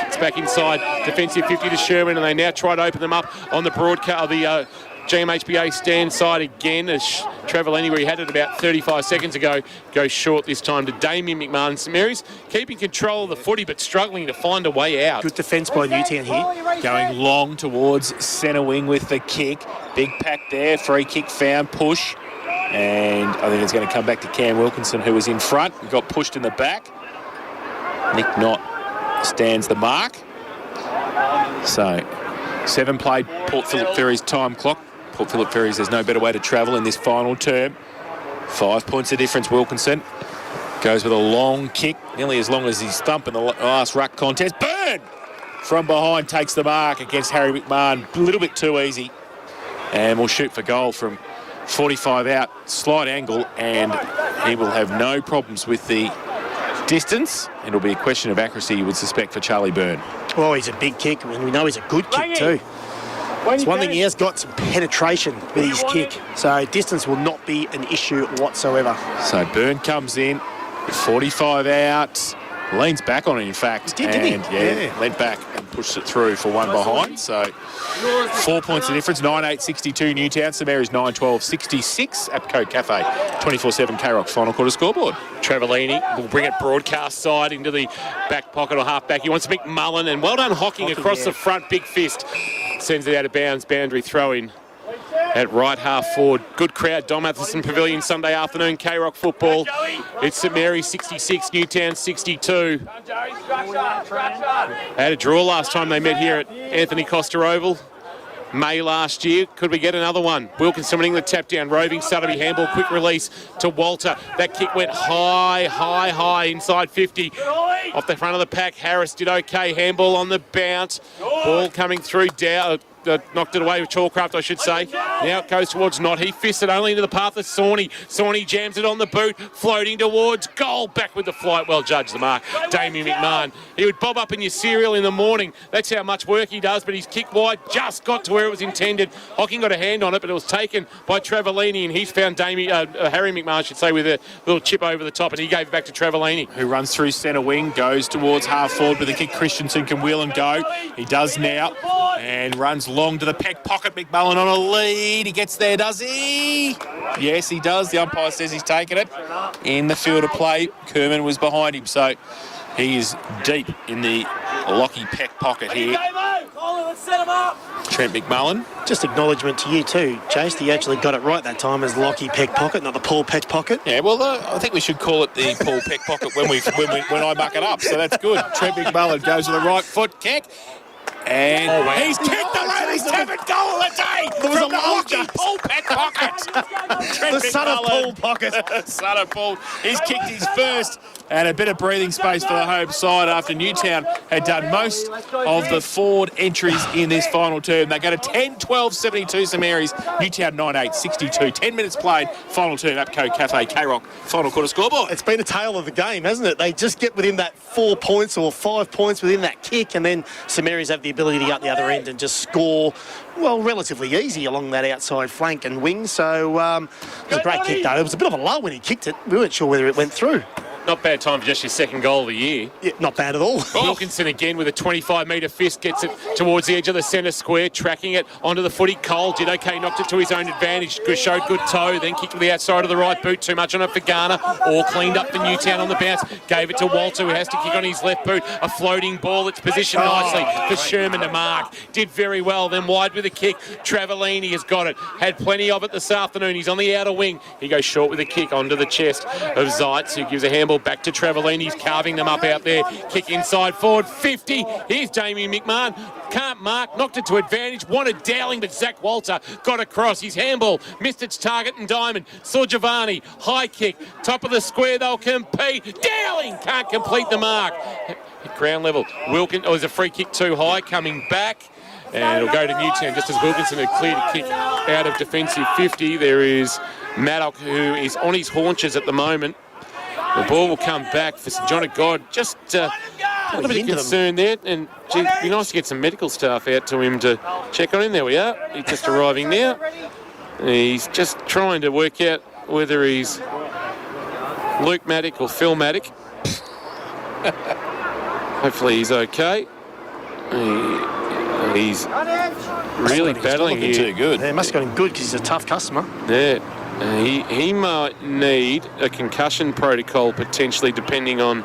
It's back inside defensive 50 to Sherman, and they now try to open them up on the broadcast. The GMHBA stand side again as Travellini, where he had it about 35 seconds ago, goes short this time to Damien McMahon. St Mary's keeping control of the footy but struggling to find a way out. Good defence by Newtown here. Going long towards centre wing with the kick. Big pack there. Free kick found. Push. And I think it's going to come back to Cam Wilkinson, who was in front. He got pushed in the back. Nick Knott stands the mark. So 7 played Port Phillip Ferry's time clock. Port Phillip Ferries, there's no better way to travel in this final term. 5 points of difference. Wilkinson goes with a long kick, nearly as long as his stump in the last ruck contest. Byrne from behind takes the mark against Harry McMahon. A little bit too easy. And will shoot for goal from 45 out, slight angle, and he will have no problems with the distance. It'll be a question of accuracy, you would suspect, for Charlie Byrne. Well, he's a big kick, and we know he's a good kick too. It's one thing, he has got some penetration with his kick, so distance will not be an issue whatsoever. So Byrne comes in, 45 out, leans back on it, in fact. Didn't he? Yeah, leant back and pushed it through for one behind. So 4 points of difference, 9-8-62 Newtown. St Mary's 9-12-66. Apco Cafe, 24/7 K-Rock final quarter scoreboard. Travellini will bring it broadcast side into the back pocket or half back. He wants McMullen, and well done Hocking across the front, big fist. Sends it out of bounds, boundary throw in at right half forward. Good crowd, Dom Atherson Pavilion, Sunday afternoon, K-Rock football. It's St Mary's 66, Newtown 62. Had a draw last time they met here at Anthony Costa Oval. May last year. Could we get another one? Wilkinson winning the tap down. Roving Sotheby handball. Quick release to Walter. That kick went high inside 50. Off the front of the pack. Harris did okay. Handball on the bounce. Ball coming through down. Knocked it away with Chalcraft, I should say. Now it goes towards Knott. He fists it only into the path of Sawney. Sawney jams it on the boot, floating towards goal. Back with the flight. Well judged the mark. Damien McMahon. He would bob up in your cereal in the morning. That's how much work he does, but he's kicked wide, just got to where it was intended. Hocking got a hand on it, but it was taken by Travellini, and he's found Harry McMahon, I should say, with a little chip over the top, and he gave it back to Travellini. Who runs through centre wing, goes towards half forward with a kick. Christensen can wheel and go. He does now, and runs long to the peck pocket. McMullen on a lead. He gets there, does he? Yes, he does. The umpire says he's taken it. In the field of play, Kerman was behind him, so he is deep in the Lockie Peck pocket here. Trent McMullen. Just acknowledgement to you too, Chase. He actually got it right that time as Lockie Peck pocket, not the Paul Peck pocket. Yeah, well, I think we should call it the Paul Peck pocket when I muck it up. So that's good. Trent McMullen goes to the right foot kick. And he's kicked the latest 7th goal of the day. There was from a the Lockie Paul Peck pocket. The son of Paul pocket. Son of Paul. He's kicked his first, and a bit of breathing space for the home side after Newtown had done most of the forward entries in this final term. They go to 10-12-72 St Mary's. Newtown 9-8-62. 10 minutes played. Final term. Apco Cafe K-Rock final quarter scoreboard. It's been a tale of the game, hasn't it? They just get within that 4 points or 5 points within that kick, and then St Mary's have the ability to get up the other end and just score, well, relatively easy along that outside flank and wing. So it was a great kick, though. It was a bit of a lull when he kicked it. We weren't sure whether it went through. Not bad time for just your second goal of the year. Yeah, not bad at all. Wilkinson again with a 25-metre fist gets it towards the edge of the centre square, tracking it onto the footy. Cole did okay, knocked it to his own advantage. Showed good toe, then kicked to the outside of the right boot. Too much on it for Garner. All cleaned up for Newtown on the bounce. Gave it to Walter, who has to kick on his left boot. A floating ball that's positioned nicely for Sherman to mark. Did very well, then wide with a kick. Travellini has got it. Had plenty of it this afternoon. He's on the outer wing. He goes short with a kick onto the chest of Zeitz, who gives a handball back to Travellini. He's carving them up out there. Kick inside forward, 50. Here's Damien McMahon. Can't mark, knocked it to advantage. Wanted Dowling, but Zach Walter got across. His handball missed its target and diamond. Saw Giovanni, high kick, top of the square. They'll compete. Dowling can't complete the mark. At ground level, Wilkins, was a free kick too high, coming back. And it'll go to Newtown just as Wilkinson had cleared a kick out of defensive 50. There is Maddock, who is on his haunches at the moment. The ball will come back for St John of God. Just a little bit of concern there. And gee, it'd be nice to get some medical staff out to him to check on him. There we are. He's just arriving now. He's just trying to work out whether he's Luke Maddock or Phil Maddock. Hopefully he's okay. He's really battling here. Too good. Yeah, must have got him good because he's a tough customer. Yeah. He might need a concussion protocol potentially, depending on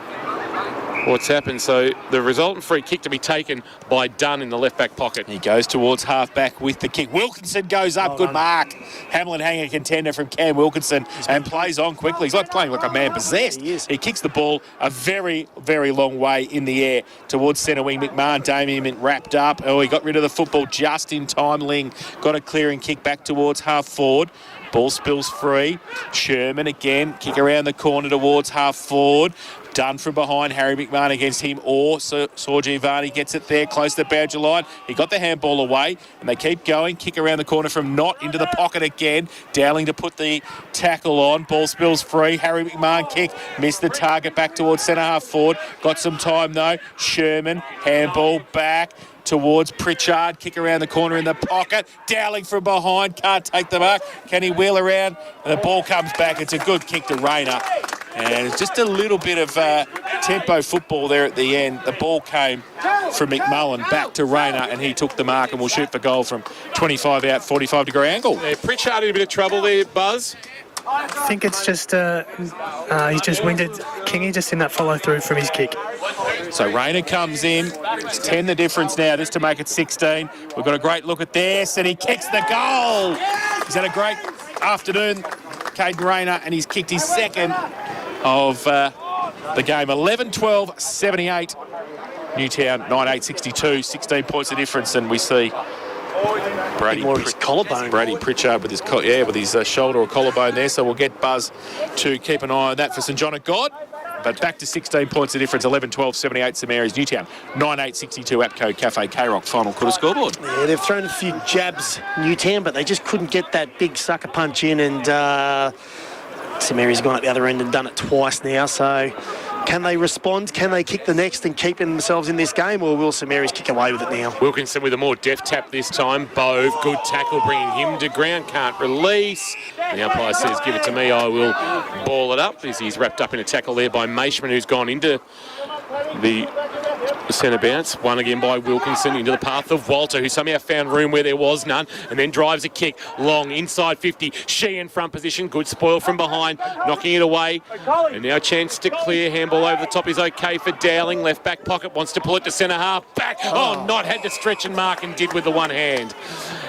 what's happened. So the resultant free kick to be taken by Dunn in the left back pocket. He goes towards half-back with the kick. Wilkinson goes up. Good mark. Hamlin Hanger contender from Cam Wilkinson and plays on quickly. He's like playing like a man possessed. He is. He kicks the ball a very, very long way in the air towards centre wing. McMahon, Damien wrapped up. Oh, he got rid of the football just in time. Ling got a clearing kick back towards half forward. Ball spills free. Sherman again, kick around the corner towards half forward. Done from behind. Harry McMahon against him, or Saw Giovanni gets it there close to the boundary line. He got the handball away, and they keep going. Kick around the corner from Knott into the pocket again. Dowling to put the tackle on. Ball spills free. Harry McMahon kick. Missed the target back towards centre half forward. Got some time though. Sherman, handball back towards Pritchard, kick around the corner in the pocket. Dowling from behind, can't take the mark. Can he wheel around? And the ball comes back. It's a good kick to Rayner. And it's just a little bit of tempo football there at the end. The ball came from McMullen back to Rayner, and he took the mark and will shoot for goal from 25 out, 45-degree angle. Yeah, Pritchard in a bit of trouble there, Buzz. I think it's just he's just winded Kingy just in that follow through from his kick. So Rayner comes in. It's 10 the difference now, just to make it 16. We've got a great look at this, and he kicks the goal. He's had a great afternoon, Caden Rayner, and he's kicked his second of the game. 11-12-78. Newtown 9-8-62, 16 points of difference, and we see Brady Pritchard with his shoulder or collarbone there. So we'll get Buzz to keep an eye on that for St John of God. But back to 16 points of difference, 11-12-78 St Mary's. Newtown 9-8-62 Apco Cafe K-Rock final quarter scoreboard. Yeah, they've thrown a few jabs, Newtown, but they just couldn't get that big sucker punch in, and St Mary's gone up the other end and done it twice now. So can they respond? Can they kick the next and keep themselves in this game, or will St Mary's kick away with it now? Wilkinson with a more deft tap this time. Bove, good tackle, bringing him to ground. Can't release. The umpire says, give it to me, I will ball it up. As he's wrapped up in a tackle there by Maishman, who's gone into the centre bounce. One again by Wilkinson into the path of Walter, who somehow found room where there was none, and then drives a kick long inside 50. She in front position. Good spoil from behind, knocking it away. And now a chance to clear. Handball over the top is okay for Dowling. Left back pocket, wants to pull it to centre half. Back. Not had to stretch and mark, and did with the one hand.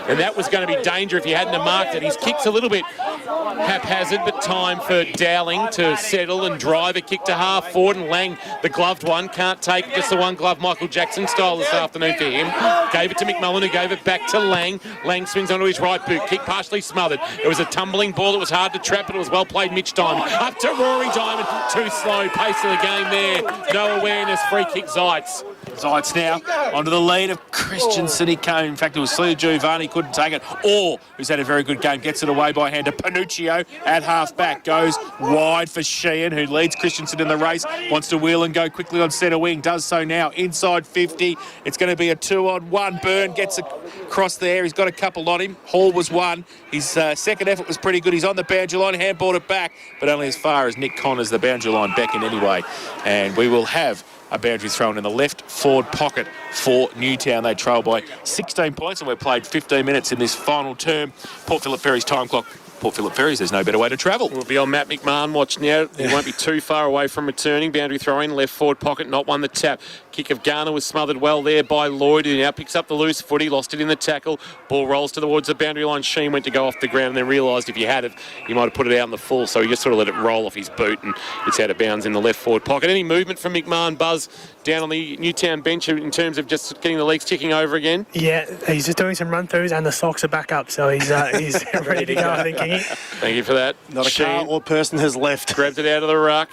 And that was going to be danger if he hadn't have marked it. His kick's a little bit haphazard, but time for Dowling to settle and drive a kick to half forward. And Lang, the gloved one, can't take just the one glove Michael Jackson style this afternoon for him. Gave it to McMullen, who gave it back to Lang. Lang swings onto his right boot. Kick partially smothered. It was a tumbling ball that was hard to trap, but it was well played. Mitch Diamond up to Rory Diamond. Too slow. Pace of the game there. No awareness. Free kick Zeitz. Zeitz now onto the lead of Christensen. He came. In fact, it was Saw Giovanni, couldn't take it. Or, who's had a very good game, gets it away by hand to Penal. Ranuccio at half-back goes wide for Sheehan, who leads Christensen in the race. Wants to wheel and go quickly on centre wing. Does so now. Inside 50. It's going to be a 2-on-1. Byrne gets across there. He's got a couple on him. Hall was one. His second effort was pretty good. He's on the boundary line. Handballed it back, but only as far as Nick Connors, the boundary line beckoned anyway. And we will have a boundary thrown in the left forward pocket for Newtown. They trail by 16 points, and we've played 15 minutes in this final term. Port Phillip Ferry's time clock. Port Phillip Ferries, there's no better way to travel. We'll be on Matt McMahon watch now. He won't be too far away from returning. Boundary throw in, left forward pocket, not won the tap. Kick of Garner was smothered well there by Lloyd, who now picks up the loose footy, lost it in the tackle. Ball rolls towards the boundary line. Sheen went to go off the ground and then realised if he had it, he might have put it out in the full, so he just sort of let it roll off his boot and it's out of bounds in the left forward pocket. Any movement from McMahon, Buzz, down on the Newtown bench in terms of just getting the legs ticking over again? Yeah, he's just doing some run-throughs and the socks are back up, so he's ready to go, I think, Kingy. Thank you for that. Not a car or person has left. Grabbed it out of the ruck.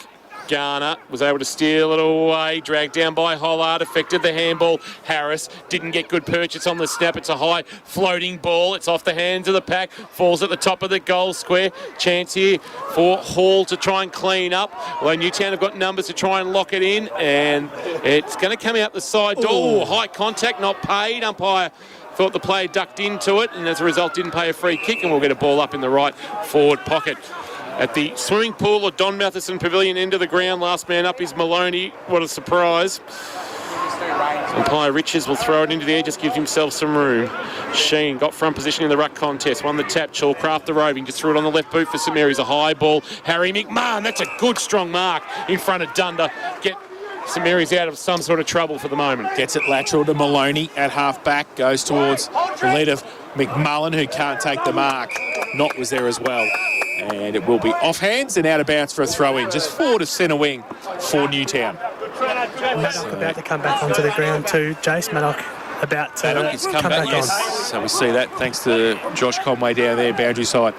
Garner was able to steal it away, dragged down by Hollard, affected the handball. Harris didn't get good purchase on the snap. It's a high floating ball. It's off the hands of the pack, falls at the top of the goal square. Chance here for Hall to try and clean up. Although Newtown have got numbers to try and lock it in, and it's going to come out the side door. Oh, high contact, not paid. Umpire thought the player ducked into it, and as a result didn't pay a free kick, and we'll get a ball up in the right forward pocket. At the swimming pool of Don Matheson Pavilion, end of the ground, last man up is Maloney. What a surprise. Umpire Richards will throw it into the air, just gives himself some room. Sheen got front position in the ruck contest, won the tap. Chilcraft the roving, just threw it on the left boot for St Mary's. A high ball. Harry McMahon, that's a good strong mark in front of Dunder. Get St Mary's out of some sort of trouble for the moment. Gets it lateral to Maloney at half-back, goes towards the lead of McMullen, who can't take the mark. Knott was there as well. And it will be off hands and out of bounds for a throw-in. Just forward to centre wing for Newtown. Maddock about to come back onto the ground too. Jace Maddock about to Maddock has come back, yes. on. So we see that thanks to Josh Conway down there, boundary side.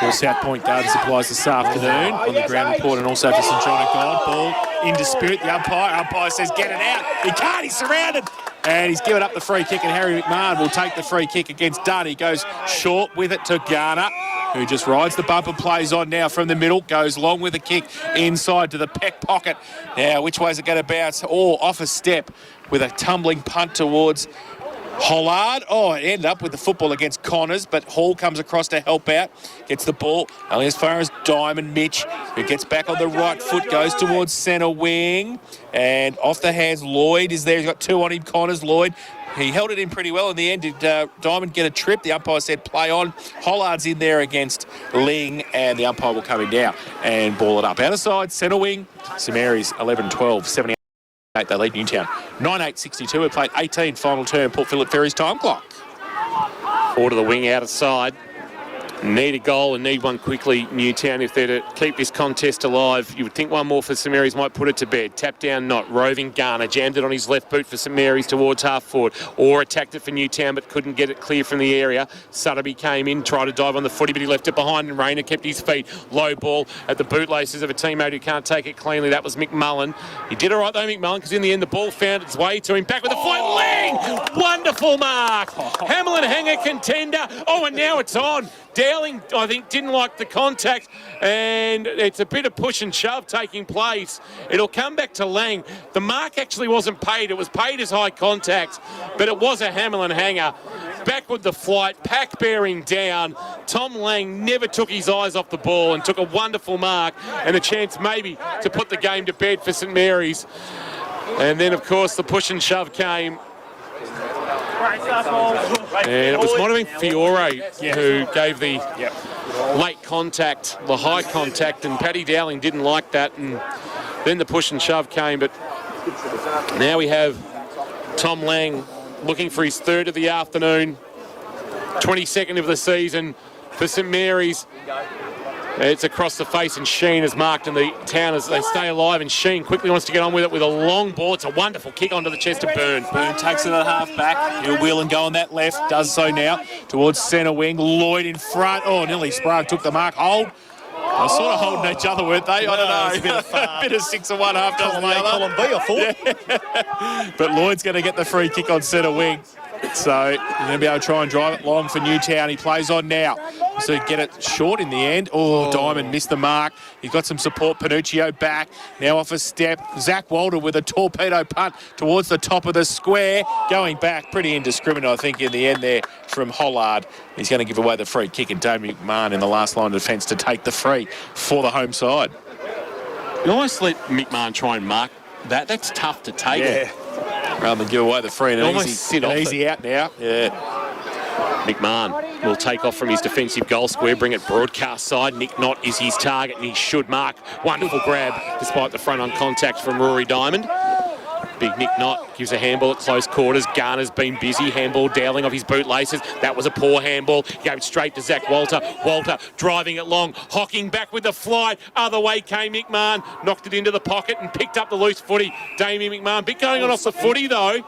For South Point Garden Supplies this afternoon on the ground report, and also for St John of God. Ball in dispute. The umpire says get it out. He can't, he's surrounded. And he's given up the free kick, and Harry McMahon will take the free kick against Dunn. He goes short with it to Garner, who just rides the bump and plays on now from the middle, goes long with a kick inside to the Peck pocket. Now, which way is it going to bounce? Oh, off a step with a tumbling punt towards Hollard. Oh, it ended up with the football against Connors, but Hall comes across to help out. Gets the ball only as far as Diamond Mitch, who gets back on the right foot, goes towards centre wing. And off the hands, Lloyd is there. He's got two on him, Connors. Lloyd, he held it in pretty well in the end. Did Diamond get a trip? The umpire said play on. Hollard's in there against Ling, and the umpire will come in now and ball it up. Out of side, centre wing. St Mary's 11-12, 78. They lead Newtown 9-8-62. We played 18 final term. Port Phillip Ferry's time clock. Forward to the wing, out of side. Need a goal and need one quickly, Newtown, if they're to keep this contest alive. You would think one more for St Mary's might put it to bed. Tap down, Knott. Roving Garner jammed it on his left boot for St Mary's towards half forward. Or attacked it for Newtown but couldn't get it clear from the area. Sutterby came in, tried to dive on the footy, but he left it behind, and Rayner kept his feet. Low ball at the bootlaces of a teammate who can't take it cleanly. That was McMullen. He did all right though, McMullen, because in the end the ball found its way to him. Back with a flight. Ling! Wonderful mark. Hamlin hanger contender. Oh, and now it's on. Dowling, I think, didn't like the contact, and it's a bit of push and shove taking place. It'll come back to Lang. The mark actually wasn't paid. It was paid as high contact, but it was a Hamlin hanger. Back with the flight, pack bearing down. Tom Lang never took his eyes off the ball and took a wonderful mark and a chance maybe to put the game to bed for St Mary's. And then, of course, the push and shove came. And it was might have been Fiore who gave the late contact, the high contact, and Paddy Dowling didn't like that, and then the push and shove came. But now we have Tom Lang looking for his third of the afternoon, 22nd of the season for St Mary's. It's across the face, and Sheen has marked in the town as they stay alive, and Sheen quickly wants to get on with it with a long ball. It's a wonderful kick onto the chest of Byrne. Byrne takes it at half back. He'll wheel and go on that left. Does so now towards centre wing. Lloyd in front. Oh, nearly Sprague took the mark. Hold. They're sort of holding each other, weren't they? I don't know. A bit of 6 and 1, half dozen the other. Column B, I thought. But Lloyd's going to get the free kick on centre wing. So he's going to be able to try and drive it long for Newtown. He plays on now. So get it short in the end. Oh, Diamond missed the mark. He's got some support. Panuccio back. Now off a step. Zach Walter with a torpedo punt towards the top of the square. Going back. Pretty indiscriminate, I think, in the end there from Hollard. He's going to give away the free kick, and Damien McMahon in the last line of defence to take the free for the home side. You almost let McMahon try and mark that. That's tough to take. Yeah. Rather than give away the free and Almost easy, sit off easy out now. Yeah. McMahon will take off from his defensive goal square, bring it broadcast side. Nick Knott is his target, and he should mark. Wonderful grab, despite the front on contact from Rory Diamond. Big Nick Knott gives a handball at close quarters. Garner's been busy. Handball Dowling off his bootlaces. That was a poor handball. He gave it straight to Zach Walter. Walter driving it long. Hocking back with the fly. Other way came McMahon. Knocked it into the pocket and picked up the loose footy. Damien McMahon. Bit going on off the footy though.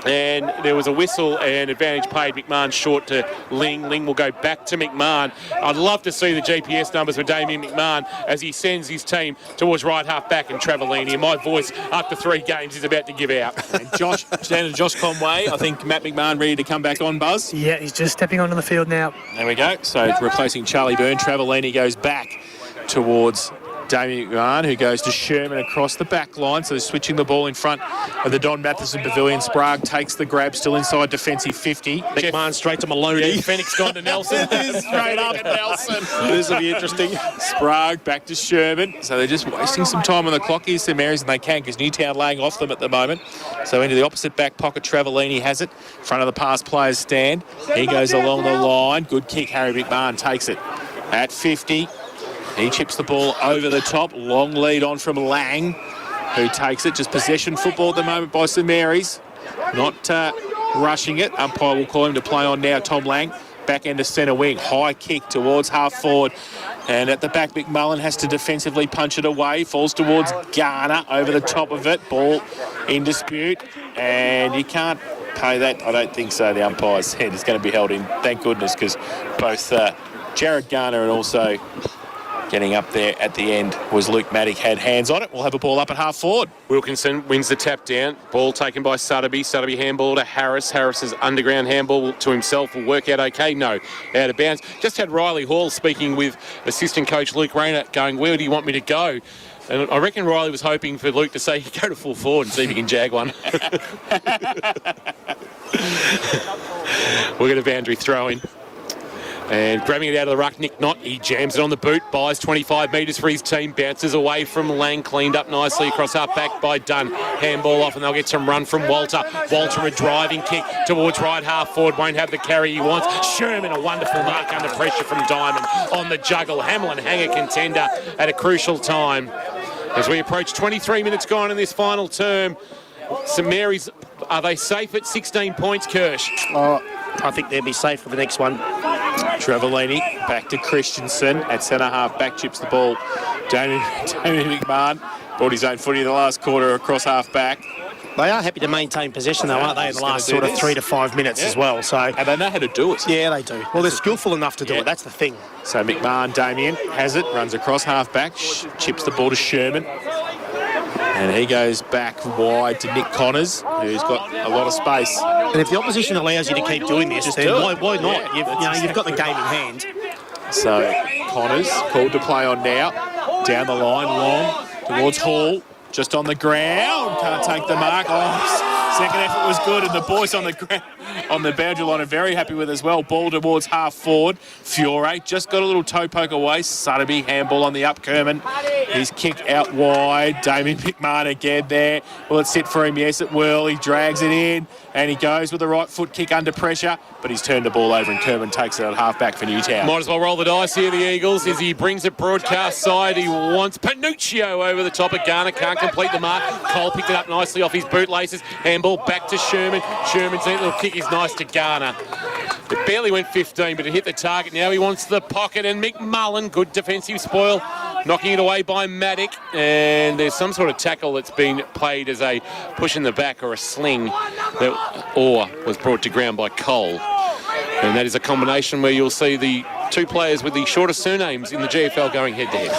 And there was a whistle and advantage paid. McMahon short to Ling. Ling will go back to McMahon. I'd love to see the GPS numbers for Damien McMahon as he sends his team towards right half back and Travellini. And my voice after 3 games is about to give out. And Josh Conway, I think Matt McMahon ready to come back on, Buzz. Yeah, he's just stepping onto the field now. There we go. So replacing Charlie Byrne. Travellini goes back towards Damien McMahon, who goes to Sherman across the back line. So switching the ball in front of the Don Matheson Pavilion. Sprague takes the grab, still inside defensive 50. McMahon straight to Maloney. Yeah, Fenix gone to Nelson. Straight up at Nelson. This will be interesting. Sprague back to Sherman. So they're just wasting some time on the clock here, St Mary's, and they can because Newtown laying off them at the moment. So into the opposite back pocket, Travellini has it. Front of the pass players stand. He goes along the line. Good kick, Harry McMahon takes it at 50. He chips the ball over the top. Long lead on from Lang, who takes it. Just possession football at the moment by St Mary's. Not rushing it. Umpire will call him to play on now, Tom Lang. Back end to centre wing. High kick towards half forward. And at the back, McMullen has to defensively punch it away. Falls towards Garner over the top of it. Ball in dispute. And you can't pay that. I don't think so. The umpire's head is going to be held in. Thank goodness, because both Jared Garner and also getting up there at the end was Luke Maddock, had hands on it. We'll have a ball up at half forward. Wilkinson wins the tap down. Ball taken by Sutterby. Sutterby handball to Harris. Harris's underground handball to himself will work out okay. No, out of bounds. Just had Riley Hall speaking with assistant coach Luke Rayner going, where do you want me to go? And I reckon Riley was hoping for Luke to say, go to full forward and see if he can jag one. We'll get a boundary throw in. And grabbing it out of the ruck, Nick Knott, he jams it on the boot, buys 25 metres for his team, bounces away from Lang, cleaned up nicely across half back by Dunn. Handball off and they'll get some run from Walter. Walter a driving kick towards right half forward, won't have the carry he wants. Sherman a wonderful mark under pressure from Diamond on the juggle. Hamlin Hanger contender at a crucial time. As we approach 23 minutes gone in this final term, St Mary's, are they safe at 16 points, Kirsch? I think they'll be safe for the next one. Travellini back to Christensen at centre half back, chips the ball. Damien McMahon brought his own footy in the last quarter across half back. They are happy to maintain possession though, aren't they, in the last sort of 3 to 5 minutes as well. So, and they know how to do it. Yeah, they do. Well, they're skillful enough to do it. That's the thing. So McMahon, Damien has it, runs across half back, chips the ball to Sherman. And he goes back wide to Nick Connors, who's got a lot of space. And if the opposition allows you to keep doing this, then why not? Yeah, you've got the game in hand. So Connors called to play on now. Down the line, long towards Hall. Just on the ground. Can't take the mark. Oh, second effort was good. And the boys on the ground, on the boundary line are very happy with as well. Ball towards half forward. Fiore just got a little toe poke away. Sutterby handball on the up. Kerman. His kick out wide. Damien McMahon again there. Will it sit for him? Yes, it will. He drags it in. And he goes with the right foot kick under pressure, but he's turned the ball over and Kerman takes it at half back for Newtown. Might as well roll the dice here, the Eagles, as he brings it broadcast side. He wants Panuccio over the top of Garner. Can't complete the mark. Cole picked it up nicely off his bootlaces. Handball back to Sherman. Sherman's little kick is nice to Garner. It barely went 15, but it hit the target. Now he wants the pocket, and McMullen, good defensive spoil, knocking it away by Maddock. And there's some sort of tackle that's been played as a push in the back or a sling or was brought to ground by Cole. And that is a combination where you'll see the two players with the shortest surnames in the GFL going head-to-head.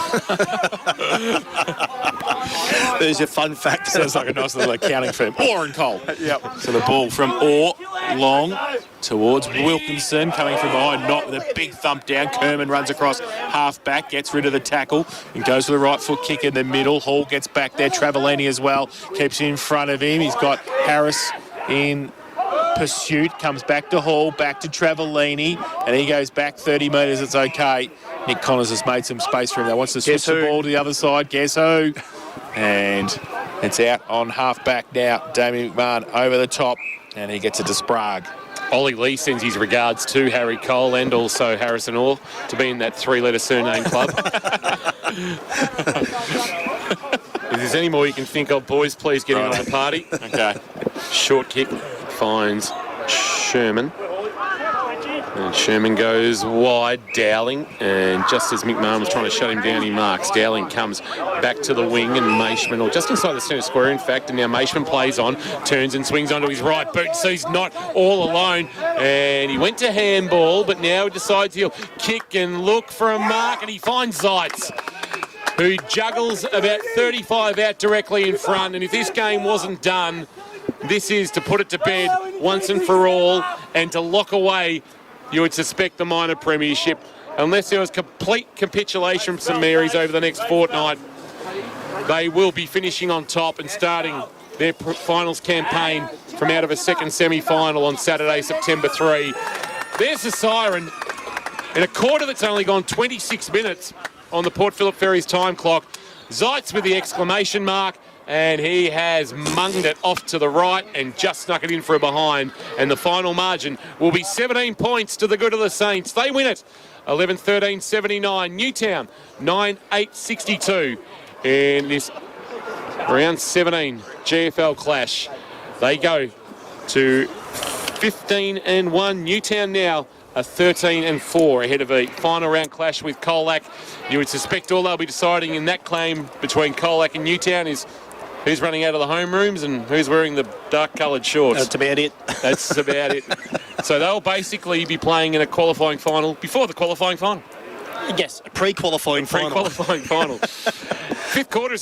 There's your fun fact. Sounds like a nice little accounting firm. Orr and Cole. Yep. So the ball from Orr, long, towards Wilkinson, coming from behind, not with a big thump down. Kerman runs across half-back, gets rid of the tackle, and goes to the right foot kick in the middle. Hall gets back there. Travellini as well, keeps in front of him. He's got Harris in pursuit, comes back to Hall, back to Travellini, and he goes back 30 metres. It's okay. Nick Connors has made some space for him. They wants to switch the ball to the other side. Guess who? And it's out on half-back now. Damien McMahon over the top, and he gets it to Sprague. Ollie Lee sends his regards to Harry Cole and also Harrison Orr to be in that three-letter surname club. If there's any more you can think of, boys, please get in on the party. Okay. Short kick finds Sherman. And Sherman goes wide, Dowling, and just as McMahon was trying to shut him down, he marks. Dowling comes back to the wing, and Maishman, or just inside the centre square, in fact, and now Maishman plays on, turns and swings onto his right boot, so he's not all alone, and he went to handball, but now he decides he'll kick and look for a mark, and he finds Zeitz, who juggles about 35 out directly in front, and if this game wasn't done, this is to put it to bed once and for all, and to lock away, you would suspect, the minor premiership, unless there was complete capitulation from St Mary's over the next fortnight. They will be finishing on top and starting their finals campaign from out of a second semi-final on Saturday, September 3. There's the siren in a quarter that's only gone 26 minutes on the Port Phillip Ferries time clock. Zeitz with the exclamation mark, and he has munged it off to the right and just snuck it in for a behind. And the final margin will be 17 points to the good of the Saints. They win it 11-13-79. Newtown 9-8-62 in this round 17 GFL clash. They go to 15-1. Newtown now are 13-4 ahead of a final round clash with Colac. You would suspect all they'll be deciding in that claim between Colac and Newtown is who's running out of the homerooms and who's wearing the dark-coloured shorts. That's about it. That's about it. So they'll basically be playing in a qualifying final before the qualifying final. Yes, a pre-qualifying final. Pre-qualifying final. Fifth quarter is